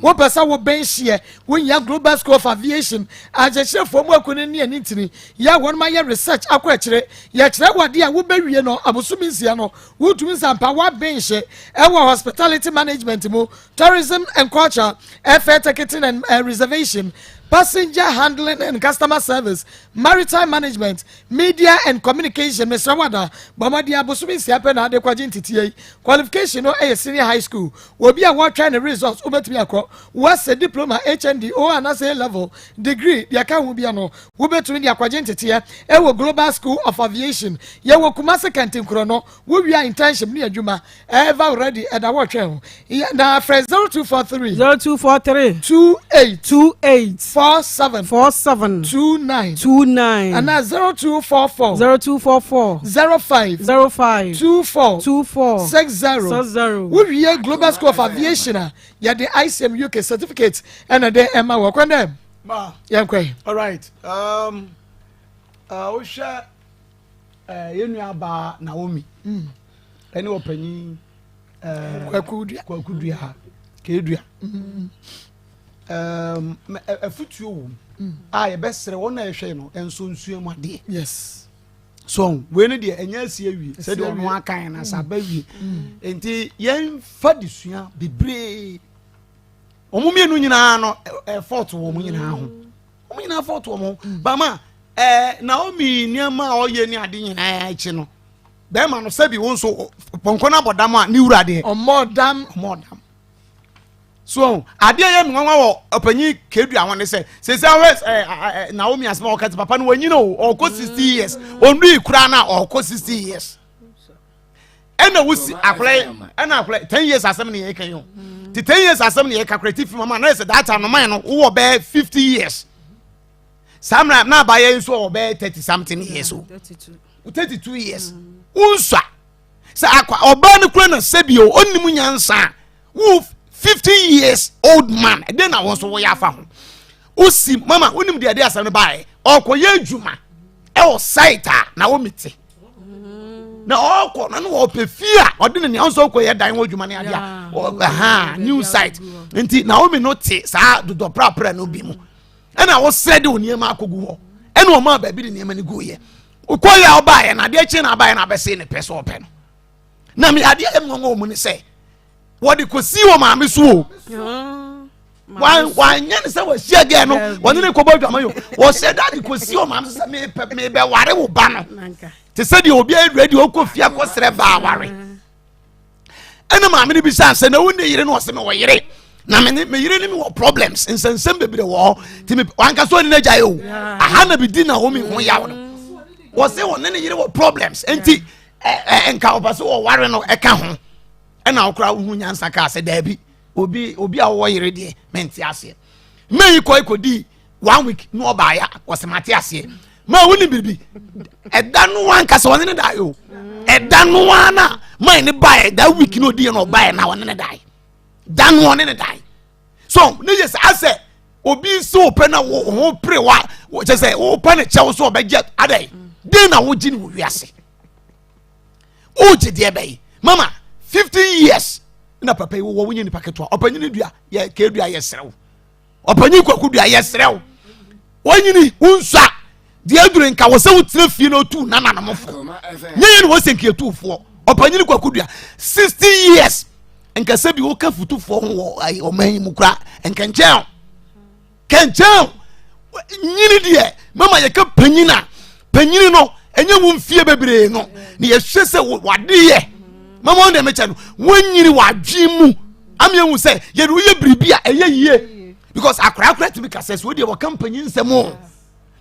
wo pesa wo ben share wo ya global school of aviation ajeche fo mo akuni ni anitini ya won ma ye research akwa kire ya kire wade a wo bewie no abosumi nsia no wo tumi sampa wa ben she e wo hospitality management mo tourism and culture air ticketing and reservation passenger handling and customer service, maritime management, media and communication. Mr. Wada, Bamadi Abusumi Siapen Ade Kwajin qualification no a senior high school. Will be a work trying results. Ubetmiako was a diploma HND or an A level degree. The account will be no. Ubetwin the Aquajin Titia, Ewo Global School of Aviation. Yawo Kumasa Kantin Chrono. We be our intention near Juma. Ever ready at our channel. Now, friends 0243 28 47 29 and now 0244 05 24 60. We hear Global School of Aviation. Yeah, the ICM UK certificate and the Emma work on them. Yeah, all right. We share ba Naomi. Any opinion? Kwakudia. Kedua. A future I best one no enso nsuo mu ade yes so we no de enya sie wi said on one kind as abawi enti yen fa disua bebre omumie no nyina no effort wo mu nyina ho omnyina effort wo mu ba ma Naomi niama oye ni ade nyina achi no be ma no sabi won so ponko na bodam a ni wurade omodam so adia ye nwanwa wo opanyi kedu awon ne se Naomi asma o kati papa no wanyina o ko 60 years ondu ikura na o ko 60 years ena wusi akwai 10 years asem ne ye kan yo ti 10 years asem ne ye calculative mama na se that no man no wo be 50 years samra na ba ye so o be 30 something years o 32 years unsa sa akwa oba ne kura na sebio onnimu nyansa wo 50 years old man then I was so ya fa ho usi mama unim de ade asam bae okoye adwuma e o site na wo mete na okọ na no opefia ode ne nso okoye dan wo adwuma ne ade a new site nti na wo me no te sa dodo prapra no bi mu e na wo sede oniema akogu ho e na o ma ba bi de niema ne guye ukoye obae na ade chi na bae na bese ne pese ope no na me ade em ngo mu ne se what the kosi wo ma me so wan nya ne se wa hia ge no woni ne kobo dwama yo wo se that the kosi wo ma me se me be ware wo ba no te se de obi ready o ko fia ko sere ba ware ena ma me ne bi se na woni yire no wo se me wo yire na me yire ni me wo problems nsensem bebre wo ti me wan ka so ni na gya yo aha na bi di na wo mi ho ya wo se wo ne yire wo problems enti enka obaso wo ware no e ka ho ena okra hu nyansa ka se da bi obi a wo yire de menti ase me ikodi 1 week no ba ya wose mate ase ma woni bibi eda no wan ka se woni ne da yo eda no wana ma ni ba da week no di no ba na woni ne da dan woni ne da so ne yes ase obi so pe na wo ho pre wa je se wo pa ne chew so obeje adai den na wo gi ni wo wiase o je de bai mama 50 years na papa wo wonye ni paketo opanyi ni dua ye ke dua ye serew opanyi kwaku dua ye serew wonyi ni unsa de adure nka wo se wo tire fie no tu na namofo nye ni wo senke tufo opanyi ni kwaku dua 60 years nka se bi wo ka futufo ho o manyi mukura nka kenchen nyini de mama ye ka panyini no enye wo mfie bebre no ne ye hwese wade ye mama on dem echa no wonyiri wadwimu amyehu say ye do ye bribia eye yie because akra to be kase so de wo company nsemo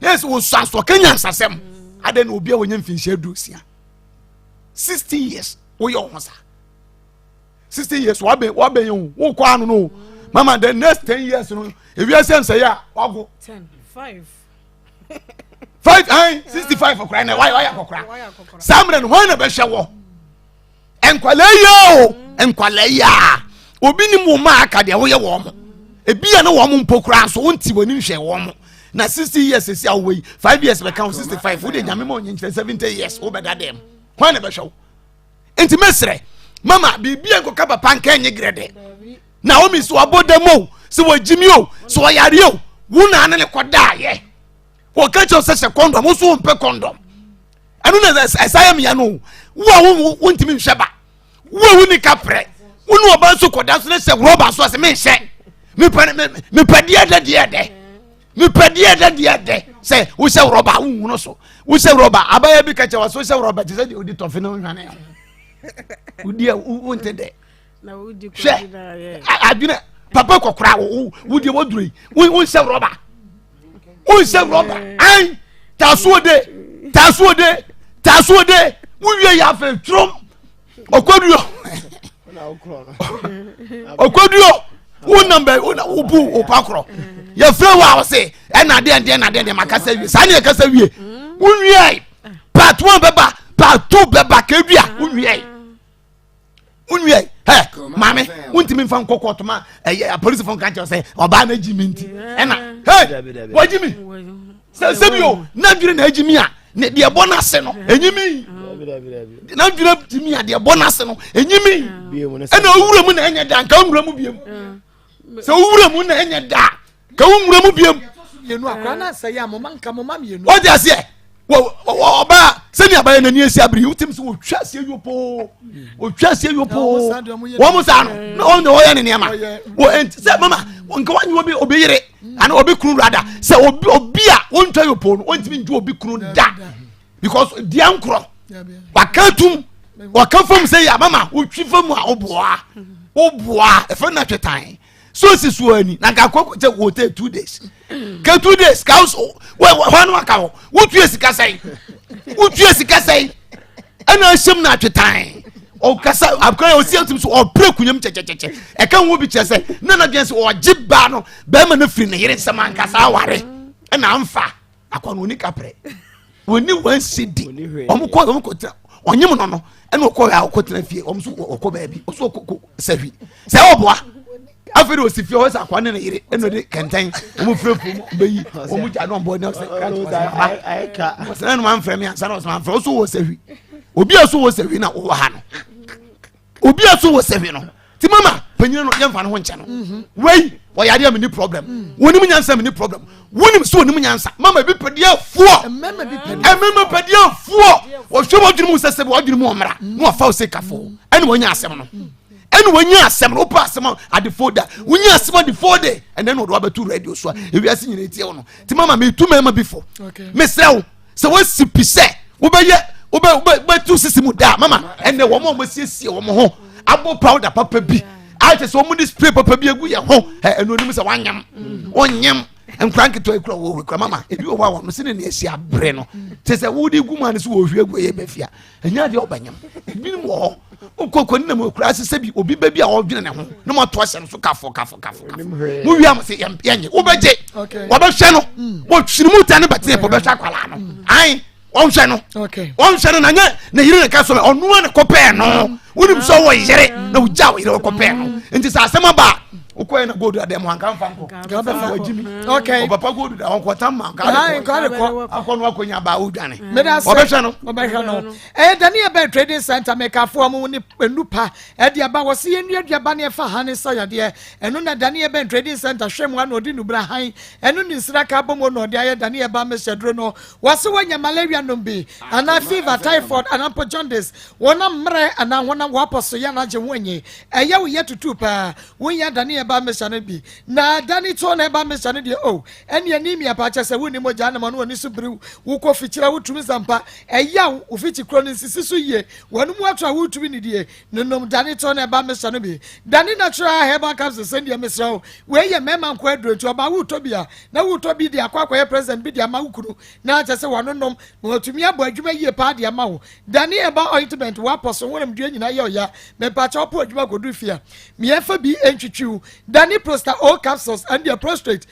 yes wo so kanya nsasem ade na obi a wonye mfinhye dusia 60 years wo ye ho sa 60 years wa be yen wo kwa anu no mama the next 10 years no if you say say ya wago 5 65 okra na why okra samre no ho na be hwe wo enkwale yo enkwala ya obi ni mu ma aka de wo ye wo mo ebia na wo mo mpokura so wonti woni hwe wo mo na 60 years esi awoi 5 years be count 65 wo de nyame mo nyi 70 years wo be da dem kwa na be hwe enti mesre mama bibia nkoka papa nka enye grede na o mi so abodamo se wo jimi o so yare o wo na ne koda ye wo ka cho se condom wo so mpe condom anu na esaya me ya no wo ntimi nhweba wo ni kapre wo no oba so koda so ne se roba so se me nhye me padie de say we say roba wo so we say roba abaya bi ka che wa so say roba je say di odi tofe no hwane udi wo ntede na udi ko aduna papa kokora wo di woduri wo say roba ai tasuode wo wie ya fe trom okoduo wo number wo bu opakro ya frɛ wa say na de makasa wie sa ne kasa wie wo wie part 1 beba part 2 beba ka dua wo wie he mame wontimi mfa nkokɔ ma police phone kan tell say oba na jimi nti na hey wajimi sebio na dwire na ajimi a ne de bonus no enyimi na dwire timi a de bonus no enyimi na owura mu na enya da nka owura mu biem se owura mu na enya da ka owura mu biem yenu akra na say ya mama nka mama yenu o dia se oba se ni abaye na ni esi abiri utim se o twa se yopo wo mo sa no na on no ye ne ne ma wo se mama nka wanyi obi yire ana obi kunu rada se obi a won twa yopo no ontimi nju obi kunu da because dia nkro wakatum wakafom se ya mama wo twifam a oboa e fa na twetan so si so ani na ga kwakwa te wo te 2 days ka 2 days ka so wa no aka wo tue sika sai ana shem na twetan o kasa akwa o si atum so o pre kunyam checheche e kan wo bi che sai na gen se o giba no be ma na firi ne yere sama nkasa aware na amfa akwa no ni kapre woni wan sidi omko onyim no ena okọ ya okotena fie omso okọ baabi oso okọ safi se oboa afere osifie ho sa kwane na yire eno de kentan omo frefo beyi omo ja no bo na se ka se no man frame ansa no man frame oso wo safi obi aso wo safi na wo ha no obi aso wo safi no ti mama panyina no yemfa no ho nche no wei wo yade am ni problem woni mu nyansa ni problem woni so woni mu nyansa mama bi pedie fuo mama pedie fuo wo hwe wo dwunu mu sese wo dwunu mu omra mo fa o se kafo ene wo nya asem no pa asem at the folder wonya asem at the folder and then wo do abetu radio so ewi ase nyina tie wo no ti mama me tu mama before me srew se wo sipise wo be tu sisi mu da mama ene wo mo siesie wo mo ho abo powder papa bi ate so mu display papa bi egu ye ho eno nim se wanyam onyam enkranke to ekura wo ekura mama ebi wo wa no se ne esi abre no te se wo di gu man se wo hwe egu ye befia enya de obanyam ebi nim wo okoko ni na mo ekura se bi obi ba bi a wo dwene ne ho no mo to ase no so kafo mu wi am se yenye wo beje wo be hwe no wo twiri mu ta ne bate po be hwa kwala no ai won hwe no na nya na yire ne ka so onu ne kopɛ no wonim so wo yire na wo ja wo yire kopɛ no nti sa asema ba uko na godu adem hanka mfanko wajimi o papa godu da onko tamma ka ko akono akonya ba udwane obehwe no Daniel Ben Trading Center mekafo amu ni penupa de aba wo se yenu aduaba ne fa hane sayade eno na Daniel Ben Trading Center hwem wa no odi nubra han eno ni nsira ka bomo no de aye Daniel ba me shedro no wo se wanya malaria no bi ana fever typhoid ana jaundice wona mre ana wona wo aposo ya na je wonye eye wo yetutu pa wonya Daniel ba mechane bi na dani to na ba mechane de eni anemia pa cha se woni moja na no oni so biri wo ko fichira wo tumi zampa eya wo fichi kro ni sisi so ye wonu mu atwa wo tumi ni de nonom dani to na ba mechane bi dani natural herbal capsules send ya mesra we ye mema nko adro tu ba wo tobia na wo tobi de akwakwa ye president bi de ama wo kunu na cha se wononom wo tumi abo adwuma ye pa de ama wo dani e ba ointment wo aposo wonam dua nyina ye oya me pa cha opo adwuma godu fia me efa bi entwitwiu Danny Prosta all capsules and your prostrate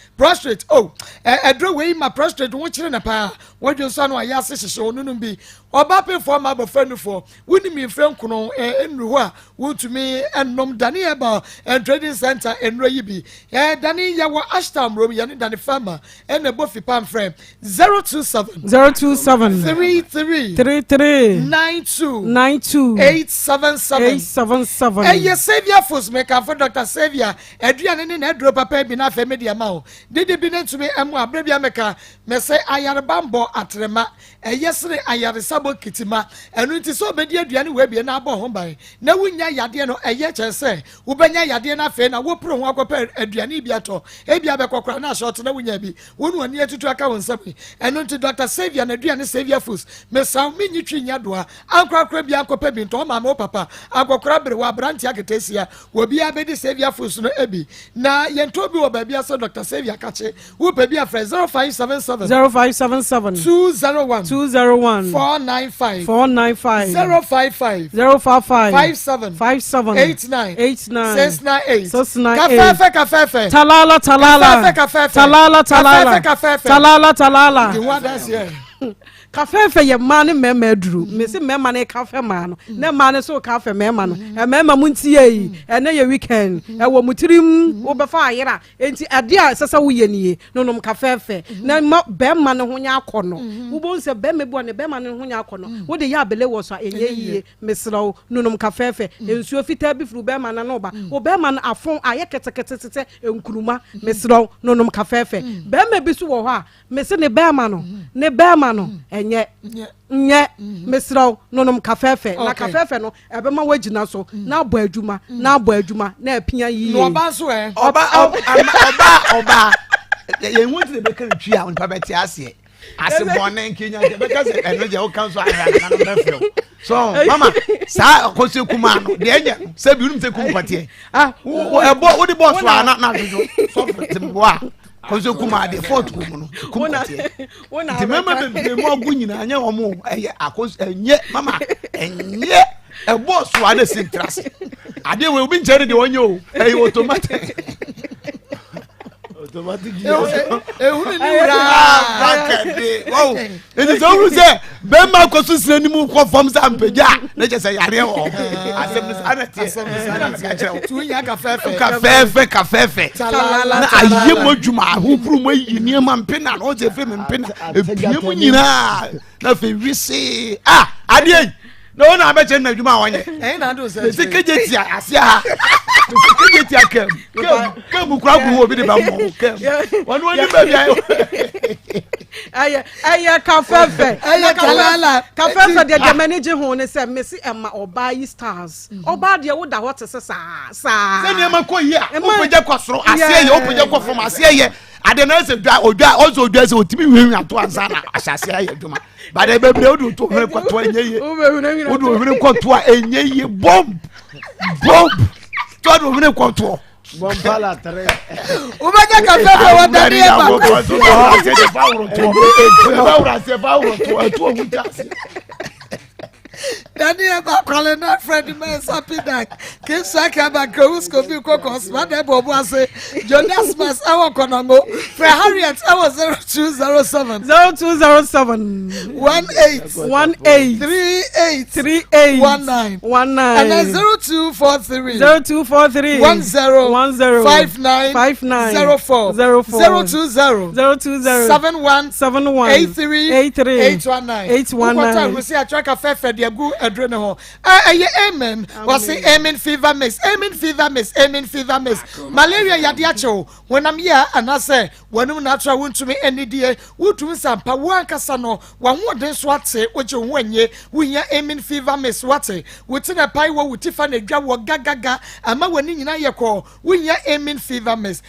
oh a draw way my prostrate won't chill in a pa what you son or yas show no be or bapping for my friend for wouldn't me friend kuno in Rua would to me and nom Danny about and trading center in Rayibi Danny Yawa Ashtam Romy and Danny Farmer and a Buffy Palm frame 027 33 92 877 and your savior for maker for Dr. Savior Adrian in a drop a baby na fe media mao did it be to me and my baby maker me say ayarbambo atrema and yesterday ayarasabo kitima and it is so many Adrian we be na bo home by na wunya yade no eye che say wo benya yade na fe na wo pro ho akopɛ aduane biato e bia be kokora na short na wunya bi wonu ani atutu aka won sabi and unto Dr. Savior na aduane Savior foods me saw me nyitwi nyadoa ankrakra bia akopɛ bi nto ma mo papa akokora bere wa branti aketesia wo bia be di Savior foods no ebi na yento bi wo ba bia so Dr. Savior kache wo pa bia frɛ 0577 201 495 055 57 89 698 Kafefe talala the one that's here Kafefe ye man me medru me se me man kafe man no na man so kafe me man no e me ma muntie yi e na ye weekend e wo mutirim wo be fa ayera enti ade a sesa wo ye nie no nom kafefe na be man ho nya akono wo bo nse be me bo ne be man ho nya akono wo de ya abele wo so enye yie mesrawo no nom kafefe ensuo fita bi furu be man no ba wo be man afon aye ketekete enkuruma mesrawo no nom kafefe be me bi so wo ho a me se ne be man no ne be man no nye mesraw nonom kafefe na kafefe no ebema wagina so na abo adwuma na apia yi no oba so oba ye wonti be kan twi a on pa beti ase bone nkenya because eno je o kan so ara na no befro so mama sa akosi kuma no de enya se bi unum se kum patie wo di boss wa na dojo so timboa kozo kuma de fort kumu no kumate ti mama be mo agu nyina anya omo eye akos enye mama enye e boss wa de sintras ade we obi nchere de onye o eye automatic ehunu ni wura bakade wow eni so ru se be ma koso sirani mu ko fam sa ampeja na je se yare ho asem anati tu nya kafefe na aye modwuma ahopuru mo yi ni ma mpena na o je fe me mpena epie mu nyina na fe wisi ade no na abeche na adwuma wanye na do se se kejeti ase ha kejeti akam kura ku obi de ba mo kam wonu oni ba bia aya kafefe talala kafefe de manage ho ne se mesi ema oba yi stars oba de wo da hot se sa se ne ma ko yi a opoje kwasoro ase ye opoje kwofom ase ye ade na se odwa ozo odwa se otimi hwehwe ato ansana asase aye adwuma ba de bebre odu to hwere kwato anyeye odu hwere kwato anyeye bomb to do hwere kwato bombala tare ubaje kafefe wa dani eba se bauro to mutasi Daniel Bakwale not Freddie Man's happy that Kim Saka Bakowsko be Cocos, Madame Boboise, Jonas Mas, our Konongo, for Harriet, our 0207 18 38 19 and then 0243 10 59 04 020 71 83 819 we see a track of Fefe gu adrene ho amen was say amen fever mix malaria yade achew wonam ya anase wonum natural wontumi enidie wotum sampa wankasa no wahode so ate oje wonye wunya amen fever mix wate wotina pai wo wutifa na dwa wo gagaga ama wani nyina yekọ wunya amen fever mix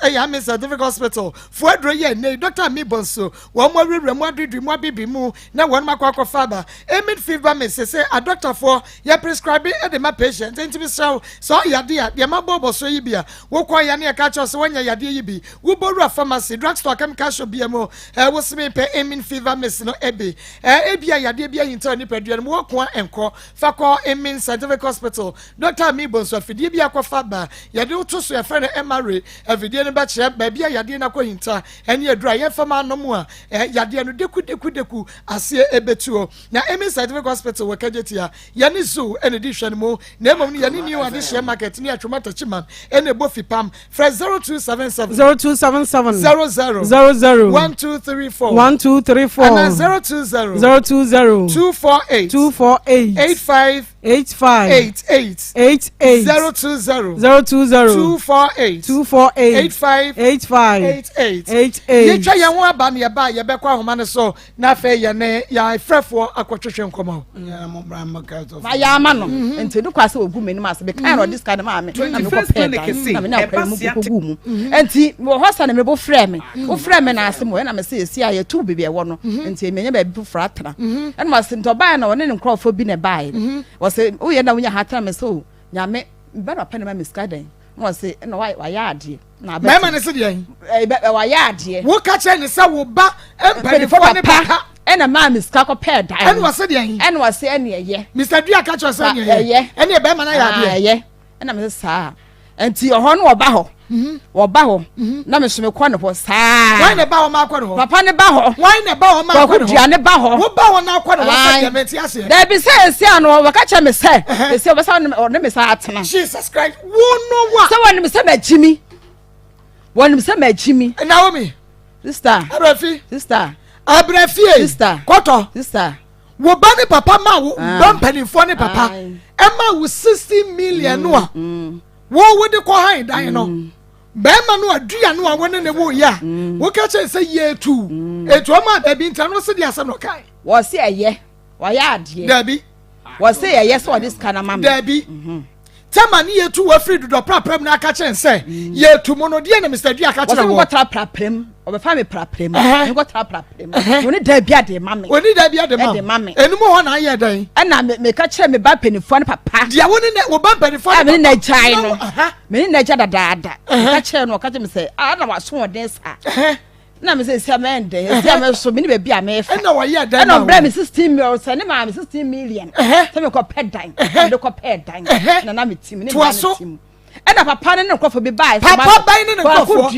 eya me certificate hospital fo adro ye ne doctor mi bonso wo mo rewremu adudu mu abibi mu na won makwa faba amen fever me say a doctor for ya prescribe e de my patient enti be so yade a de ma bobo so yi bia wo kwa ya na ka cho so wanya yade yi bi wo boru pharmacy drugstore chemical shop bia mo wo sme pe amen fever me no ebe bia yade bia yinta ni pedua mo kwa enko fa ko amen scientific hospital doctor mi bon so afidie bia kwa fa ba yade wo to so ya friend MRA afidie no ba che ba bia yade na kwa yinta eni adura ye fama no mu a yade no deku ase ebetuo na amen scientific hospital wo kajetia yani zoo ene di hwan mo na emom ni yani new ade share market ni atwoma tachiman ene bofi pam fresh 0277 00 1234 and 020 248 85 020 248 ye twa ye ho aba ne ba ye be kwa homa ne so na fe ye ne ya frefo akotwehwe nkomo ya mo bra maka to ma ya ma no enti du kwase ogu menim ase be kan ro this kind ma me na me ko pe na me na kwa mu ko gu mu enti wo hosa na me bo frɛ me wo frɛ me na ase mo na me se esi a ye tu bebe ye wo no enti me nya ba bi fra tra en ma se ntoba na woni ne nkrofo bi ne bae wo se wo ye na wonya hatra me so nyame be na pa na me skaden wo se na wa ya ade na be me ne se de wa ya ade wo ka che ne se wo ba empanifo ne pa ena ma miska ko pe dan ena wase de yin ena wase ene ye Mr. Dua ka che se ene ye ene be ma na ya de ye ena me sa enti oho no oba ho na me so me kɔ ne ho saa why ne ba ho ma kɔ ne ho papa ne ba ho why ne ba ho ma kɔ ne ho dua ne ba ho wo ba ho na kɔ ne ho sa de menti ase da bi se esi ano wa ka che me se esi oba sa ne me sa atena Jesus Christ wo no wa se woni me se ma jimi Naomi sister Abrafie Koto sister wo ba ne papa ma wo don panifo ne papa e ma wo 60 million no a wo de ko han dan no be ma no adua no a wona ne wo ya wo ka che se ye tu etu ma da bi nta no se dia se no kai wo se eye wa ya ade da bi wo se eye so this kana mama da bi Tama ni yetu wa free do praprem na aka chen se yetu mono de na Mr. Dua aka chen wo go tra praprem obefa me praprem me go tra praprem woni da bia de mame enu mo ho na aye dan na me ka kire me ba penifo ne papa dia woni ne wo ba penifo ne me na chai no me na ja dada ka kire no ka kire me se na wa so den sa na me se sia mende sia me so me ni be bia me fa na wa ye dan na bra me 16 million se ne ma me 16 million se me ko pet dan me ko pet dan na me tim ne ba tim na papa ne ko fo be buy papa buy ne ko fo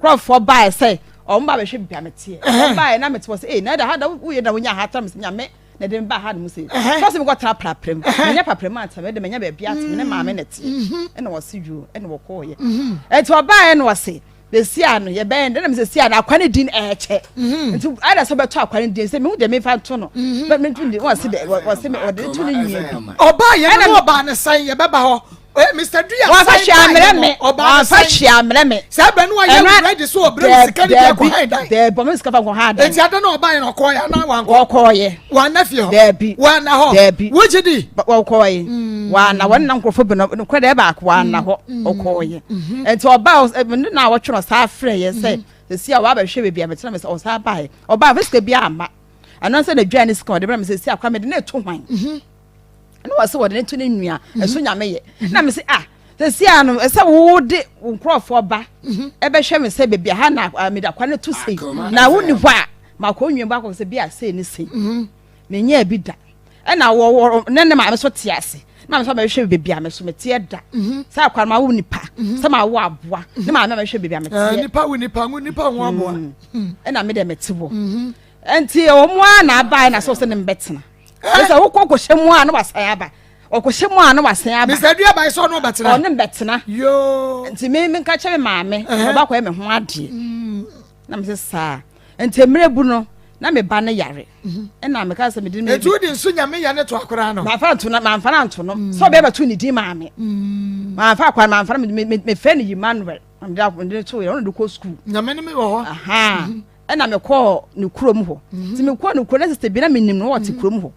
crofo buy say o mba be hwe bia me tie buy na me to say na da hada wo ye da wonya hata me nya me na de ba hada mu say so se me ko tra praprem me nya praprem ata me de me nya ba bia tim ne ma me na tie na wo se ju na wo ko ye to buy na wo say the siano ye bend na me say siano akwane din eche nti ada so beto akwane din say me hu de me fa to no but me tun din wo se me o de to ni nwie oba ye na oba ne san ye beba ho Mr. Dua wa fa hia me oba fa hia me say be no ye ready so obra sika di ko han dai de bo me sika fa ko han dai enti ada na oba ye no ko ya na wan ko ye wa na fi ho de wa na ho wo jidi wa ko ye wa na won na nkrofo bi no ko de ba ko wa na ho o ko ye enti oba na wo tworo sa frɛ ye say the sia wa ba hwe be me tena me say o sa ba ye oba fisika bi ama anan say na dwa ni sika de bra me say sia kwa me de na eto hwan no was what into ne nua eso nyame ye na me say the sia no say wo de nkrofo ba e be hwe me say be bia ha na me da kwa ne to sei na wo ni hɔ a ma ko nwiem ba ko say bia sei ni sei me nya bi da e na wo ne ma me so te ase na me so ma hwe be bia me so me te da say kwa ma wo nipa say ma wo aboa ne ma me hwe be bia me te nipa wo ho aboa e na me de me te wo enti o mo na ba na so se ne mbetena esa wo kokko hyemu a na wasan aba okohyemu a na wasan aba Mr. Dua bai so no betena o ne betena yo nti me nka kye me maame oba kwa me ho ade na me sa nti mrebu no na me ba ne yare na me ka se me di me etu di nsu nyame ya ne to akora no ma fa na nto no so be batu ni di maame ma fa kwa ma fa me fe ni Emmanuel am da to ye on do ko school nyame ne me wo ho aha na me ko ne kurom ho ti me ko ne kurom na sister bi na me nim no wote kurom ho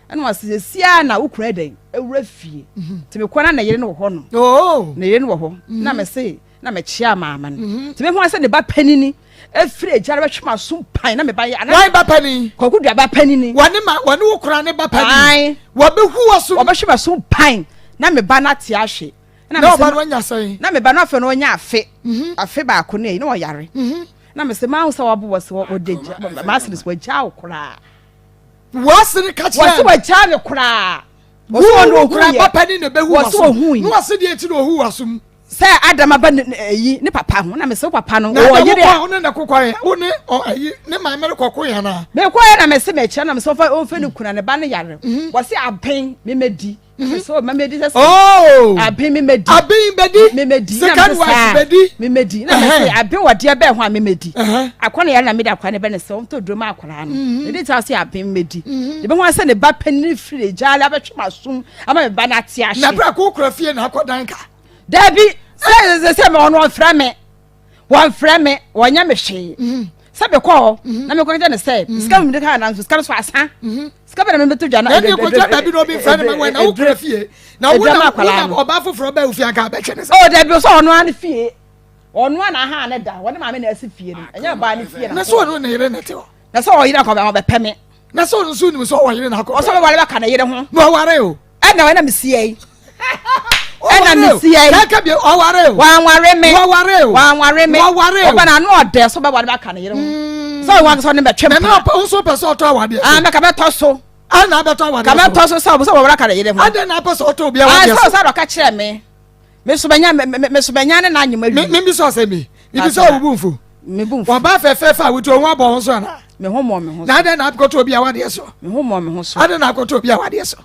na wase sia na ukura den ewura fie ti me ko na yere no ho no oh na yere no ho na me se na me chia mama no ti me hu ase ne ba panini efiri ejare be twema so pan na me ba ya why ba pani koku dua ba panini wone wo kura ne ba pani wo be hu wo so wo be twema so pan na me ba na te ahwe na ba no nya sai na me ba no afa no nya afe ba ko ne na wo yare na me se ma hu se wo bo se wo deja ma se wo ja wo kura wo se ne ka wo se wo ja ne kura wo se wo kura ba pani ne be hu wo so wo se de ti no hu wo so se adam aba yi ne papa ho na me se papa no wo yire ho ne kokwan wo ne ayi ne ma mere kokwan ya na me koye na me se me kire na me so fa o fe ne kuna ne ba ne yare wo se aben me medi so me medi se aben me medi me medi second wife medi me medi na me se aben wo de be ho a me medi akwana yare na me da akwana be ne se to drum akwana no e dey tell say aben medi de be ho se ne ba pani fire jale abetwa sum ama me ba na te ahye na bra ko kura fie na akodan ka Debbie, say me one frame me, wonya me hwe. Sabe ko, na me ko je say, ska me de ka na ska so asa. Ska be na me beto dwa na. Na de ko ja Debbie no be friend me when na wo kura fie. Na wo na oba foforo ba ofia ka be hwe ne say. Oh, Debbie so ono an fie. Ono na ha ne da, wona ma me na asi fie no. Enya ba ne fie na. Na so ono na yire na te ho. Na so o yire ko ba pe me. Na so ono so ni so o yire na ko. O so wale ba ka na yire ho. No ware o. E na we na me sie. Ena me sie ka bi o ware o wan ware me o ba na no ode so ba ware ba ka na yire ho so wan so ne be twem na o so person to awade me ka be to so na be to awade ka be to so ware ka na yire ho ade na person to bia awade so ka kire me so benya ne na anyum awi me bi so se me bi so wo bumfu me bumfu wa ba fe fa wo to won abo ho so na me ho na ade na ko to bia awade so me ho so ade na ko to bia awade so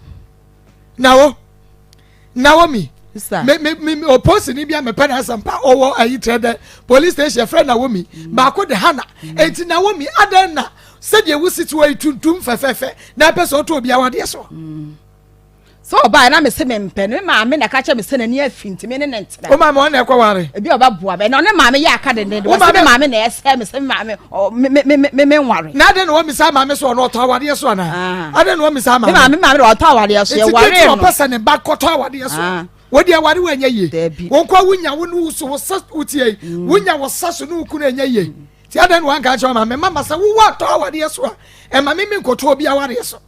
Naomi me opposing ni bia me pen asampa owo ayi trade police station friend Naomi ba ko de hana enti Naomi adan na se de wo situate tuntum fefefe na person to bia wade so so ba na me se me mpɛ no ma me na ka che me se na ni afinti me ne ntra o ma me on ekwa ware e bi oba boa be na ne ma me ya aka de wo se me ma me na ese me se me nware na de no wo mi sa ma me so no to awade so na ade no wo mi sa ma me ma me ro to awade so ye ware no person ne ba ko to awade so wo dia ware wa nya ye wo kwa wunya wo no so wo sa utie wunya wo sa so no ku na nya ye ti ade no wan ka che ma me mama sa wo wa to awade so e ma me ko to obi awade so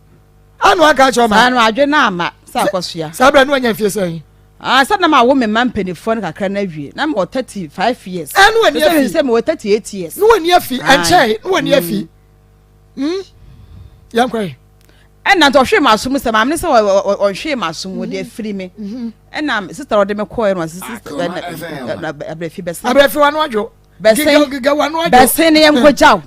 anu aka che ma anu adwe na ama sa kwasua sabra no anya fie sai sa na ma wo me man penifo no kakra na wie na me 35 years anu ani afi se me 38 years no ani afi enche no ani afi yam kwai na to hwe masum se ma me se o hwe masum wo de afiri me na sister o de me call no sister abrefi besa abrefi wanu adwo besen ne yem kojaw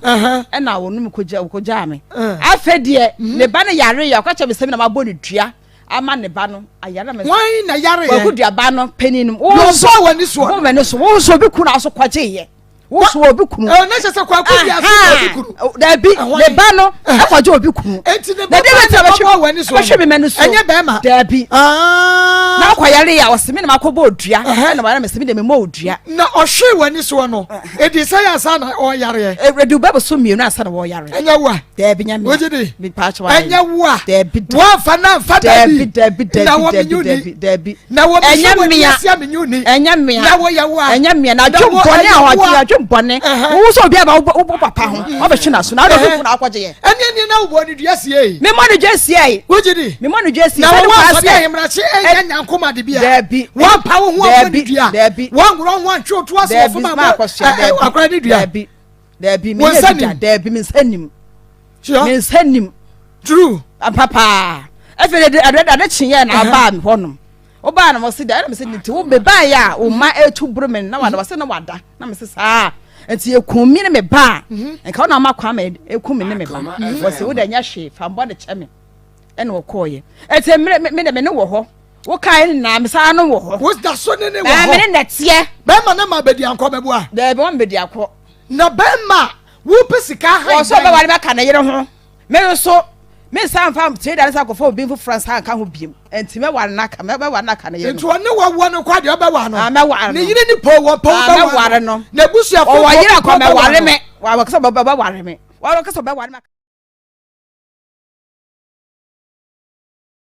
na wonu kojaw me afedie ne ba ne yare ya kwacha besem na mabɔ ne dua ama ne ba no ayara me wan na yare wa kudua ba no panin wo so wani so wo so bi kuna so kwaje ye wo so obi kunu na se se kwa kudua so obi kunu da bi ne ba no akwaje obi kunu enti ne ba ba wani so hwe me menu so enye be ma da bi na akwayare ya wo se me na makɔbɔ odua na ba na me se me de me mo odua na ɔhwe wani so no edi sai asa na o yare redu ba so mienu asa na wo yare enye wa da bi nya me wojidi bi pa chwa enye wa da bi wa fa na fa da bi na wo enye mmea na wo ya wa enye mmea na dwompone a wa dwompone wo so obi aba wo papa ho wo be hwena so na do fu na akwaje ye eni na wo bo ni dua sie me mo ni dua sie wojidi me mo ni dua sie na wo fa da himrache enya nyankoma de bia da bi wa pa wo ho wo ni dua wa ngro ho antwe to aso fo ma akwa ni dua da bi me ni da bi me nsanim me nsanim true papa efe de ade chinye na aba me honom oba na mo se da na me se nti wo be ba ya o ma etu brumen na wada se na wada na me se sa enti ekun mi ne me ba enka na ma kwa me ekun mi ne me ba wo se wo da nya hwe fa mbo de cheme ene wo koye enti me de me ne wo ho wo kai na me sa no wo ho wo da so ne wo ho me ne netie be ma na ma bedi anko be boa da be won bedi akọ na be ma wo pesika ha wo so be wale ba ka na yere ho me so me sam fam trade and sako for being for France ha ka ho biem enti me ware naka me be ware naka na yere enti one wo no kwa de be wa no me ware ne yire ni po wo be ware no na busu afọ wo yire ko me ware me wa ka so be ware me wa ka so be ware me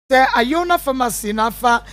the Iona pharmacy nafa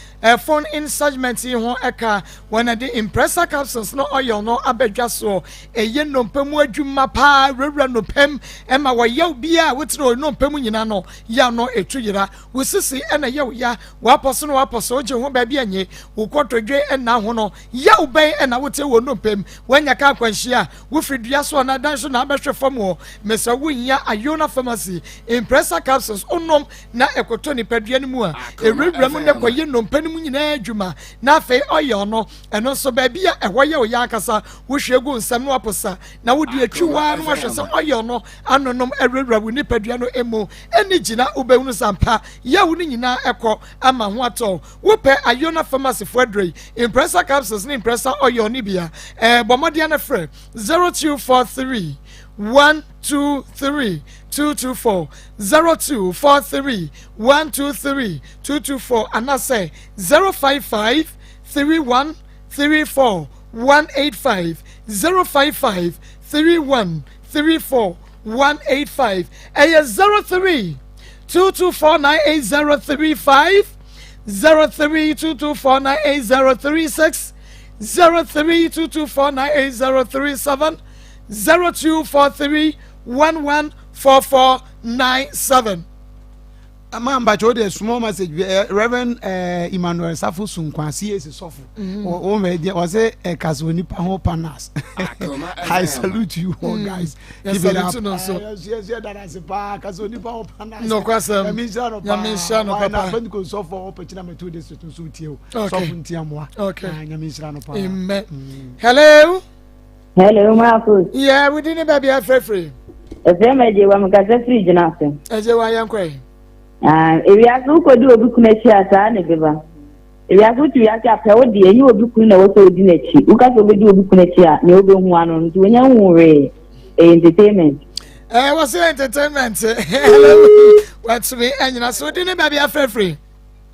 phone insurgement ho eka when the impressor capsules no oil no abedwa so eye no pemu adwuma pa rewra no pem ema wa yaw bia wetro no pemu nyina no ya no etuyira wosisi ena yaw ya waposo no waposo je ho ba bia nye wokotodwe ena ho no yaw ben ena wote wo no pem wanya ka kwanhia wo fridua so na dan so na abehwe fam ho mesa wunya Iona pharmacy impressor capsules onom na ekoto ni padua mu a ewura mu ne koye nnompa mu nyina adwuma na afei oyɛ no ɛno so ba bia ɛhɔ yɛ oyɛ akasa wo hwegu nsɛm no aposa na wo di atwiwa no hwɛ sɛ oyɛ no anonom ewura wo nipadua no emu eni gina ubehunu sampa ya wo ni nyina ɛkɔ ama ho atɔ wo pɛ Iona pharmacy fo adrei impressor capsules ne impressor oyɛ ni bia bomɔde na frɛ 0243 123 224 0243 123 224 and I say 055 31 34 185 055 31 34 185 03 224 98035 03 224 98036 03 224 98037 0243 114497. Amamba cho de small message Reverend Emmanuel Safu Sunkwa CS Sofu. O me was a Kazoni Paho Panas. I salute you all guys. Yes, Give it up. Yes, that as a pa Kazoni Paho Panas. No question. Yaminsano Papa. When go so for opportunity me 2 days to suit you. Sofu Ntiamwa. Okay. Yaminsano Papa. Amen. Hello. Hello, Maa Akos. Yeah, we didn't baby free. Ezemeje wa mkaza free jinase. Eje wa yankwe. Ebi asu ko di obi kuna chi asa na beba. Ebi asu tu ya ka pe odi enyi obi kuna wo so odi na chi. Uka so obi di obi kuna chi a na obi hu ano nti wenya hu re entertainment. What's your entertainment? Hello. What's me anyina so di ne baby free.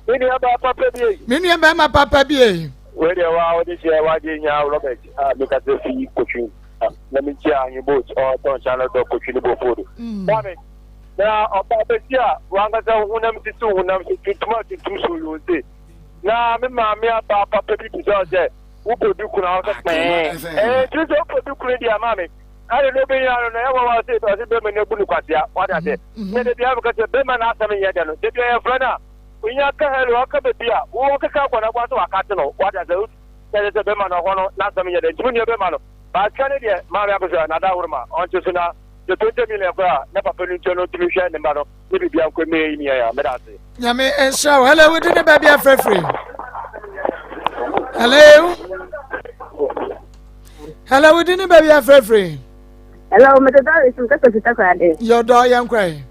Mini aba papa bi. Mini aba ma papa bi. Where they were, this year, why didn't you, Robert? Look at the fee coaching. Let me tell you, boats or don't channel the coaching before. Damn now, about the year, Ranga, when I'm to do, when I'm too much to do so, you will say. Now, me, papa, people there. Who could do out of man? And just open to Korea, mammy. I don't know, I don't know what I said, I said, Beman, what I said. Maybe I have got a Beman after me yet, and they have run up. When you come to Pia, walk a car when I want to a castle, what are those? There is a Beman or one, not some yet, Junior Beman. But Canada, Maa Akos, another woman, on to Suna, the 20 million, never put into no division, the matter, maybe be uncle me in here, Medasi. Yame and show, hello, we didn't baby free. Hello? Hello, we didn't baby free. Hello, Mr. Is some Taka. Your dog, young cray.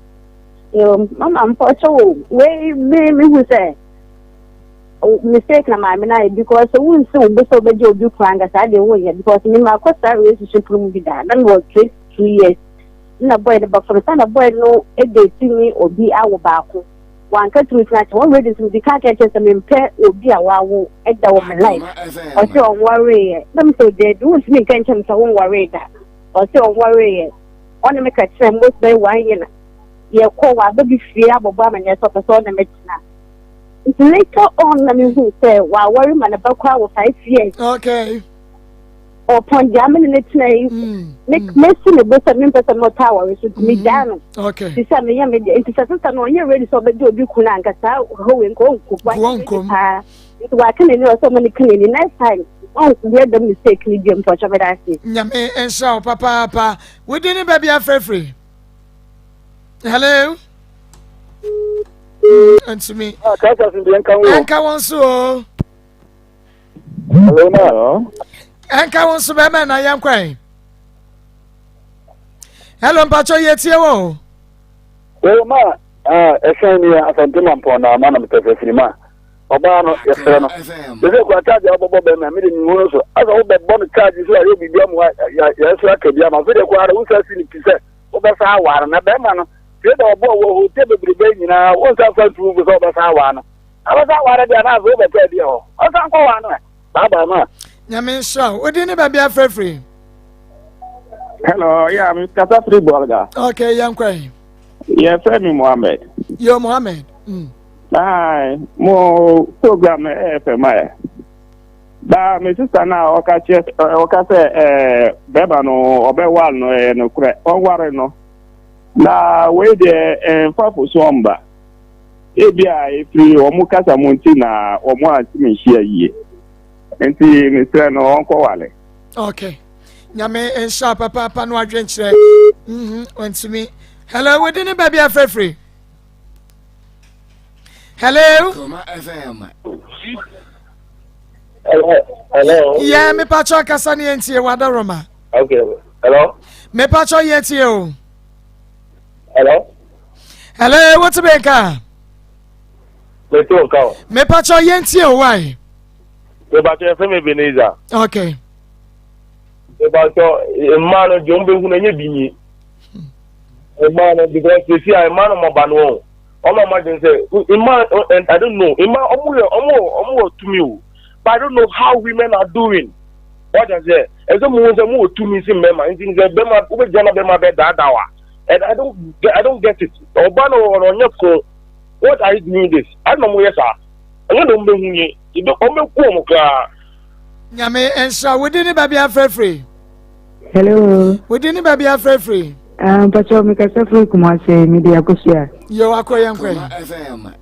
Yo, Mama, for so, way, me who say, mistake na my mind because I won't so be so bad you do plan as I did because in my cost relationship room be that. Then was 2 years. Na boy, but for the son of boy, no, if they see me or be our back. One country is not already to the car catches them in pet or be a wow at the woman life. Or so worry. Them so they do me can't so won't worry that. Or so worry. On the make a trend most by 1 year. You call a baby fear about Bama and so on the medicine. It's later on, I mean, who say, while worry man about crowd 5 years. Okay. Or upon jamming in its name, make messing a bus of members of more tower, it should be down. Okay. This time, it's a sister, no, you're ready so that you couldn't get out, who and go, won't come. It's why I can know so many cleaning next time. Oh, we're the mistake, medium for Chabadasi. Yame and show, Papa, we didn't baby free. Hello? Answer me. Anka wants so. Hello, Anka wants to be man. I am crying. Hello, Pacho, yet you. Well, Ma, a shiny as a demon upon a man of the Frima. Obama, yes, sir. The local charge of Bob and I made in Monoso. As all the bonnet charges are really become what yes, like a Yama video quarter who says in the over Sawan and a Beman. The boy who typically bring now once I felt through with over Sawan. I was out what I have over 30 years. I can't go on. Baba, Yamin show. We didn't baby free. Hello, yeah, I'm Katafri Bolga. Okay, young crying. Yes, I'm Mohammed. You're Mohammed. Ai, mo program FM. Da me sister na oka say beba no obewa no no kure. Onware no. Na we de fafu so mba. Ebia efiri omu kasa monti na omu anti me hia yie. Enti Mr. no onko wale. Okay. Nyame ensha papa no adwenkyere. Ontimi. Hello, we didn't baby afrefree. Hello. Akoma FM. Hello. Yeah, me pacho kasani entie wada Roma. Okay. Hello. Me pacho yeti o. Hello. Hello, what's the beka? Me pacho yenti o why? Me pacho FM Ebenezer. Okay. Me pacho man jombe hu na nye binyi. Man because you see man mo banu. All my imagine say, and I don't know, omo to me, but I don't know how women are doing. What I say, as a more to me, see, member, and things that Bema, over Jana Bema bed that hour, and I don't get it. Obano or on your call, what are you doing this? I don't know, yes, sir. I don't know, you don't come, Yame and so we didn't baby free. Hello. We didn't baby free. Pacho mi kasa free kumase media kusia. Yo akoya nkwe. FM.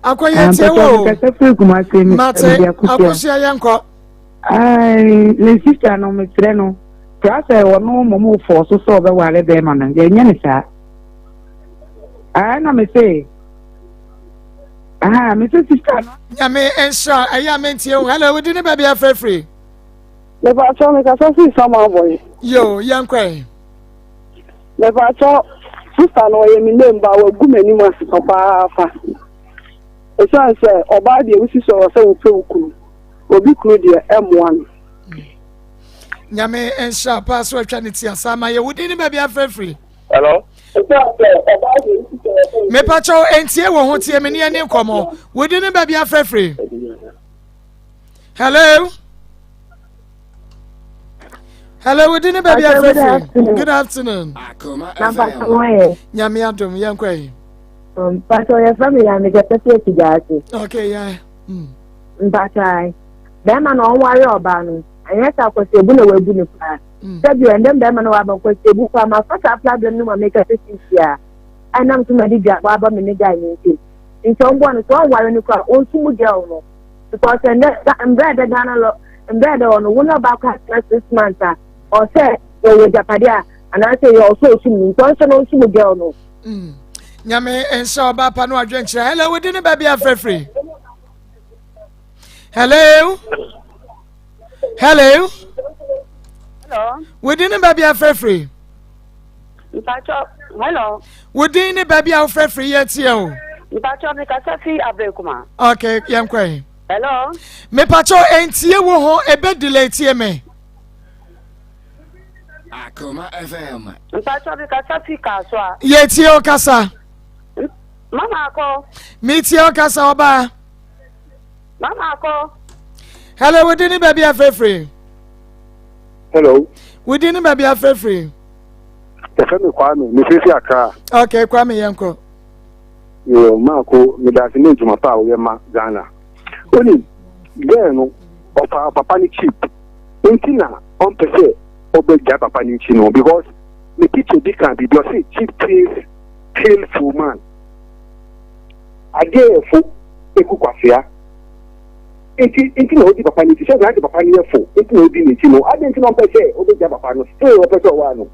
Akoya tie wo. Kasa free kumase media kusia. Akosia yanko. Le sister no me treno. Trasa wono momo force so be wale be ma na nya ne sa. Na me say. Me say sister no. Nya me ensha aya mentie wo. Hello, we didn't baby free. Le pacho me kasa free sama boy. Yo, yankwe. Le pacho sister no ye mi nemba wa gumeni mu papa fa. E say oba de wusi so say wo fe ukuru. Obi kuru de M1. Nyame ensha pass we twa ne tia sama ye wodi ni ba bia free. Hello. Me pacho entie wo ho tie me ne ne komo. Wodi ni ba bia free. Hello. Hello, we didn't baby free. Good afternoon. Akoma Number FM. Nyame adom yankwe. Pacho ya family me kasa free tijasi. Okay, yeah. Mpatai. Bema no onware oba no. Anya ta kwasebu na webu ne pa. Sabi endem bema no aba kwasebu kwa ma fata problem no ma make a sisia. Anam to mediga ba ba me ne guy nti. Nti onbo no so onware no kwa onsumu girl no. Because embrada Ghana lo embrada ono wona ba kwa 6 months or say we japadia and I say you also sumu. Nti no onsumu girl no. Nyame enso ba pa no adwenkyere. Hello, we didn't baby free. Hello. Hello. Hello. We didn't baby free. Pacho, hello. We didn't baby free yet you. Pacho me kasa free abrekuma. Okay, yankwe. Hello. Me pacho entie wo ho ebe delay tie me. Akoma FM. Pacho me kasa free kaswa. Ye tie o kasa. Mama ako. Me tie o kasa oba. Mama ako. Hello, we didn't baby free. Hello. We didn't baby free. Efemi Kwame, me sisi Accra. Okay, Kwame yanko. Yo, Marco, me da sinu juma pa o ye ma Ghana. Oni, girl no, of papa ni cheap. Intina, on pese, obe ja papa ni cheap no, because me teacher they can be just say cheap things, painful man. Ade fo, eku kwafia. Inti no di papa ni cheap, say na di papa ni fo. Inti no di ni cheap no. Ade inti no pese, obe ja papa no, still pese wa no.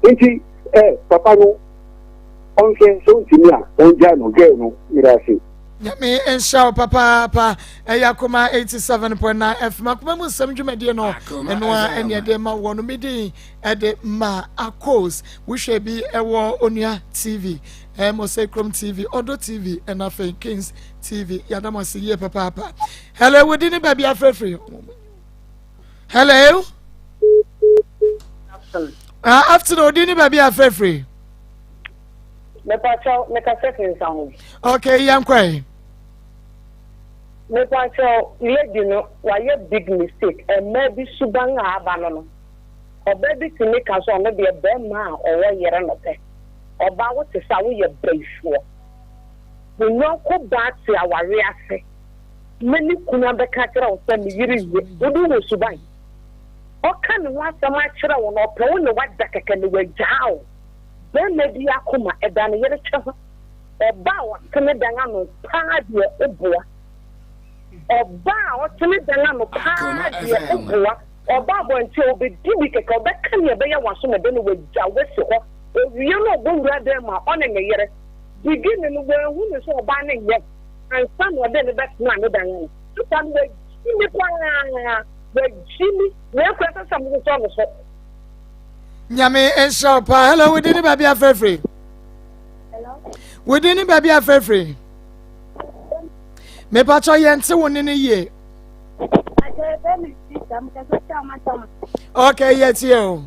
Inti papa no. Onke so ntimia onja no girl no mirasi. Nyame ensha papa Akoma 87.9 FM akoma mu samdwumade no eno a ene de ma wono medi ede Maa Akos we hwe bi ewo onua TV Mosekrom TV Odo TV and Afen Kings TV yadamase ye papa. Hello, we didn't baby free. Hello. Afternoon didn't baby free. Me pacho me kasa free sound. Okay, yankwe. Me pacho lady no why a big mistake and maybe subanga abano no. Or baby to make us on maybe a bad man or 1 year and a day. ọba wo te sa wo ye brefo wo no ko ba te aware ase mani kuna beka kira wo se me yiri ye wo du wo suban o kan wo asama kira wo no pe wo ne wada keke ne wajao be me bi Akoma eda ne yere kye ho ọba wo tene danga no pa de eboa ọba wo tene danga no pa de eboa ọba bo nti obedi bi keke obeka ne be ya waso me de ne waja wesi ho owie no ogbonwura dem a ọ na yere begin no we hu ne so ọba ne ye and some of them be na ne danga no some we ni kwa we jimi we kwesa some go so so nyame enso pa hello we didn't baby afrefre we didn't baby afrefre me pa cho yente woni ne ye okay yes you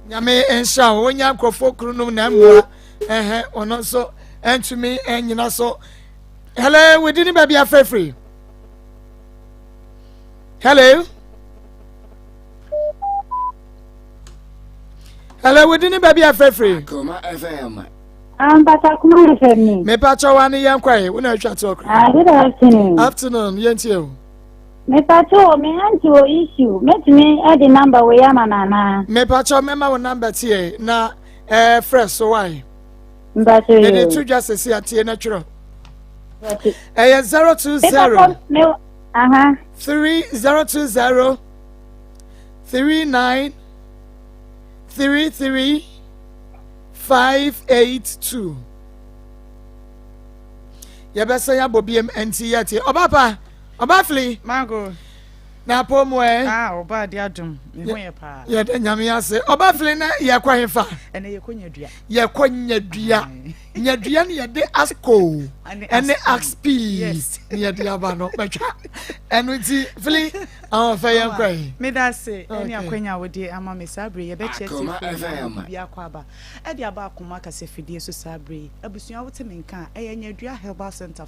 nyame ensa wonya krofo krunum na mmoa ono so entumi enyina so hello we didn't baby afrefre hello hello we didn't baby afrefre Akoma FM But Akoma FM me pa cho wan yan kwai we na twa talk good afternoon yentio me pa cho me anti o issue met me add the number we am nana me pa cho me ma wo number tie na fresh so why but me dey two just say atie na twro 020 3020 39 33 582 yebesa ya bobiem enti yati obapa obafli Mago. na pomo Oba di adum. Me ho ye pa. ye de nyame ase obafli na ye kwahefa Ene ye konyadua. ye konyadua nyadua ne ye de asko ene xp yes ye de aba no betwa enu ti fili awon fe ye kwai me da se ene akwanya wodi ama me sabre ye be cheche Akoma FM bi akwaba e di aba Akoma kase fidie so sabre abusua wote menka e ye nyadua herbal center